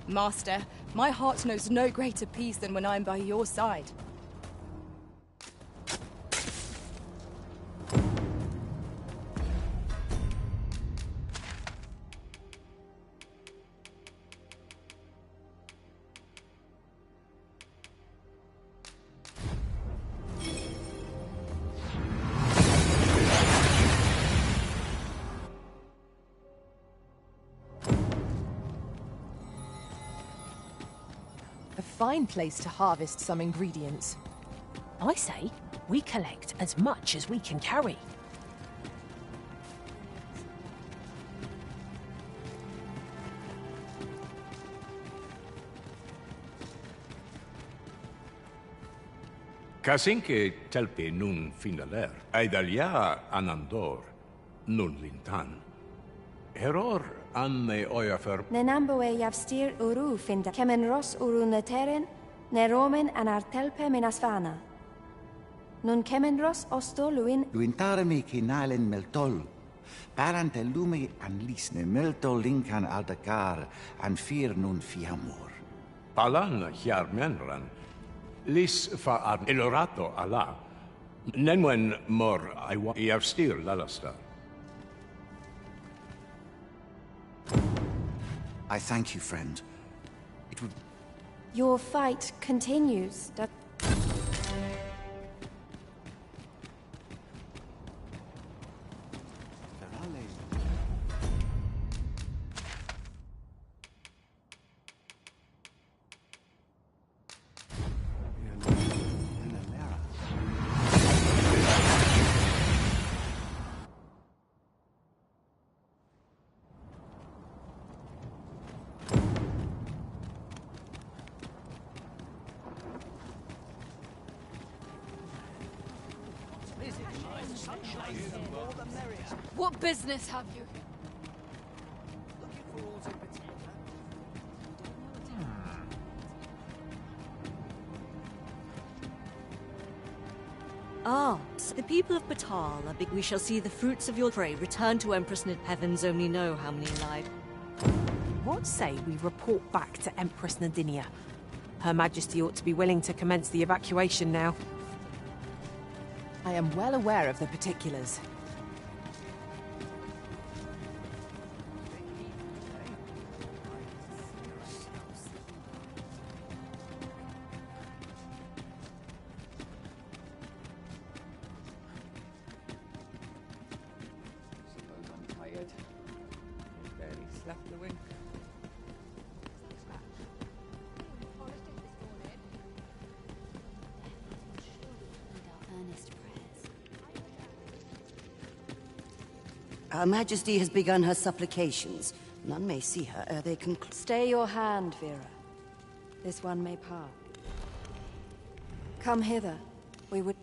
Master, my heart knows no greater peace than when I'm by your side. A fine place to harvest some ingredients. I say, we collect as much as we can carry. Casinque telpe nun finaler, aidalia anandor, nun lintan. Heror an ne oiafer Nenambo e javstir uru finda kemen ros uru neteren, ne romen an artelpe menasvana. Nun kemen ros osto luin Luintaremi kinalen meltol. Parante lume an lisne meltol linkan aldacar an fir nun fiamor. palan hiarmenran, lis fa ar elorato ala. Nenwen mor iavstir lalastar. I thank you, friend. It would... Your fight continues. What business have you? Ah, so the people of Batal are big. We shall see the fruits of your prey return to Empress Nid. Heavens only know how many lied. What say we report back to Empress Nadinia? Her Majesty ought to be willing to commence the evacuation now. I am well aware of the particulars. Her Majesty has begun her supplications. None may see her ere they conclude. Stay your hand, Vera. This one may part. Come hither. We would...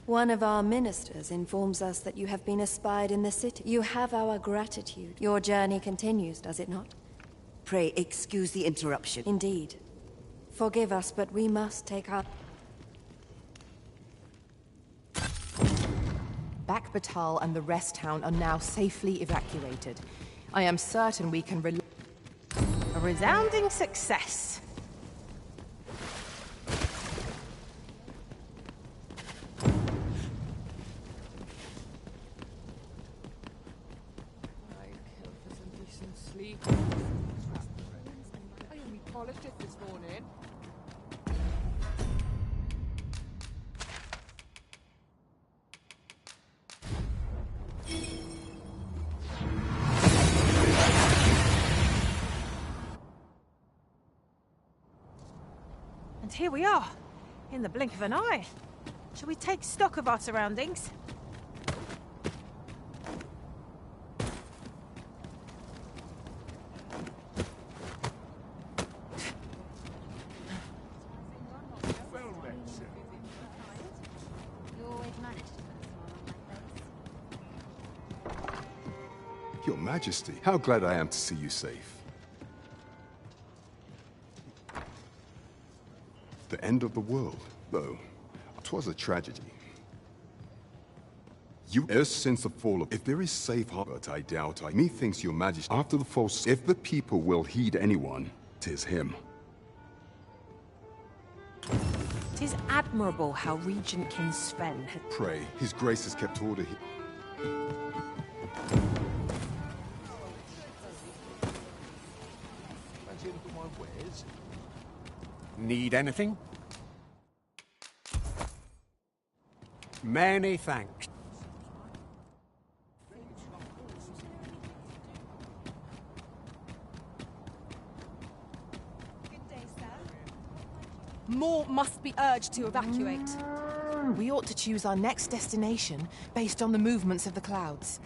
One of our ministers informs us that you have been espied in the city. You have our gratitude. Your journey continues, does it not? Pray excuse the interruption. Indeed. Forgive us, but we must take our... Back Batal and the rest town are now safely evacuated. I am certain we can A resounding success. scholar's shift this morning. And here we are, in the blink of an eye. Shall we take stock of our surroundings? You always manage to put a smile on my face. Your Majesty, how glad I am to see you safe. The end of the world, though, 'twas a tragedy. Ever since the fall of... If there is safe harbor, I doubt methinks your Majesty, after the false... If the people will heed anyone, 'tis him. 'Tis admirable how Regent King Sven had... Pray, his grace has kept order here. Need anything? Many thanks. More must be urged to evacuate. We ought to choose our next destination based on the movements of the clouds.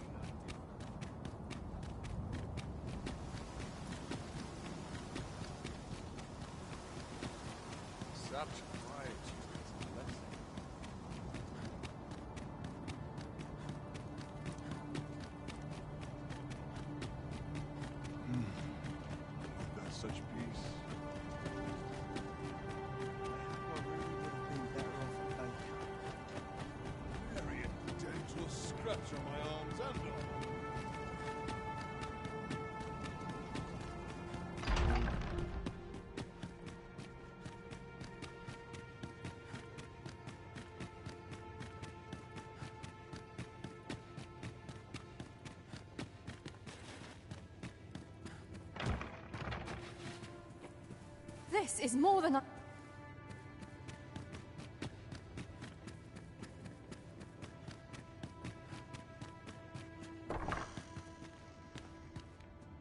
Such peace. Very dental scratch on my arms and This is more than a...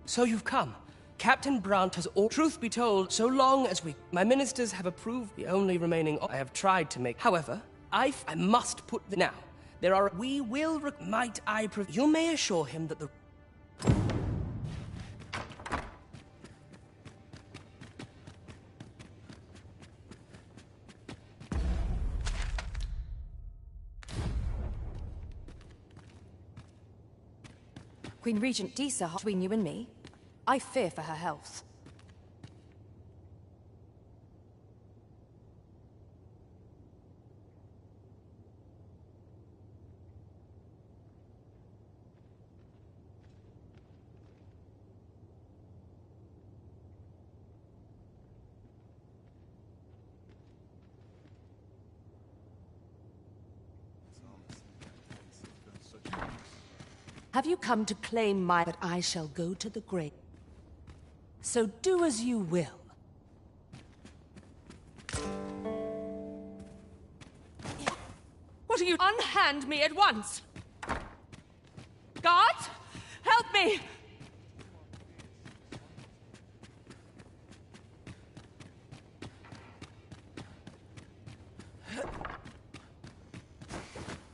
So you've come. Captain Brandt has all... Truth be told, so long as my ministers have approved the only remaining... I have tried to make... However, I must put the... Now, there are... We will... Might I... You may assure him that the... Queen Regent Disa, between you and me, I fear for her health. Have you come to claim my... But I shall go to the grave. So do as you will. What are you... Unhand me at once! Guards! Help me!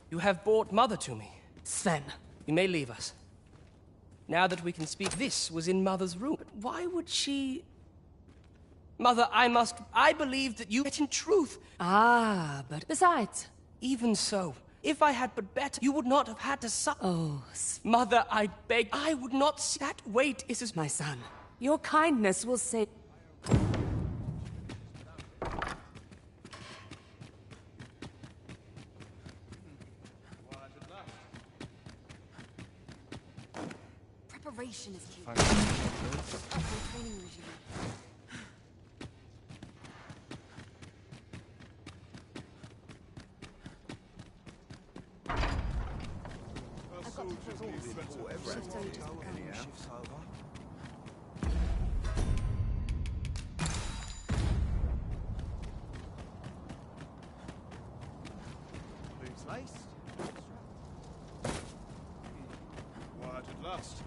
You have brought Mother to me. Sven. You may leave us. Now that we can speak, this was in Mother's room. But why would she... Mother, I believe that you... Yet in truth... Ah, but besides... Even so, if I had but better, you would not have had to suffer. Oh, Mother, I beg, I would not... That weight is as... My son, your kindness will save... Preparation is key. Upward training regime. I've got to last.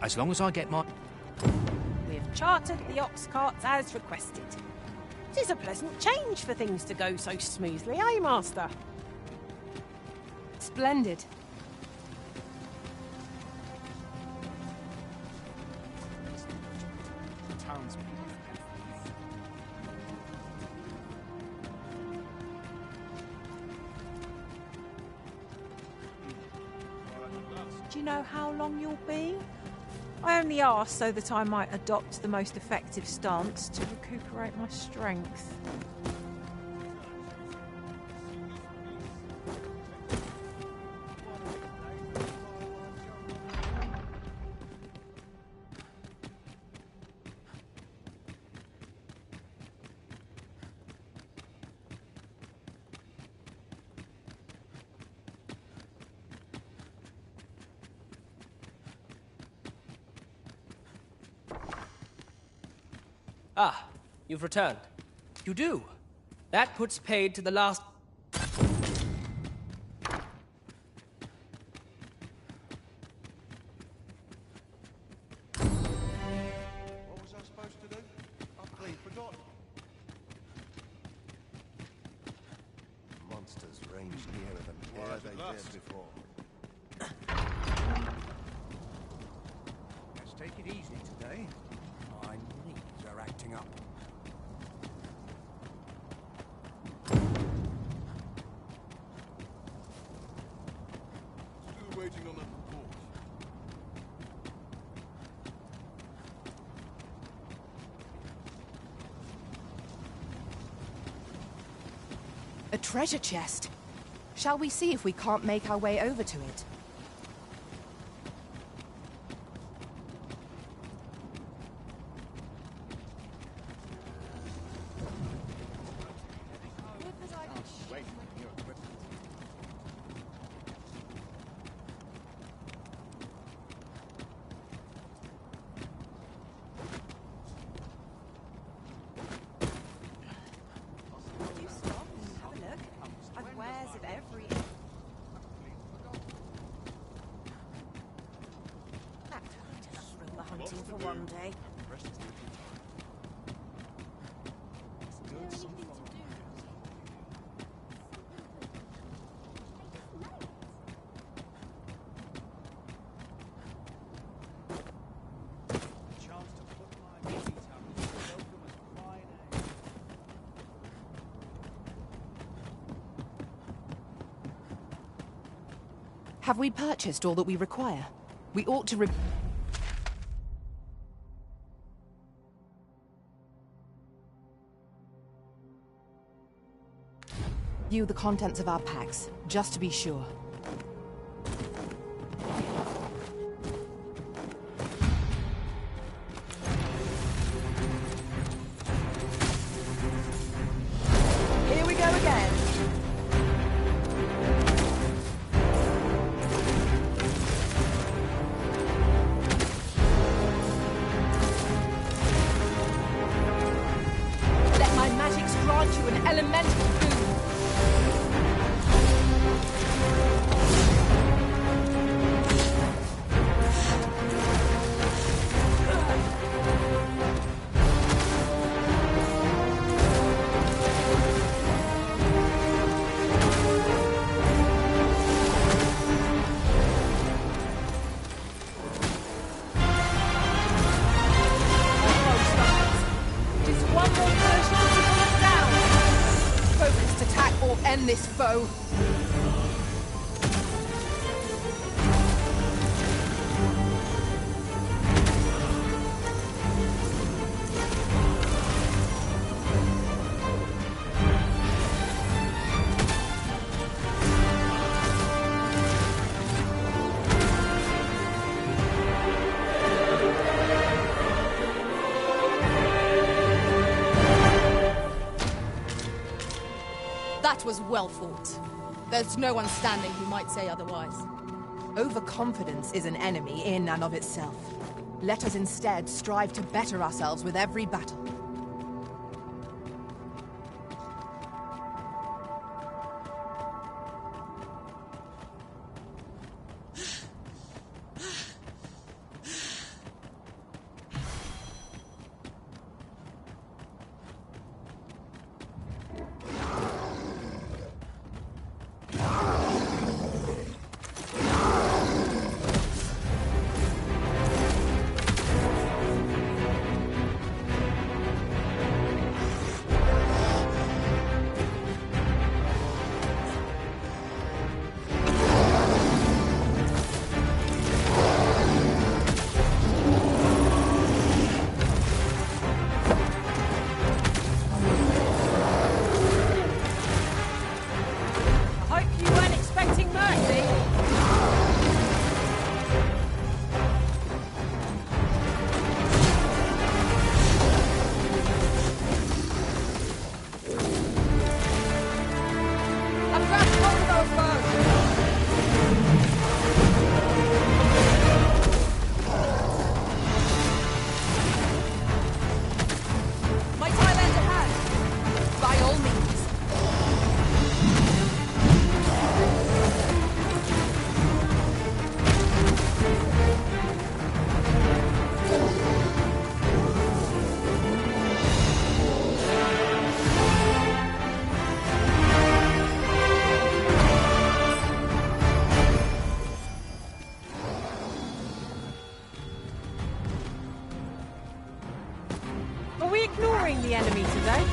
As long as I get my... We have chartered the ox carts as requested. It is a pleasant change for things to go so smoothly, eh, Master? Splendid. Do you know how long you'll be? I only asked so that I might adopt the most effective stance to recuperate my strength. Ah, you've returned. You do. That puts paid to the last... What was I supposed to do? I've clean forgotten. Monsters range nearer than ever they did before. Let's take it easy today. My knees are acting up. Still waiting on that report. A treasure chest. Shall we see if we can't make our way over to it? You stop and have a look. I've wares of every... That won't enough room the hunting for one day. Have we purchased all that we require? We ought to review the contents of our packs, just to be sure. Here we go again. Let my magics grant you an elemental boon. Just one more version to pull us down. Focused attack or end this foe. That was well fought. There's no one standing who might say otherwise. Overconfidence is an enemy in and of itself. Let us instead strive to better ourselves with every battle. The enemy today?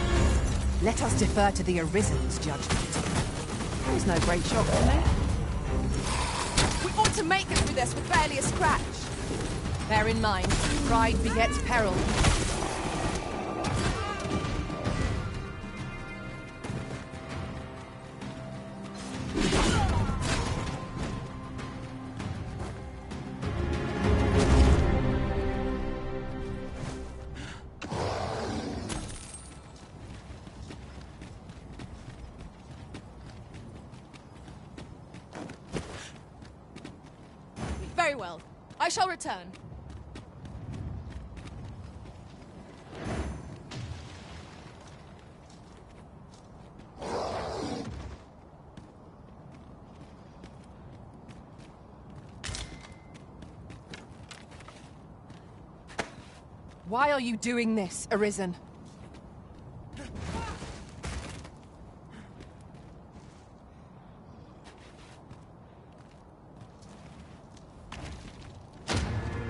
Let us defer to the Arisen's judgment. It's no great shock to me. We ought to make it through this with barely a scratch. Bear in mind, pride begets peril. Very well. I shall return. Why are you doing this, Arisen?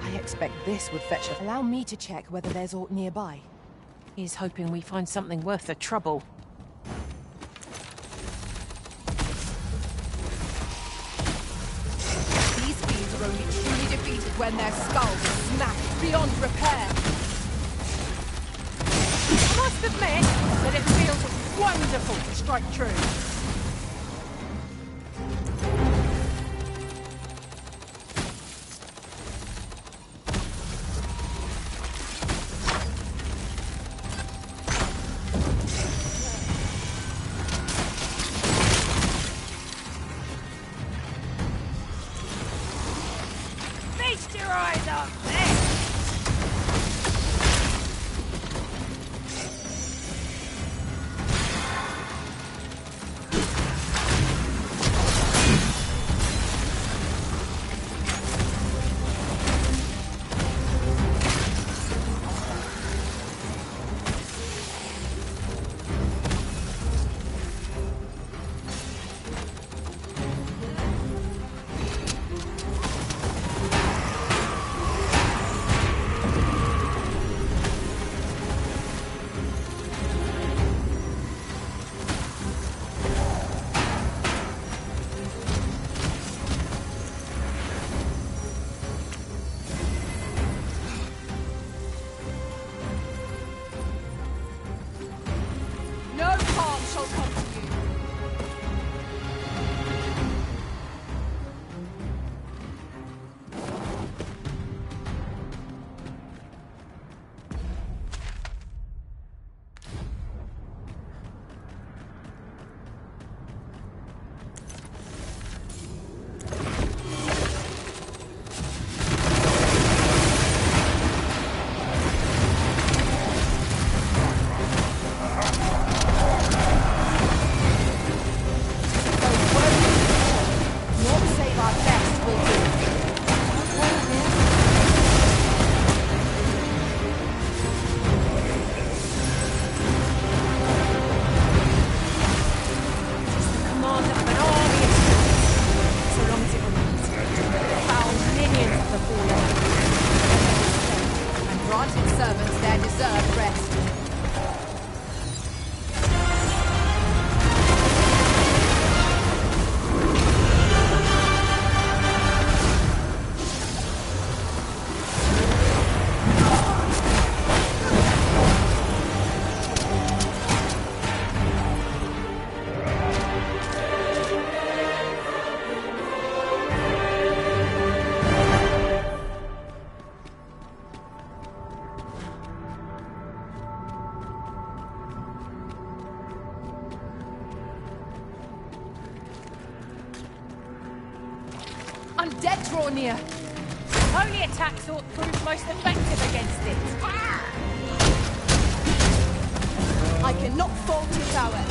I expect this would fetch a... Allow me to check whether there's aught nearby. He's hoping we find something worth the trouble. These fiends are only truly defeated when their skulls are smashed beyond repair. I must admit that it feels wonderful to strike true. Feast your eyes on this! their deserved rest. Undead draw near. Holy attack sword proves most effective against it. I cannot fault its hour.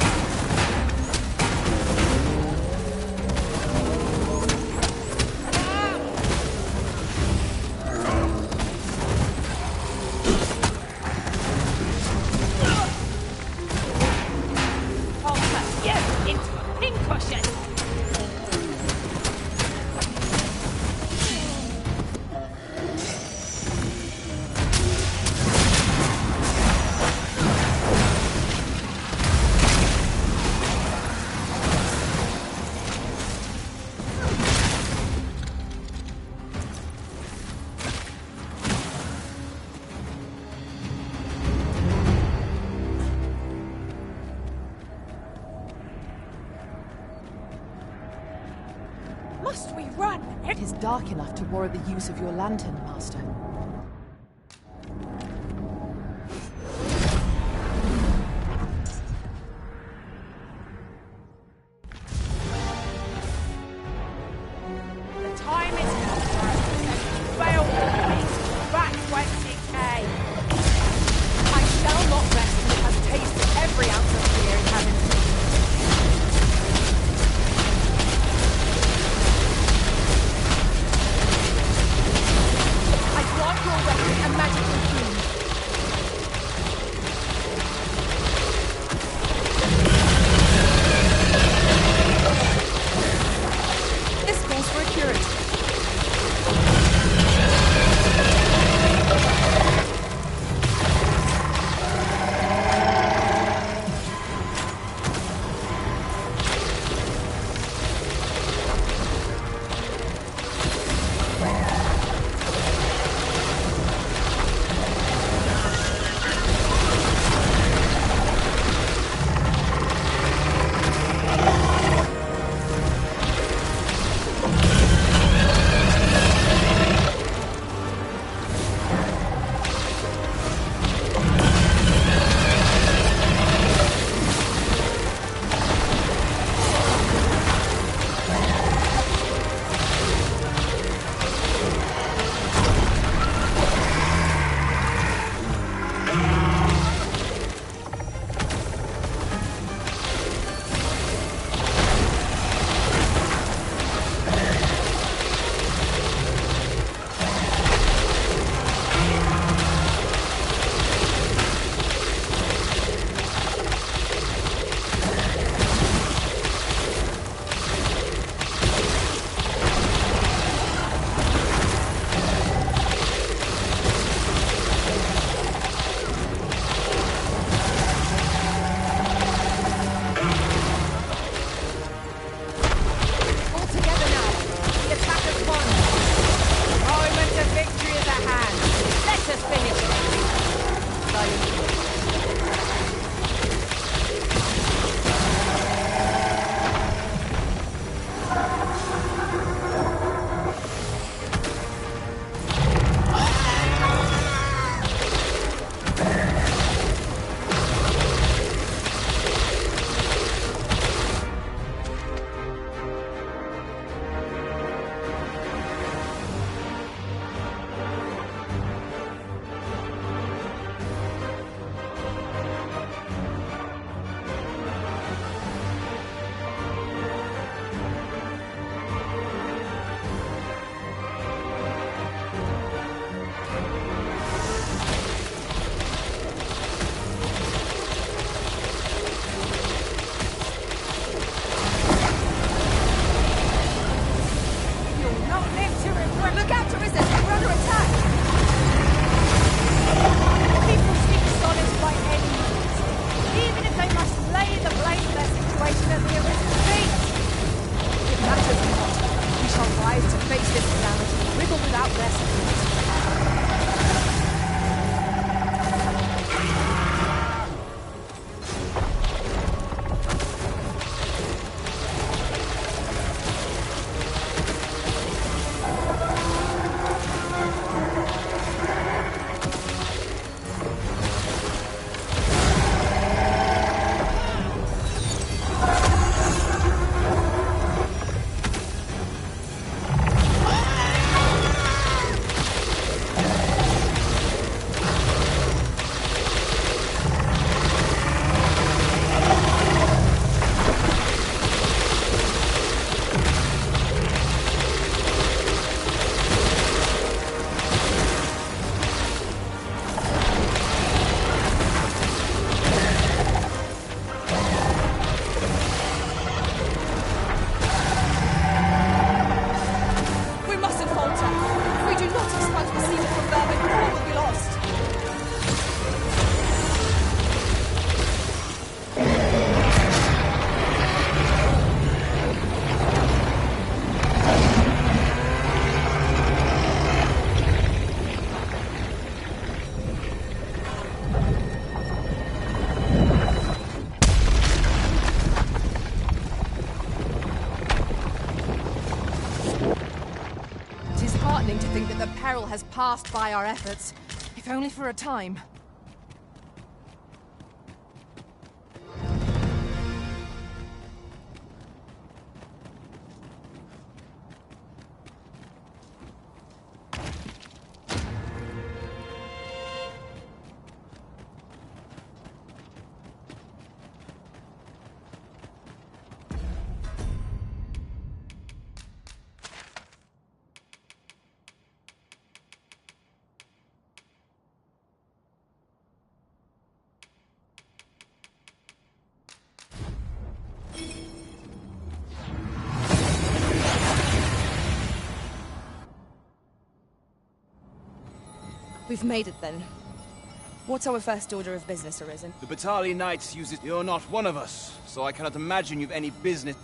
Must we run? It is dark enough to warrant the use of your lantern, Master. The time is come. Fail me. Back whence it came. I shall not rest till it has tasted every ounce of fear it has inflicted. I has passed by our efforts, if only for a time. We've made it then. What's our first order of business, Arisen? The Batali Knights use it. You're not one of us, so I cannot imagine you've any business.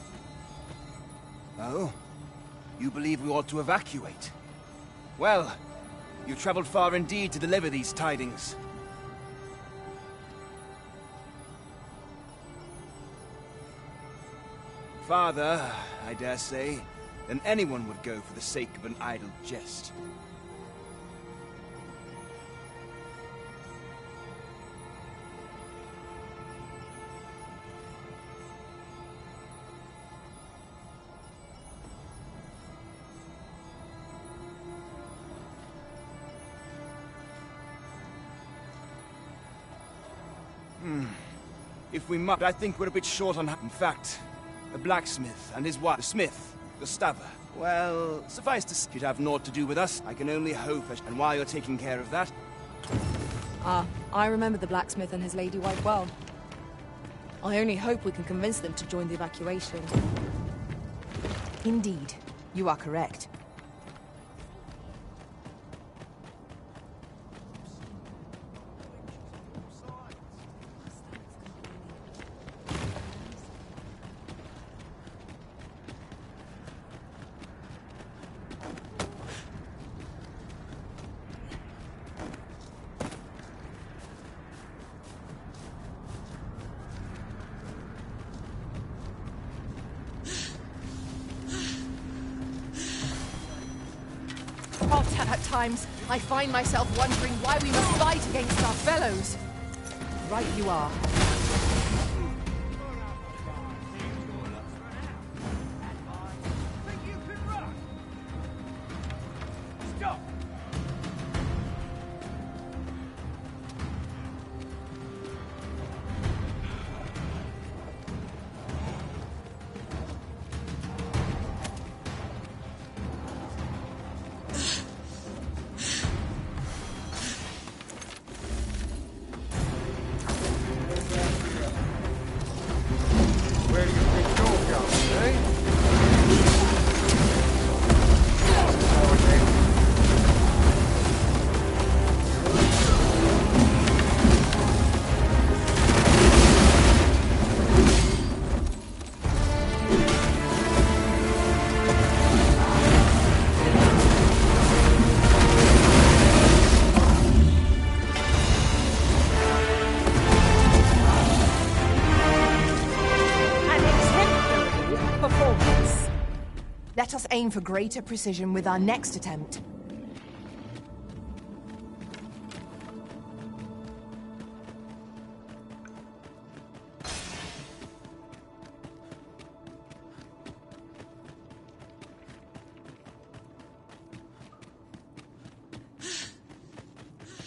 Oh? You believe we ought to evacuate? Well, you've traveled far indeed to deliver these tidings. Farther, I dare say, than anyone would go for the sake of an idle jest. If we must, I think we're a bit short on... In fact, the blacksmith and his wife, the smith, Gustava. Well, suffice to say, you'd have naught to do with us. I can only hope, and while you're taking care of that... Ah, I remember the blacksmith and his lady wife well. I only hope we can convince them to join the evacuation. Indeed, you are correct. At times, I find myself wondering why we must fight against our fellows. Right you are. Let us aim for greater precision with our next attempt.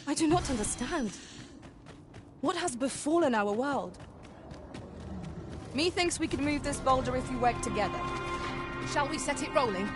I do not understand. What has befallen our world? Methinks we could move this boulder if we work together. Shall we set it rolling?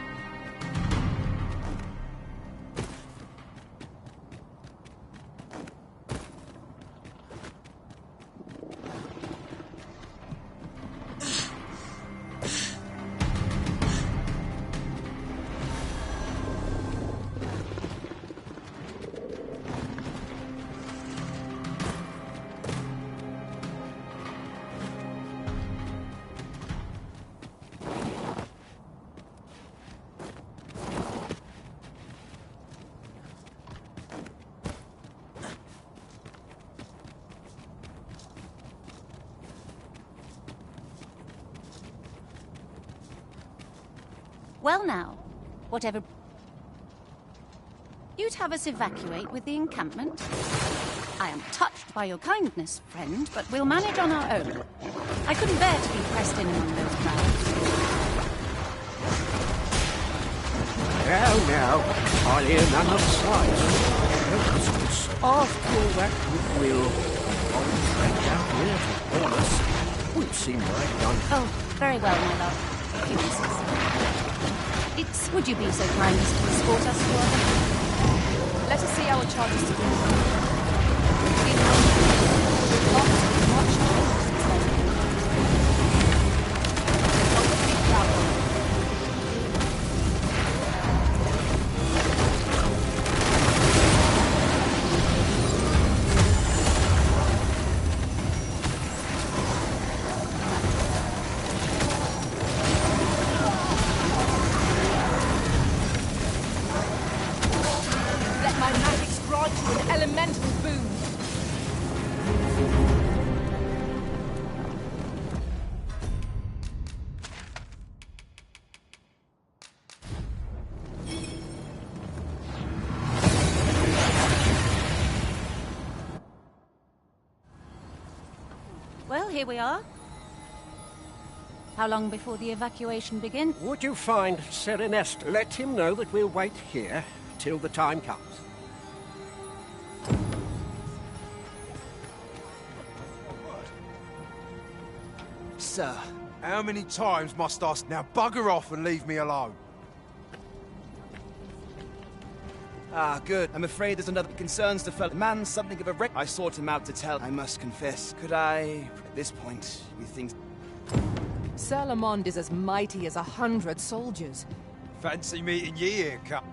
Well now, whatever... You'd have us evacuate with the encampment? I am touched by your kindness, friend, but we'll manage on our own. I couldn't bear to be pressed in among those crowds. Now, I'll hear none of sight. After all that goodwill, I'll break out here to warn us. Would seem right done. Oh, very well, my love. If you insist. Would you be so kind as to escort us to our... Let us see our charges to Well, here we are. How long before the evacuation begins? Would you find Serenesta? Let him know that we'll wait here till the time comes. Sir. How many times must I... Now bugger off and leave me alone. Ah, good. I'm afraid there's another concerns the fellow. Man, something of a wreck. I sought him out to tell. I must confess. Could I... At this point, we think... Sir Lamond is as mighty as 100 soldiers. Fancy meeting ye here, Cap.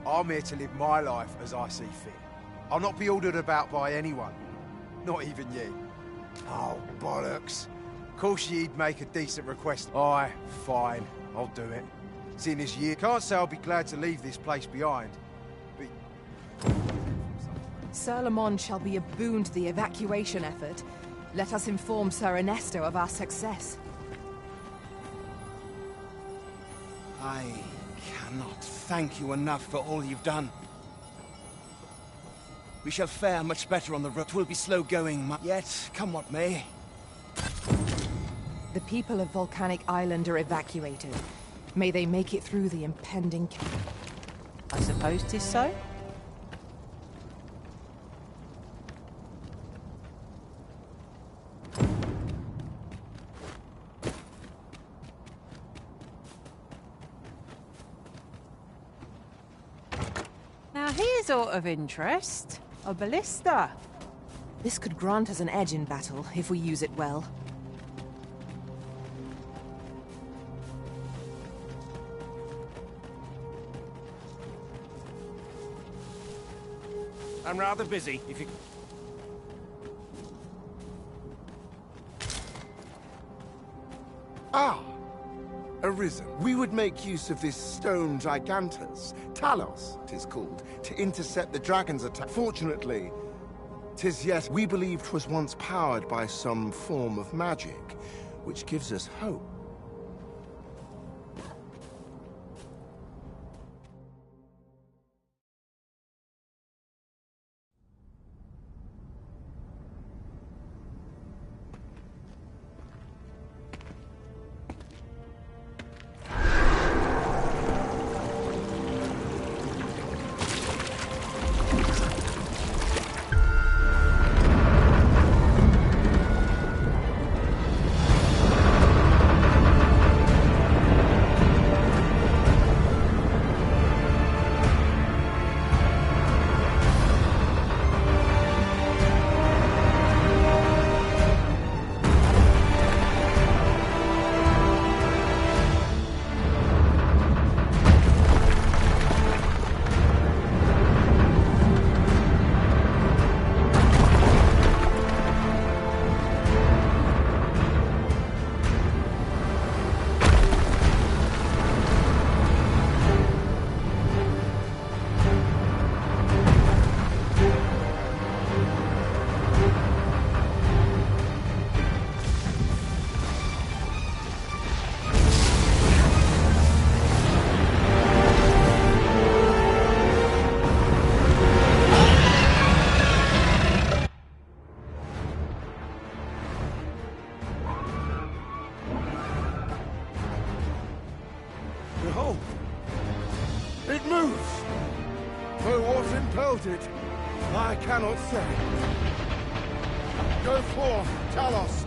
I'm here to live my life as I see fit. I'll not be ordered about by anyone. Not even ye. Oh, bollocks. Of course ye'd make a decent request. Aye, fine. I'll do it. Seeing as ye can't say I'll be glad to leave this place behind. But... Sir Lamond shall be a boon to the evacuation effort. Let us inform Sir Ernesto of our success. I cannot thank you enough for all you've done. We shall fare much better on the road. 'Twill be slow going, yet, come what may. The people of Volcanic Island are evacuated. May they make it through the impending... I suppose 'tis so. Now here's aught of interest. A ballista. This could grant us an edge in battle, if we use it well. I'm rather busy, if you... Ah! Arisen. We would make use of this stone gigantus, Talos, 'tis called, to intercept the dragon's attack. Fortunately, 'tis yet we believe 'twas once powered by some form of magic, which gives us hope. doubt it. I cannot say. Go forth, Talos.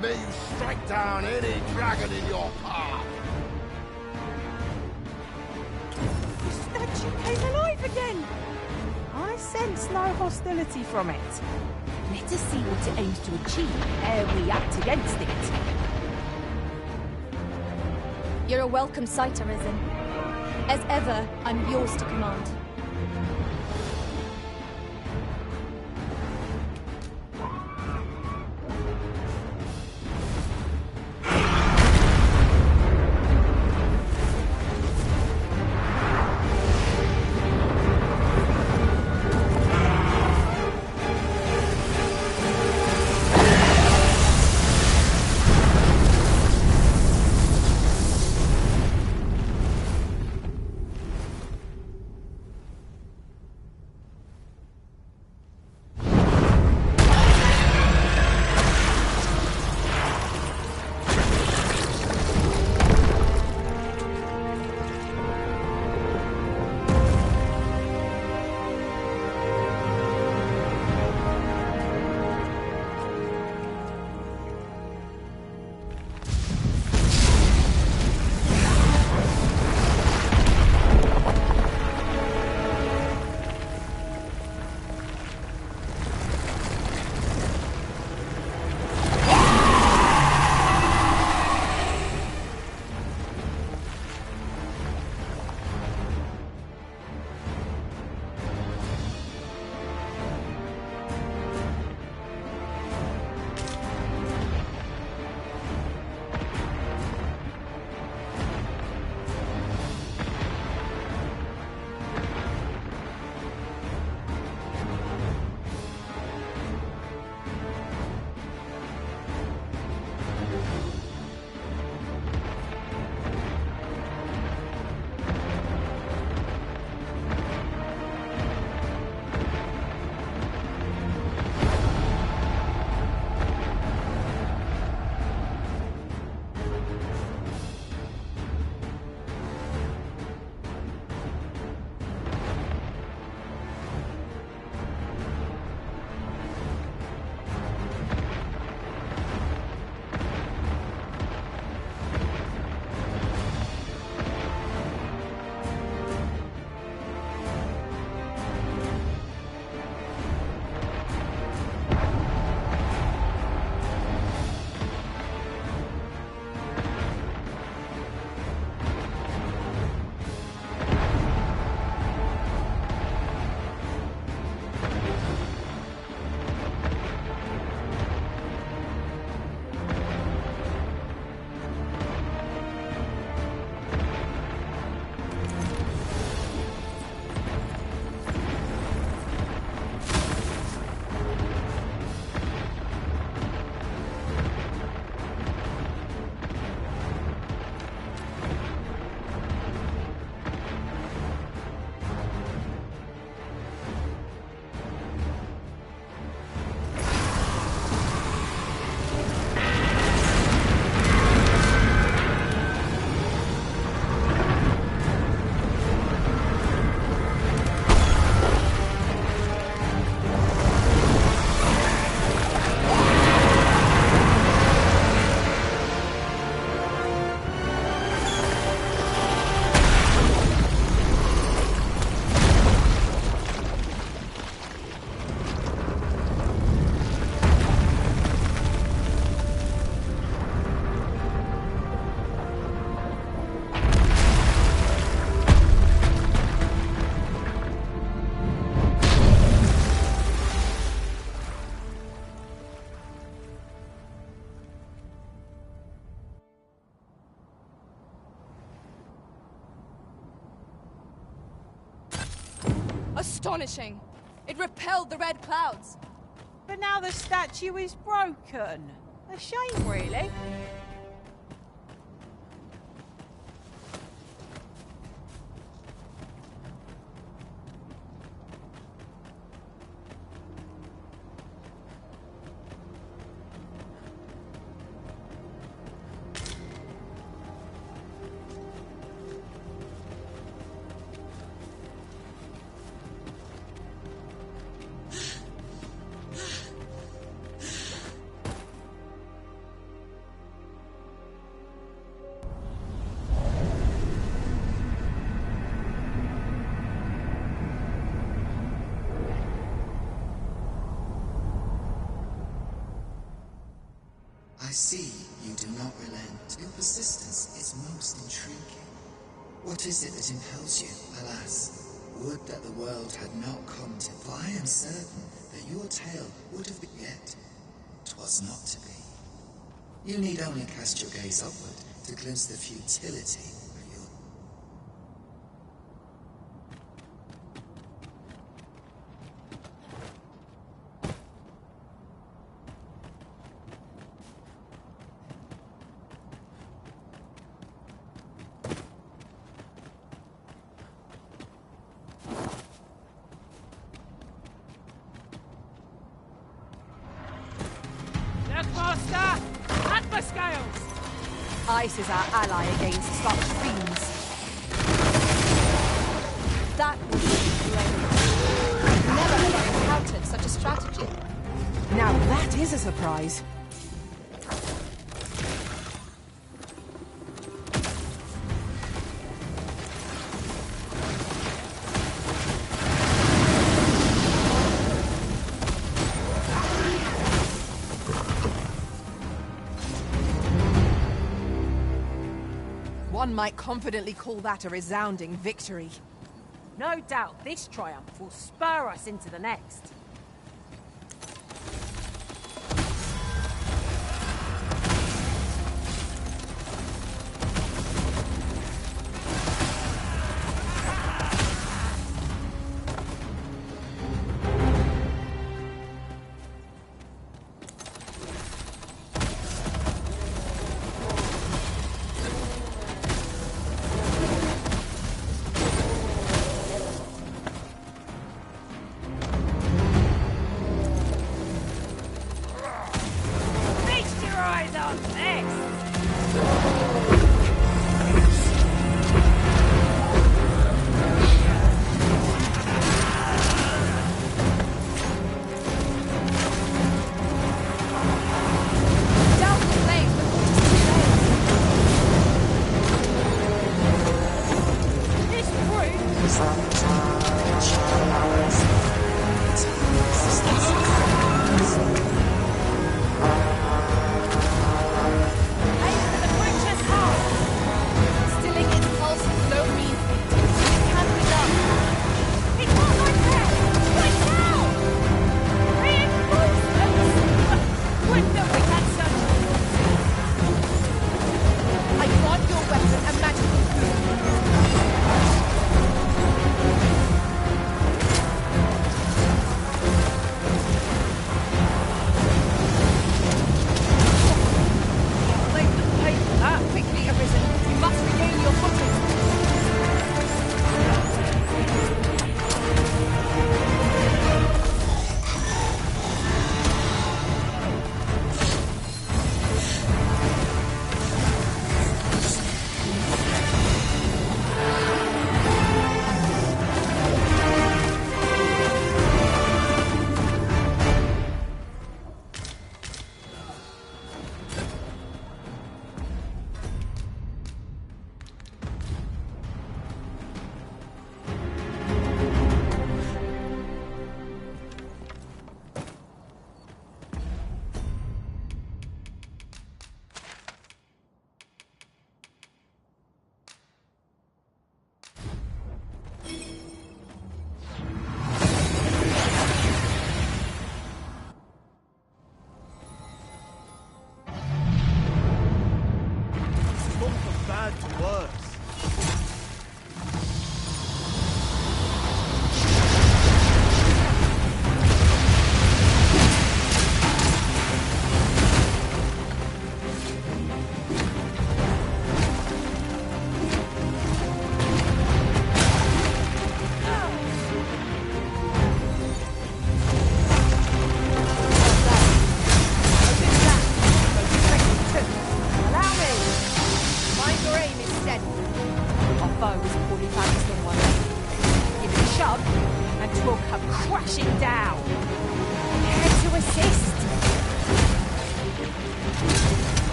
May you strike down any dragon in your path. The statue came alive again! I sense no hostility from it. Let us see what it aims to achieve ere we act against it. You're a welcome sight, Arisen. As ever, I'm yours to command. Astonishing! It repelled the red clouds. But now the statue is broken. A shame, really. I see you do not relent. Your persistence is most intriguing. What is it that impels you? Alas, would that the world had not come to, for I am certain that your tale would have been, yet 'twas not to be. You need only cast your gaze upward to glimpse the futility of your... Master! Atmoscales! Ice is our ally against Scotch fiends. That was great. Never have I encountered such a strategy. Now that is a surprise. One might confidently call that a resounding victory. No doubt this triumph will spur us into the next.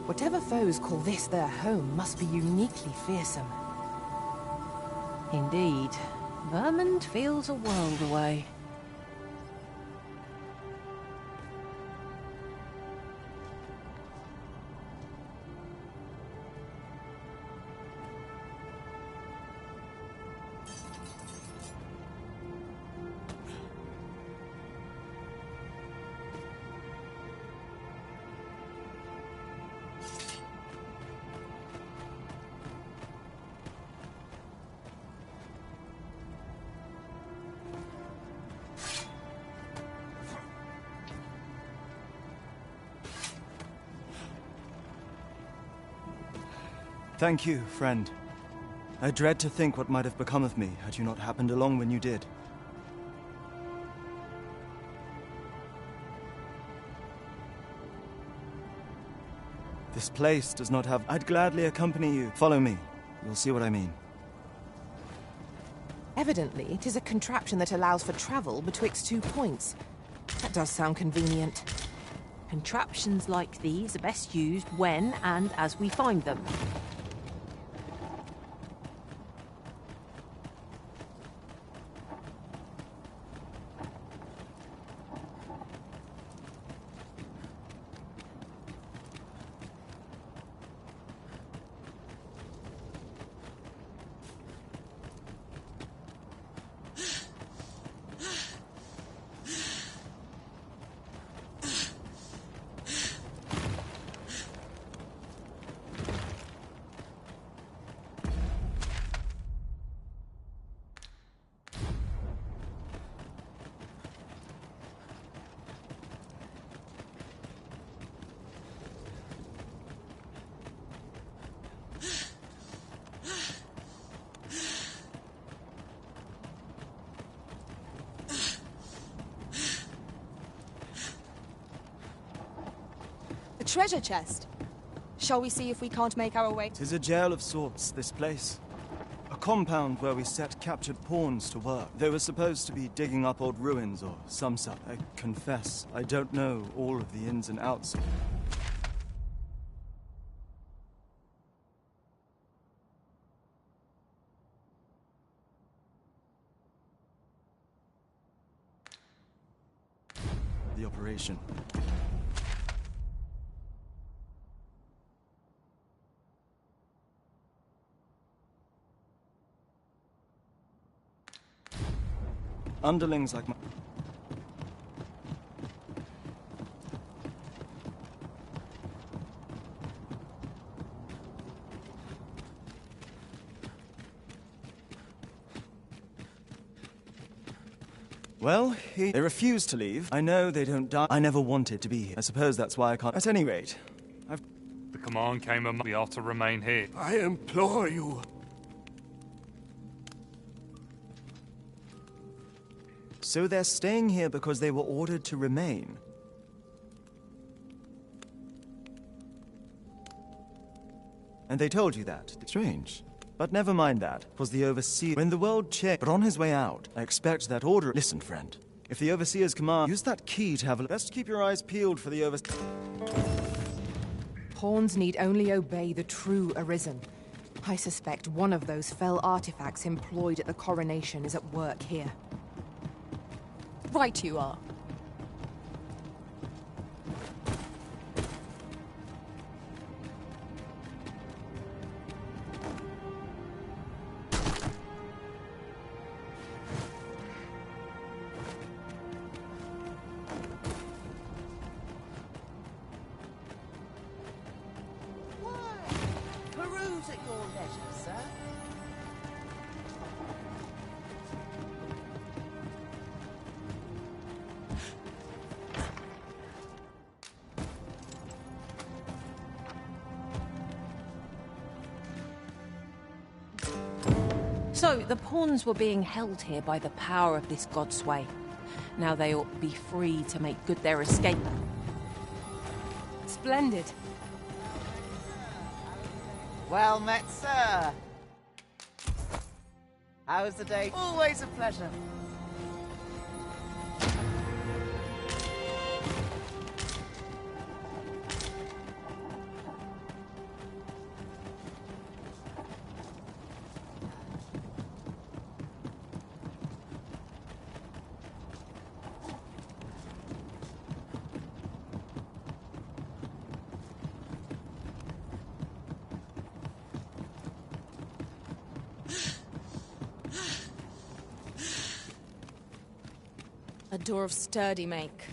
Whatever foes call this their home must be uniquely fearsome. Indeed. Vermund feels a world away. Thank you, friend. I dread to think what might have become of me had you not happened along when you did. This place does not have... I'd gladly accompany you. Follow me. You'll see what I mean. Evidently, it is a contraption that allows for travel betwixt 2 points. That does sound convenient. Contraptions like these are best used when and as we find them. Treasure chest. Shall we see if we can't make our way? 'Tis a jail of sorts, this place. A compound where we set captured pawns to work. They were supposed to be digging up old ruins or some such. I confess, I don't know all of the ins and outs. The operation. Underlings like my... Well, they refuse to leave. I know they don't die. I never wanted to be here. I suppose that's why I can't... At any rate, The command came and we are to remain here. I implore you. So they're staying here because they were ordered to remain. And they told you that. Strange. But never mind that. It was the Overseer. When the world changed, but on his way out, I expect that order... Listen, friend. If the Overseer's command... Use that key to have a... Best keep your eyes peeled for the Pawns need only obey the true Arisen. I suspect one of those fell artifacts employed at the coronation is at work here. Right you are. Peruse at your leisure, sir. So, the pawns were being held here by the power of this godsway. Now they ought to be free to make good their escape. Splendid. Well met, sir. How's the day? Always a pleasure. door of sturdy make.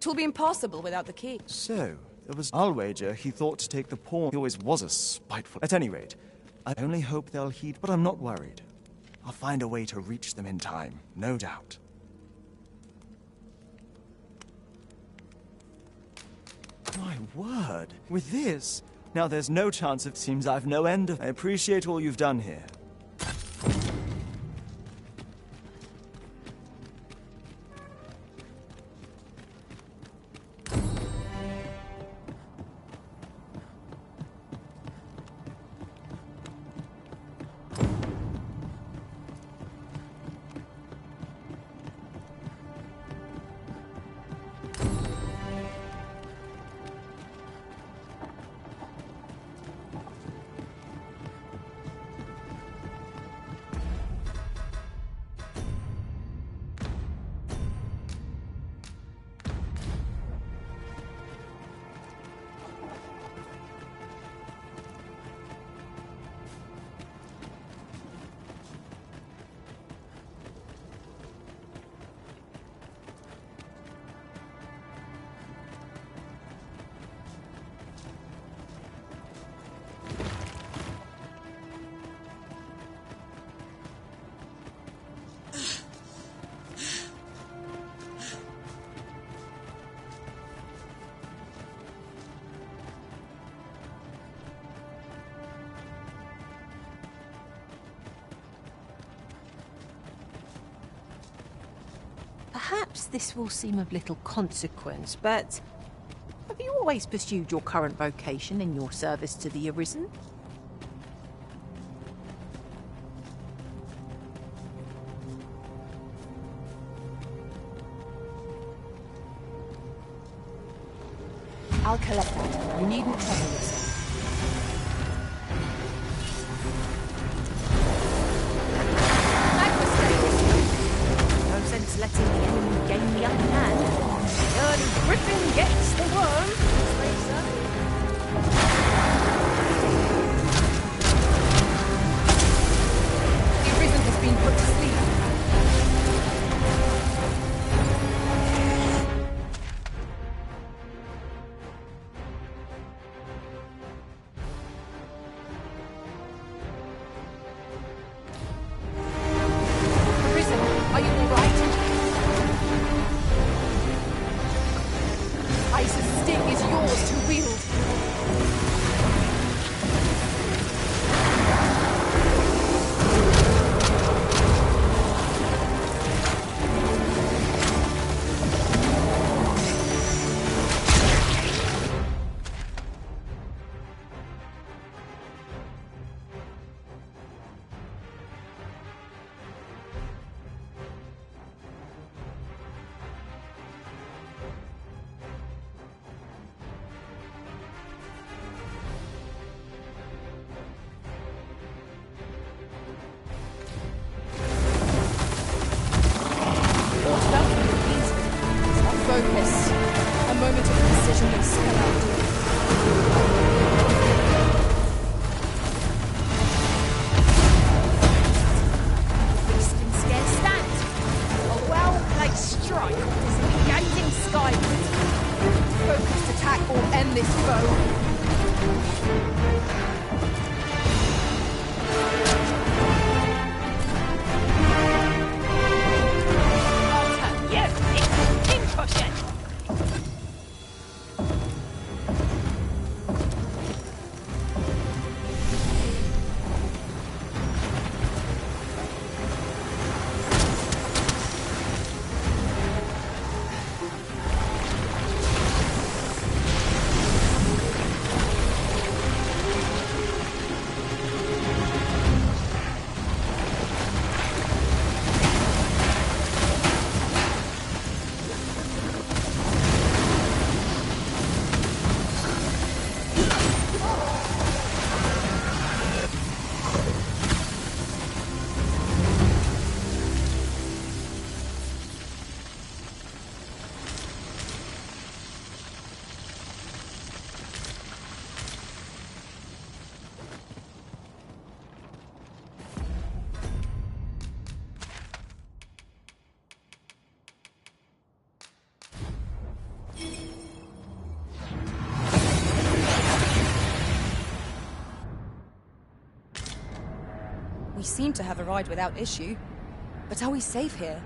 'Twill be impossible without the key. So, there was... I'll wager he thought to take the pawn. He always was a spiteful... At any rate, I only hope they'll heed... But I'm not worried. I'll find a way to reach them in time, no doubt. My word. With this, now there's no chance of... Seems I've no end of... I appreciate all you've done here. Perhaps this will seem of little consequence, but have you always pursued your current vocation in your service to the Arisen? I'll collect that. You needn't trouble yourself. No sense letting the enemy gain the upper hand. The early griffin gets the worm. The Arisen has been put to sleep. Focus. A moment of precision will spell out. Beast can scarce stand. A well-placed strike is gazing skyward. Focused attack will end this foe. seem to have arrived without issue. But are we safe here?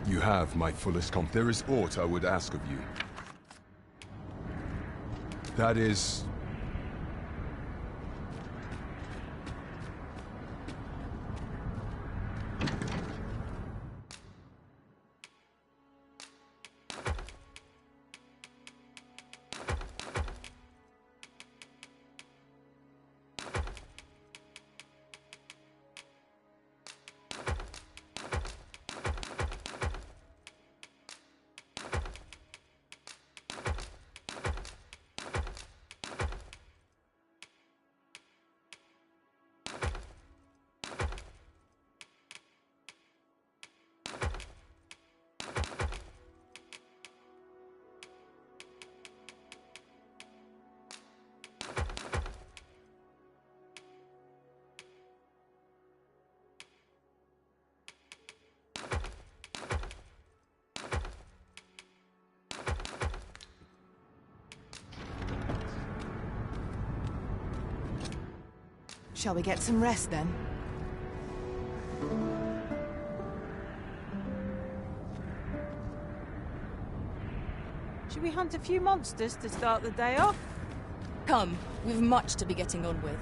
You have my fullest confidence. There is aught I would ask of you. That is... Shall we get some rest then? Should we hunt a few monsters to start the day off? Come, we've much to be getting on with.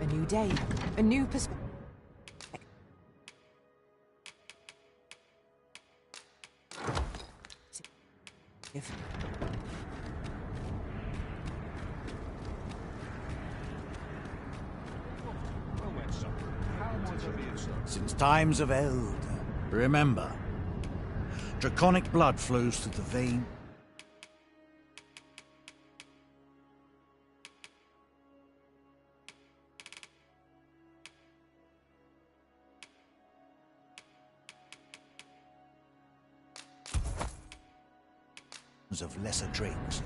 A new day, a new perspective. Since times of eld, remember, draconic blood flows through the vein. Of lesser drakes.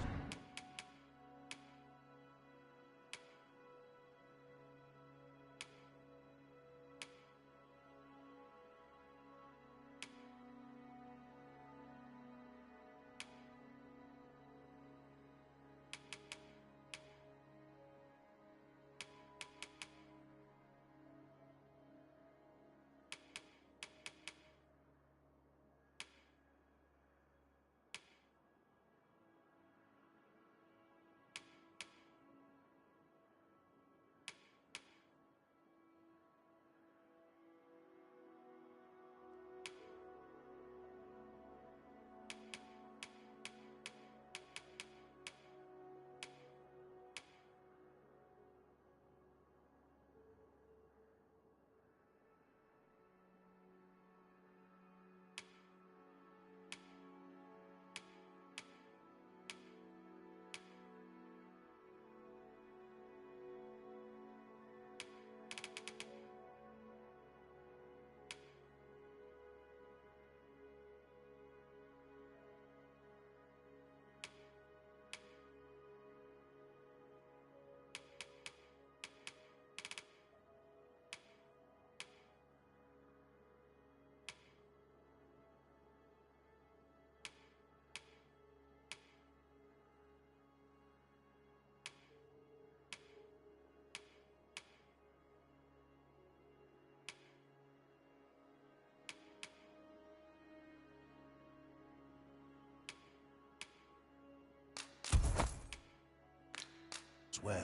Well,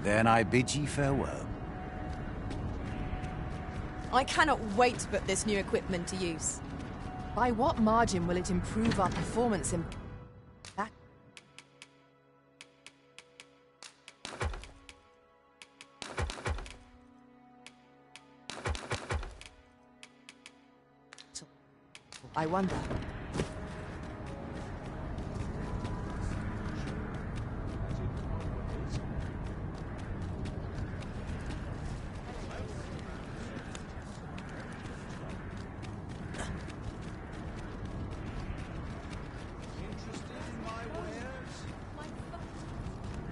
then I bid ye farewell. I cannot wait to put this new equipment to use. By what margin will it improve our performance in that? I wonder.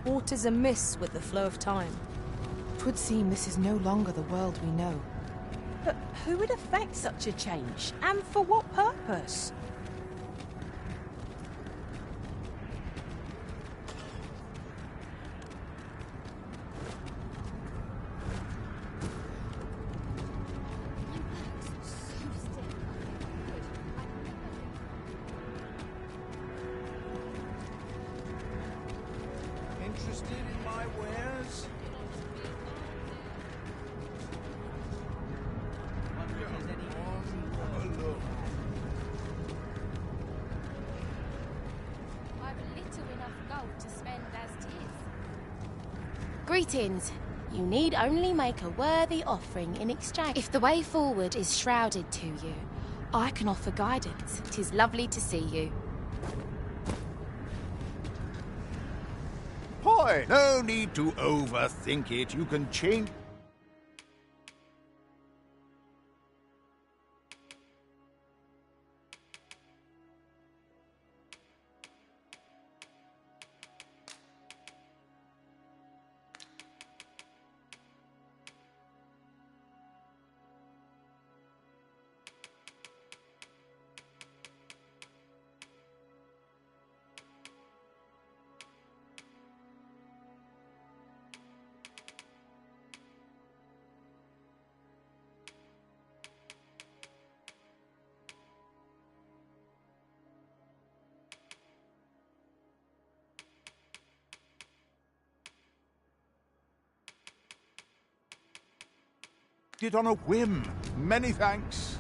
Aught is amiss with the flow of time. It would seem this is no longer the world we know. But who would effect such a change? And for what purpose? Interested in my wares? I've little enough gold to spend as 'tis. Greetings. You need only make a worthy offering in exchange. If the way forward is shrouded to you, I can offer guidance. 'Tis lovely to see you. Boy, no need to overthink it. You can change... Did on a whim. Many thanks.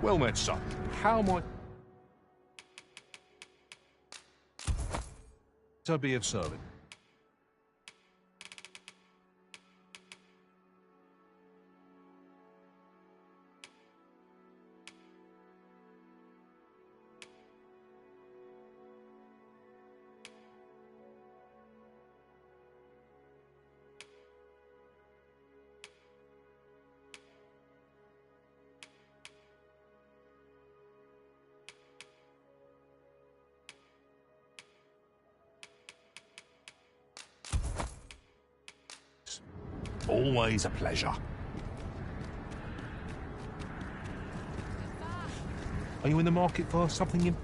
Well met, son. How might I be of service? Always a pleasure. Are you in the market for something in...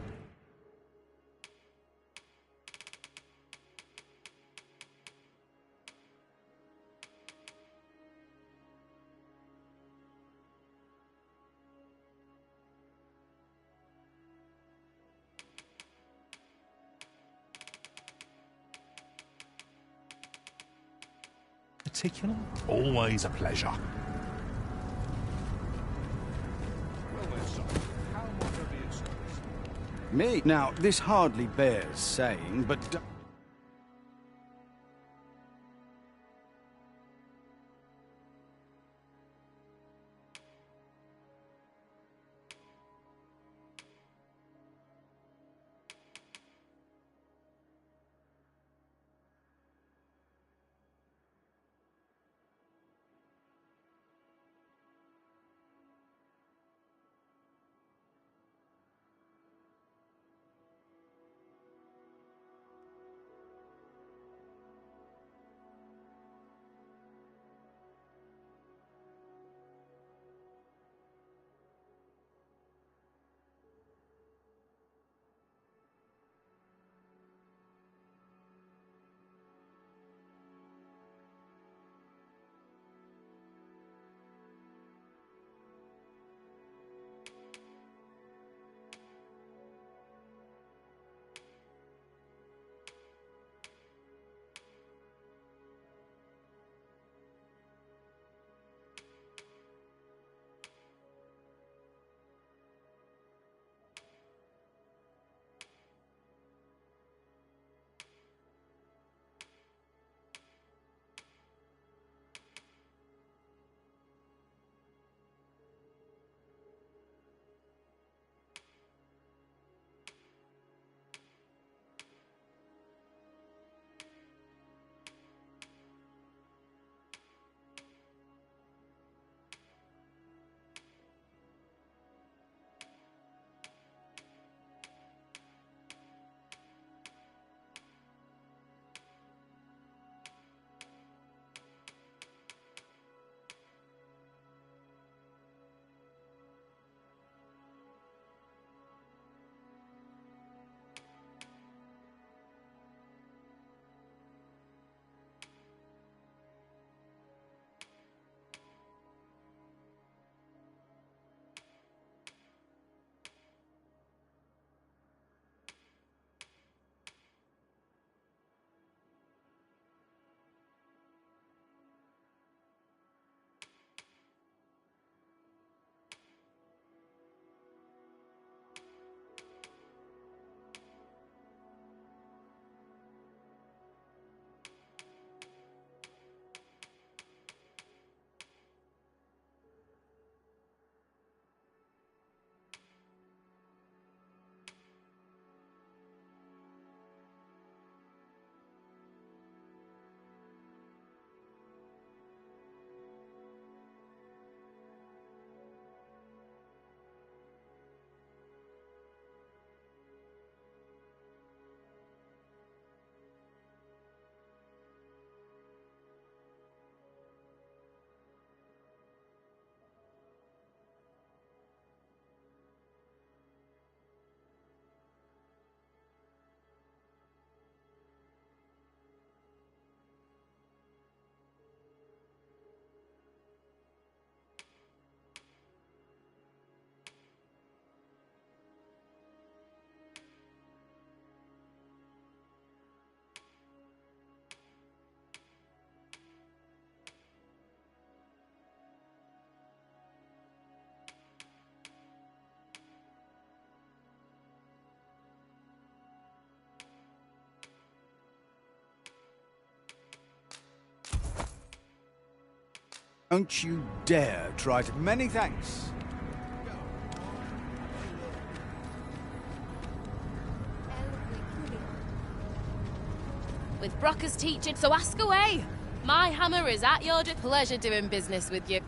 particular? Always a pleasure. Well then, son, how might I be of service? Me? Now, this hardly bears saying, but... Don't you dare try to... Many thanks. With Brocker's teaching, so ask away. My hammer is at your pleasure doing business with you.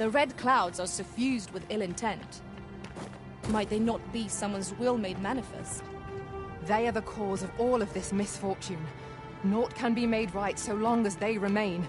The red clouds are suffused with ill intent. Might they not be someone's will made manifest? They are the cause of all of this misfortune. Naught can be made right so long as they remain.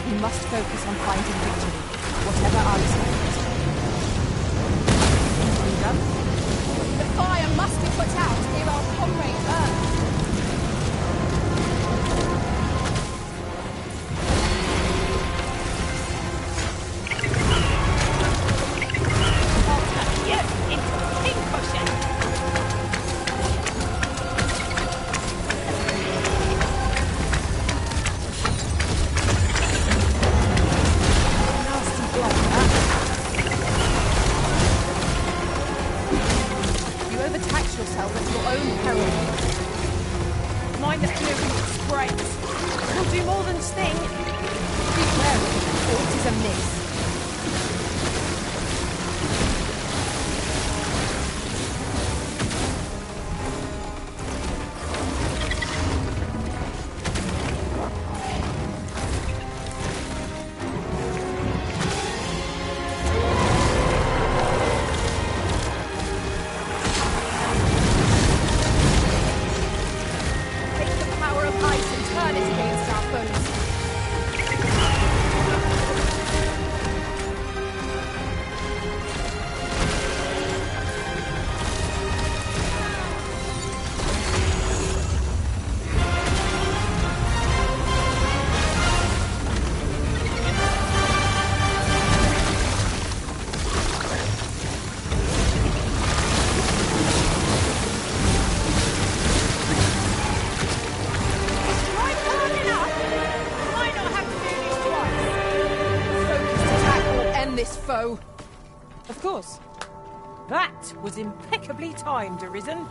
We must focus on finding victory, whatever our result. The fire must be put out ere our comrades earn. Bravo! Of course. That was impeccably timed, Arisen.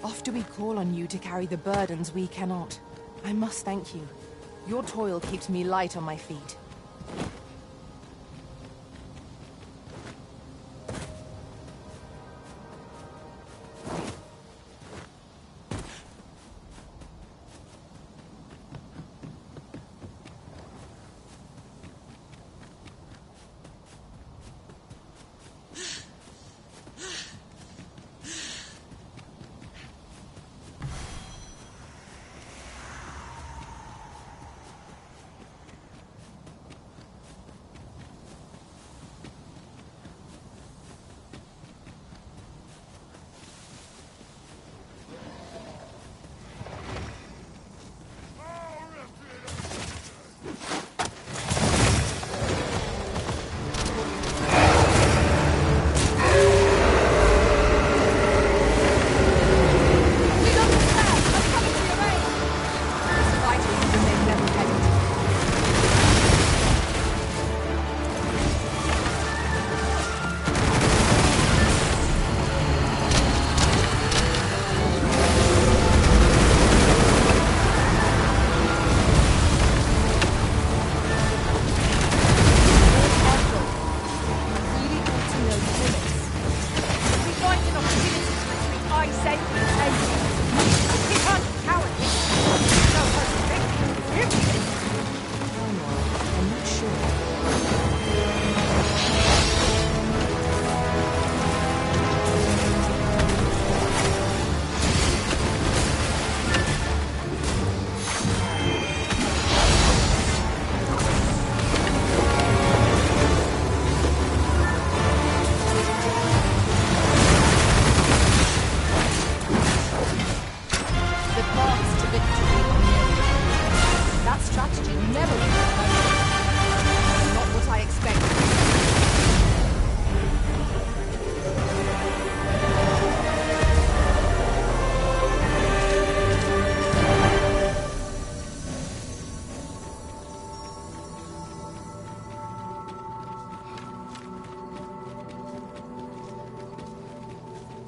Often we call on you to carry the burdens we cannot. I must thank you. Your toil keeps me light on my feet.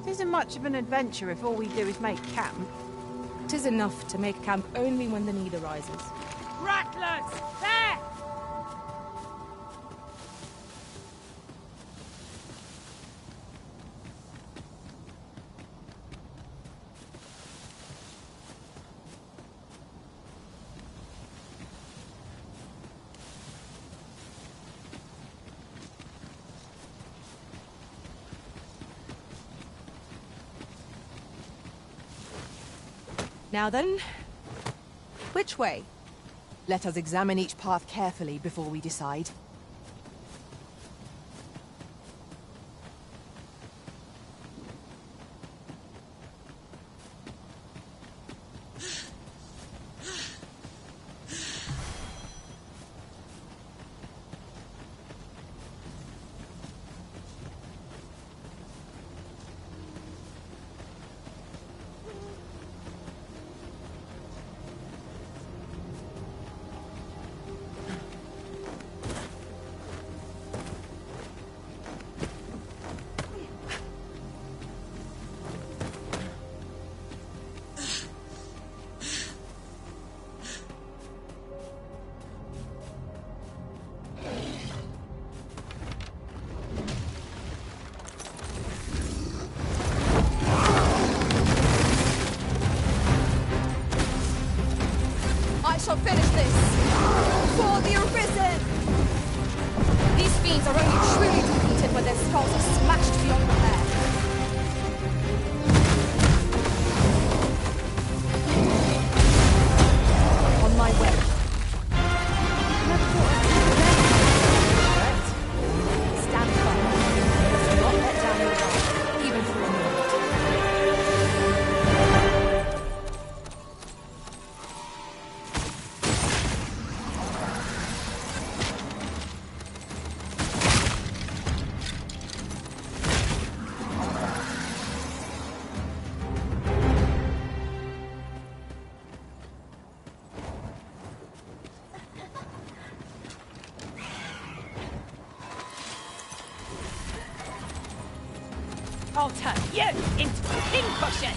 Isn't much of an adventure if all we do is make camp. 'Tis enough to make camp only when the need arises. Rattlers! There! Now then, which way? Let us examine each path carefully before we decide. shall finish this! For the Arisen! These fiends are only truly defeated when their skulls are smashed beyond repair. On my way. Stand firm. Do not let down your guard, even for a moment. I'll turn you into a pincushion!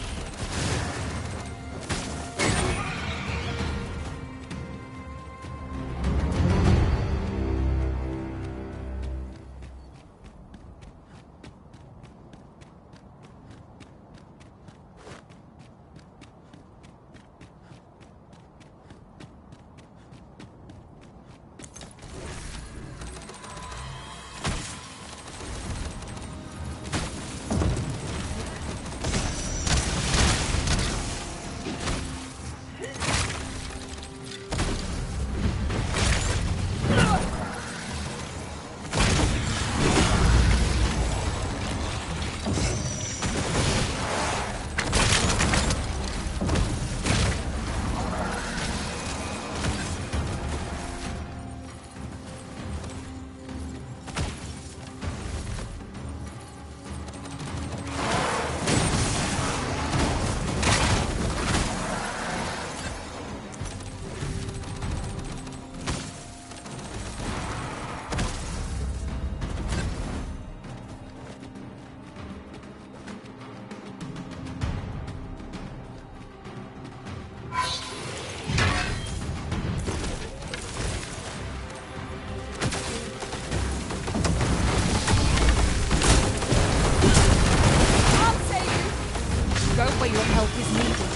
Where your help is needed.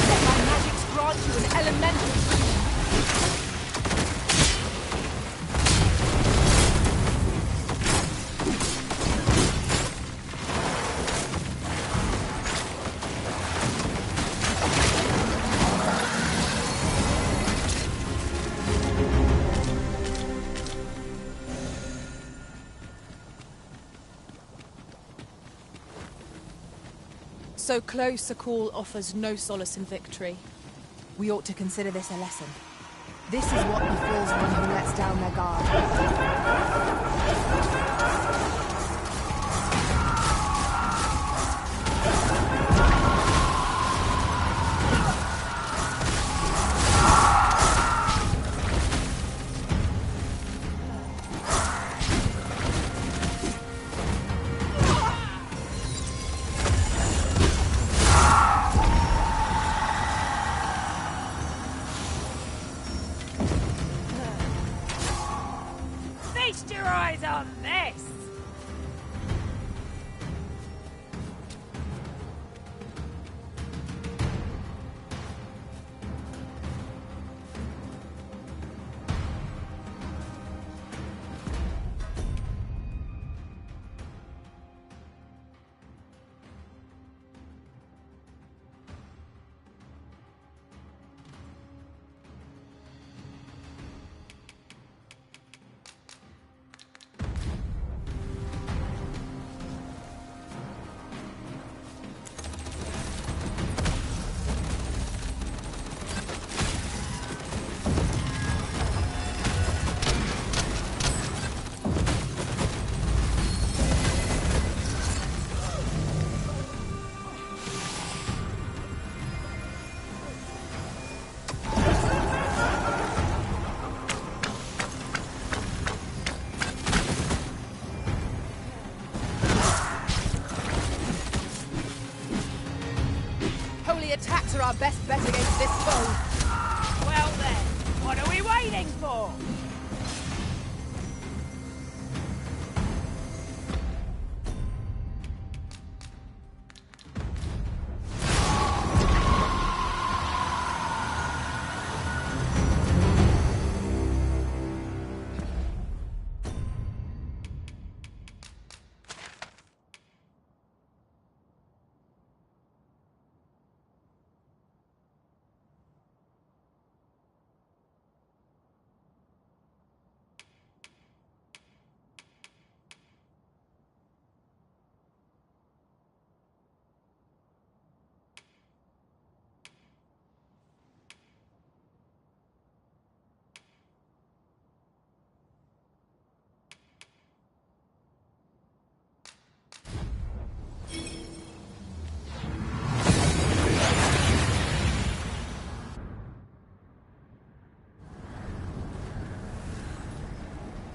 Let my magic grant you an elemental freedom. So close a call offers no solace in victory. We ought to consider this a lesson. This is what befalls one who lets down their guard. Feast your eyes on this! Attacks are our best bet against this foe. Well then, what are we waiting for?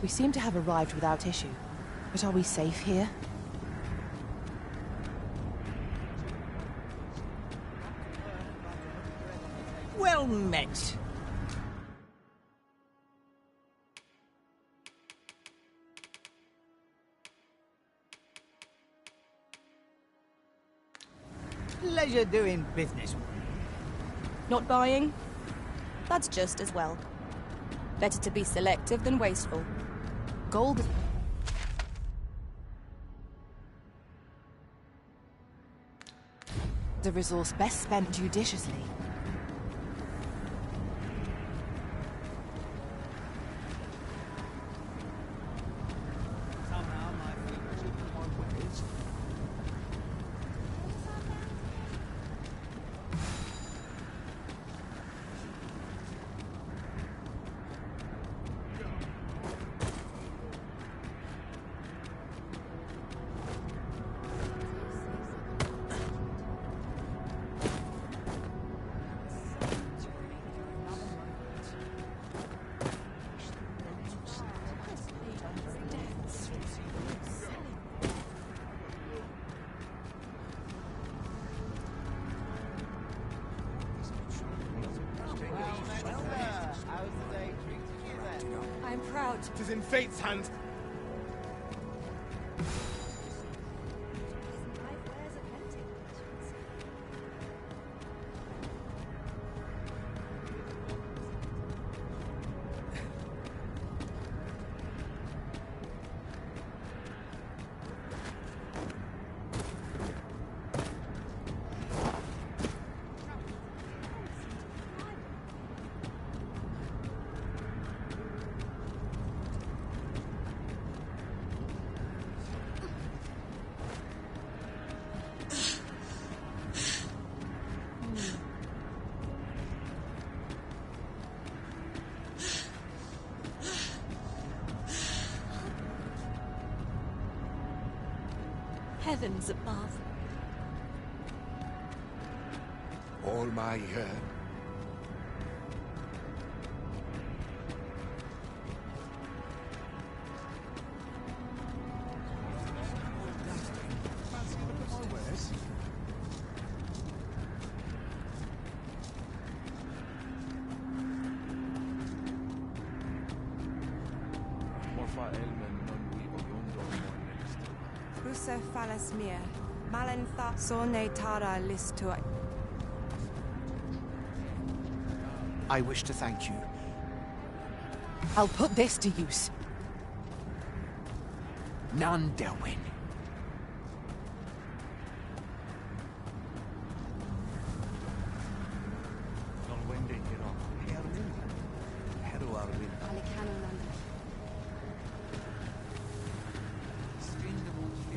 We seem to have arrived without issue. But are we safe here? Well met. Pleasure doing business. Not buying? That's just as well. Better to be selective than wasteful. Gold... The resource best spent judiciously. I'm proud. It is in fate's hands. Heavens above. All my Falasmir, Malentha Sone Tara Listua. I wish to thank you. I'll put this to use. None, Delwyn.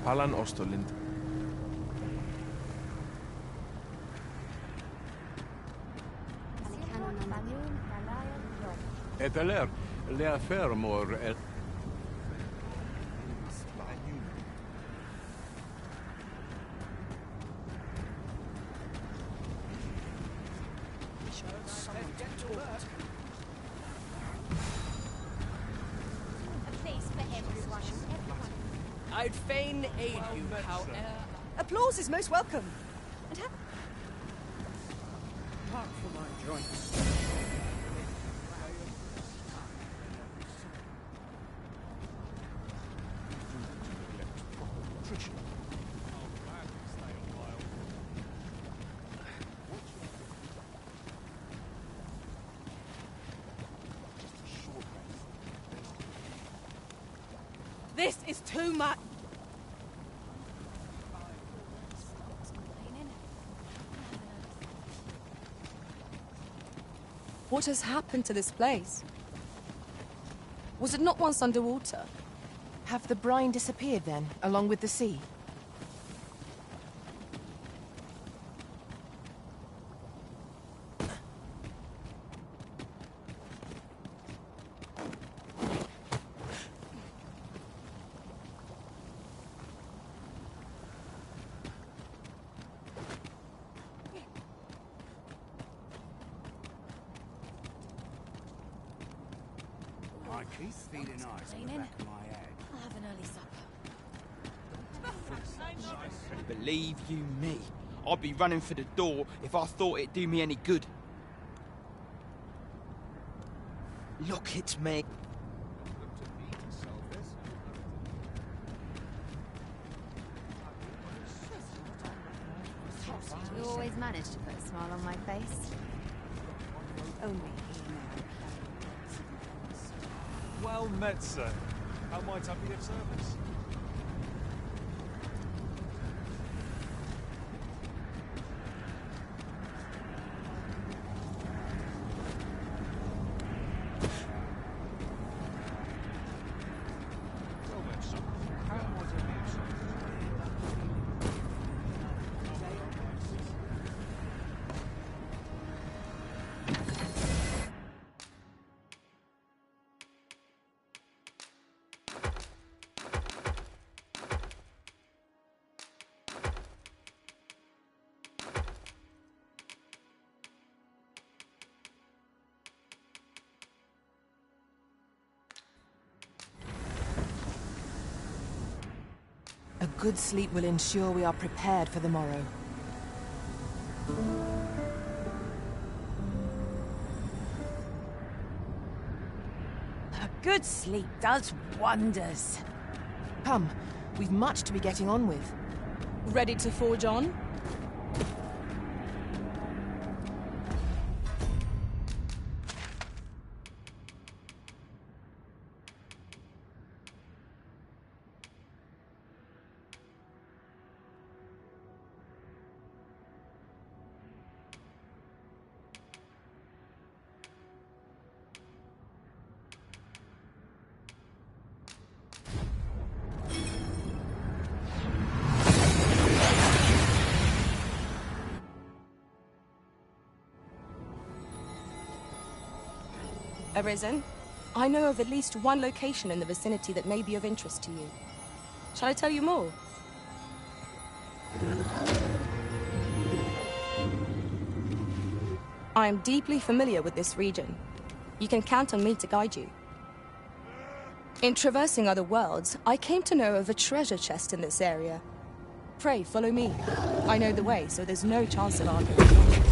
Palan Ostolind. Eteler, lea fermor et... I'd fain aid you, however... Applause is most welcome. And Part for my joints. this is too much. What has happened to this place? Was it not once underwater? Have the brine disappeared then, along with the sea? I Keep feeling eyes on the complaining. back of my head. I'll have an early supper. Believe you me, I'd be running for the door if I thought it'd do me any good. Look at me. You always manage to put a smile on my face. Only Well met, sir. How might I be of service? Well met, sir. How might I be of A good sleep will ensure we are prepared for the morrow. A good sleep does wonders. Come, we've much to be getting on with. Ready to forge on? Arisen, I know of at least one location in the vicinity that may be of interest to you. Shall I tell you more? I am deeply familiar with this region. You can count on me to guide you. In traversing other worlds, I came to know of a treasure chest in this area. Pray, follow me. I know the way, so there's no chance of arguing.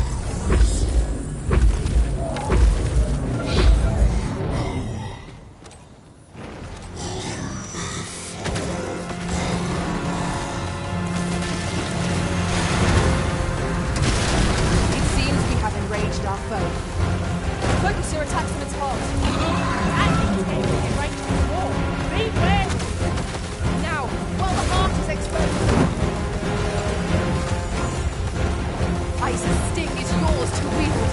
Focus your attacks on its heart. And in range of war. Be ready! Now, while the heart is exposed. Ice's sting is yours to wield.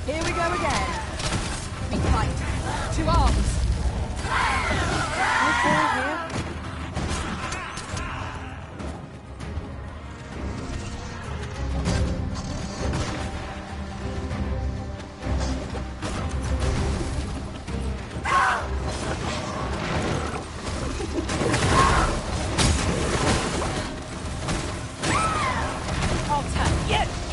Here we go again. Be tight. To arms. Okay, here. I'll turn. Yes!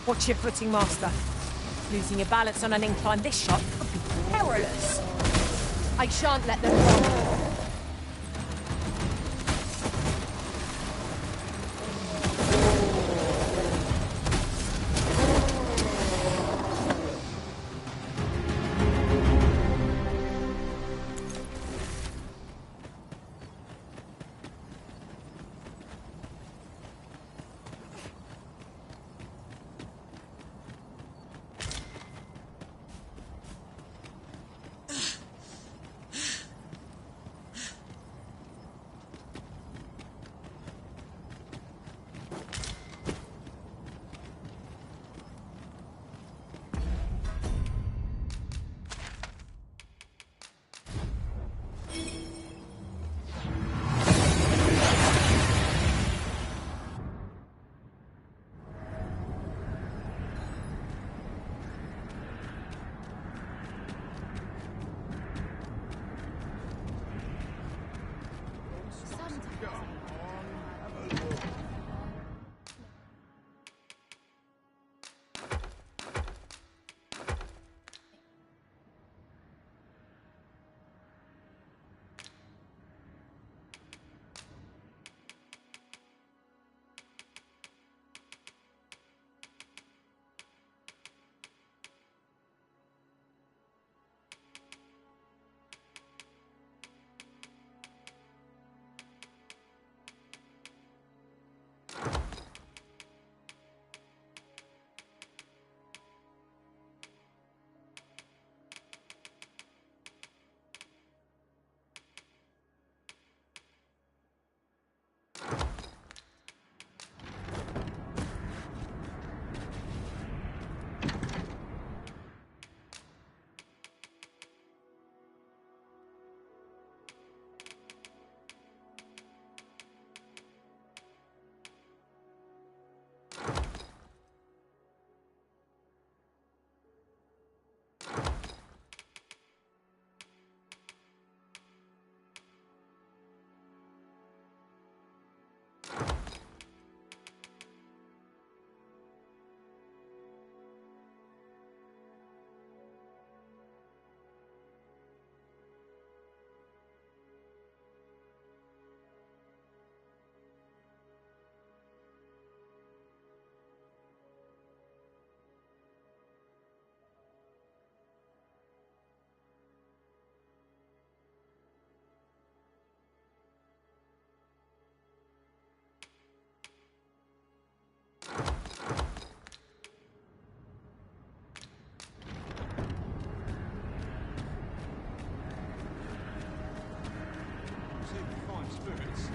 Watch your footing, Master. Losing your balance on an incline this shot could be perilous. I shan't let them go.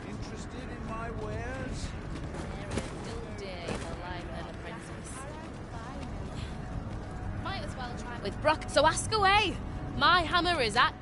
Interested in my wares? Might as well try with Brock. So ask away. My hammer is at.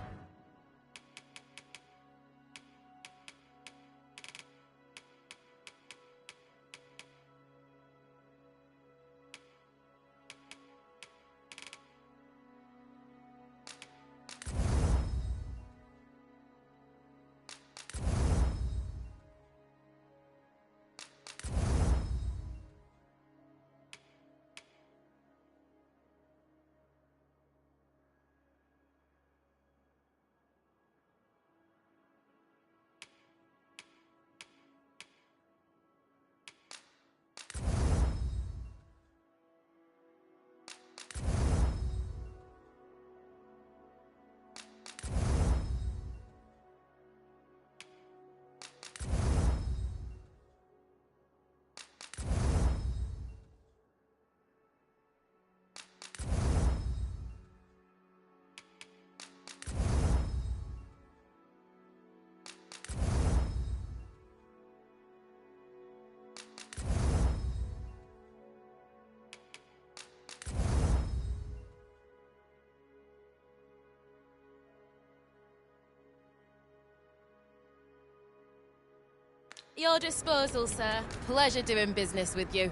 Your disposal, sir. Pleasure doing business with you.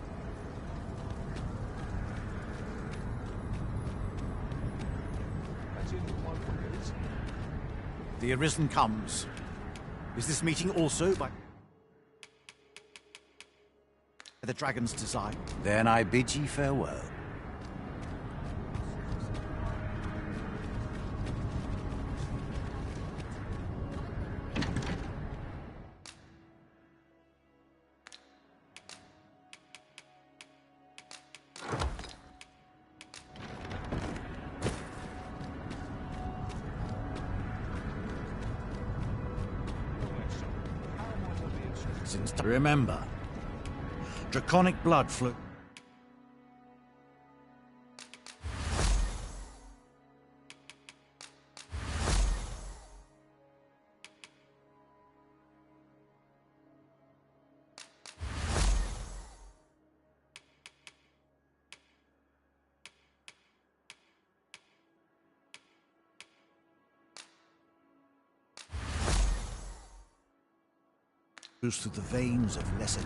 The Arisen comes. Is this meeting also by the dragon's desire. Then I bid ye farewell. Remember, draconic blood flow. Through the veins of lesser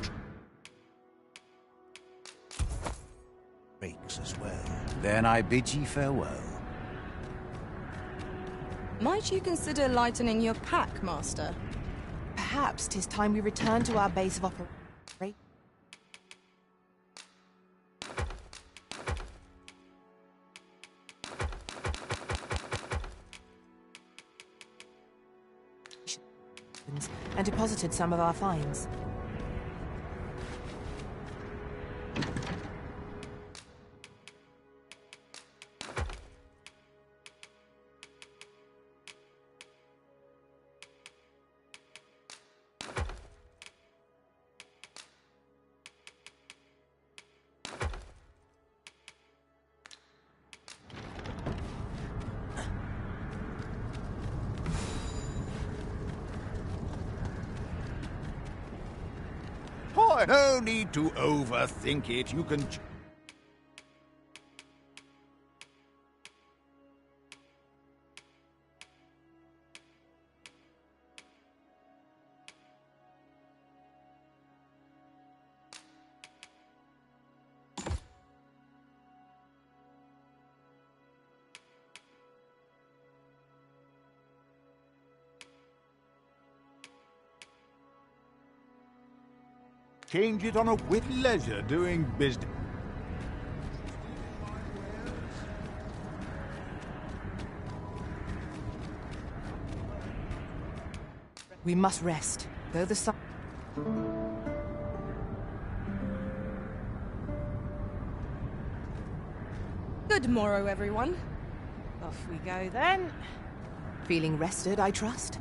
breaks as well. Then I bid ye farewell. Might you consider lightening your pack, Master? Perhaps 'tis time we return to our base of operation. And deposited some of our finds. No need to overthink it. You can... Change it on a with leisure doing business. We must rest, though the sun... Good morrow, everyone. Off we go then. Feeling rested, I trust?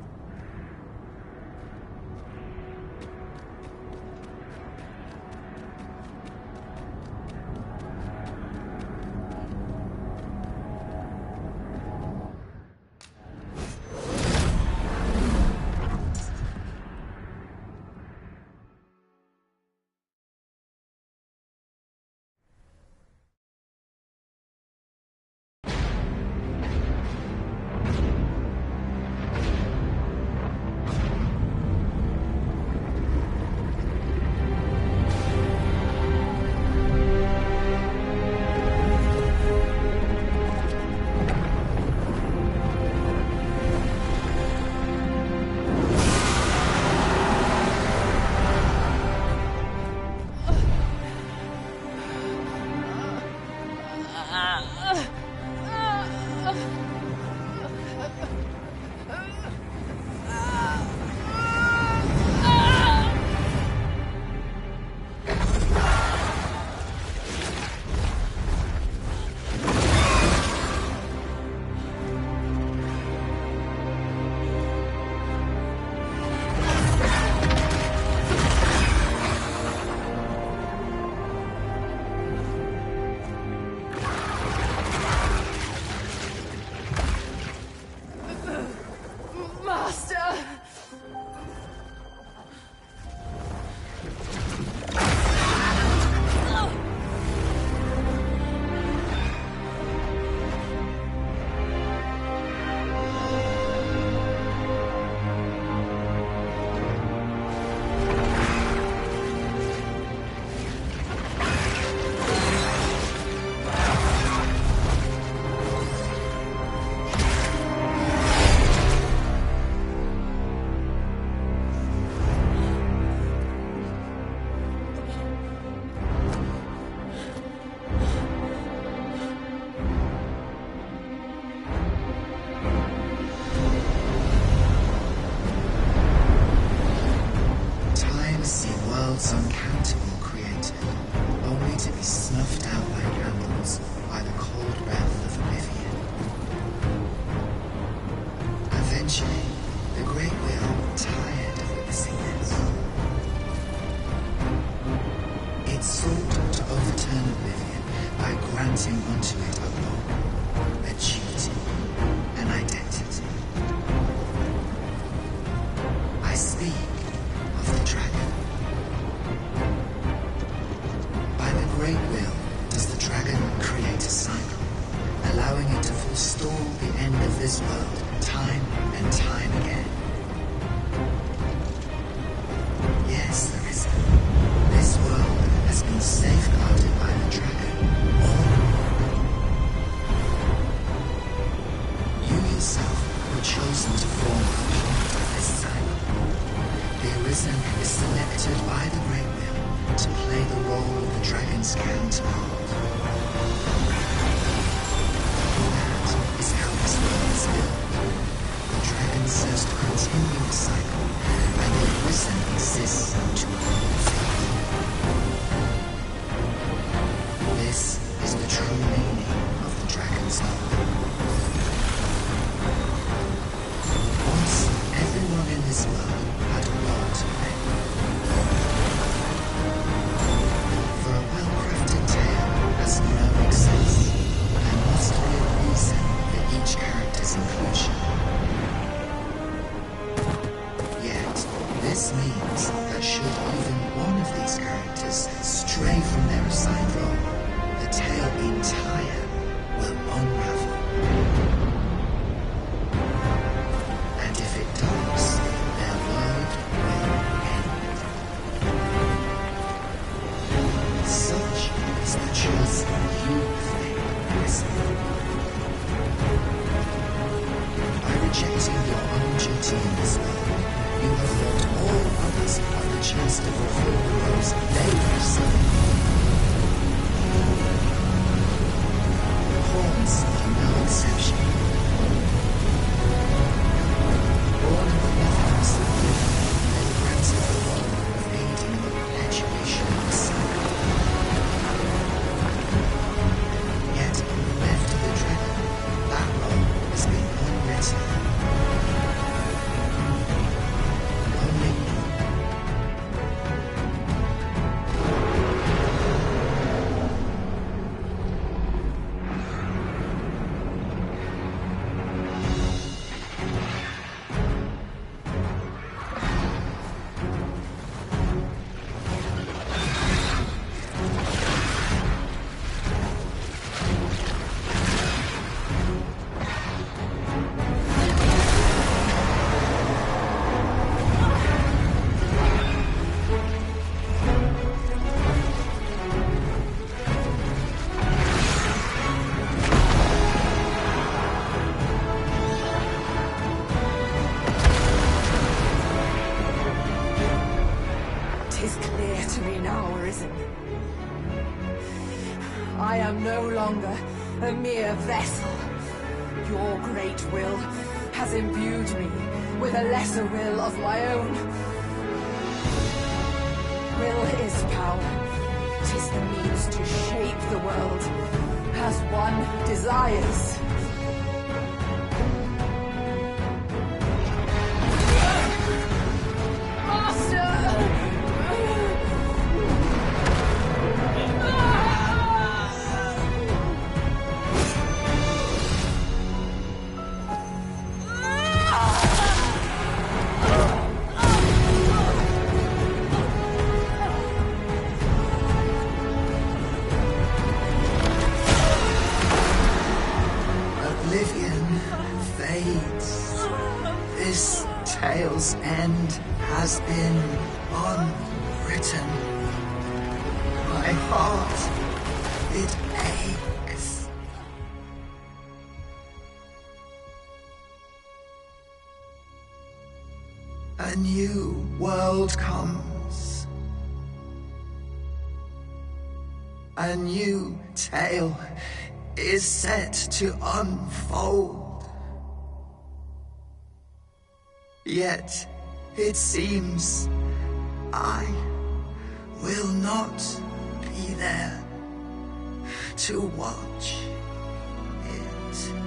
Eventually, the Great Wheel tired of witnessing this. It sought to overturn oblivion by granting unto it a law, a duty, an identity. I speak of the dragon. By the Great Will does the dragon create a cycle, allowing it to forestall the end of this world time and time again. Yes, there is. This world has been safeguarded by the dragon all along. You yourself were chosen to form a part of this cycle. The Arisen is selected by the Great Will to play the role of the dragon's counterpart. That is how this world is built. The dragon serves to continue the cycle, and the Arisen exists to uphold it. This is the true meaning of the dragon's law. Once, everyone in this world had a role to play. For a well-crafted tale has no excess, there must be a reason for each character's inclusion. Yet, this means that should even one of these characters stray from their assigned role, the tale entire will unravel. And if it does, their world will end. Such is the choice you have made, Arisen. By rejecting your own duty in this world, you have robbed all others of the chance to fulfill the roles they have served. Pawns are no exception. Born of the nothingness of living, they were granted the role of aiding the perpetuation of the cycle. Yet, left to the dragon, that role has been unwritten. Only Tis clear to me now, Arisen. I am no longer a mere vessel. Your great will has imbued me with a lesser will of my own. Will is power. 'Tis the means to shape the world as one desires. oblivion fades. This tale's end has been unwritten. My heart, it aches. A new world comes. A new tale is set to unfold. Yet, it seems I will not be there to watch it.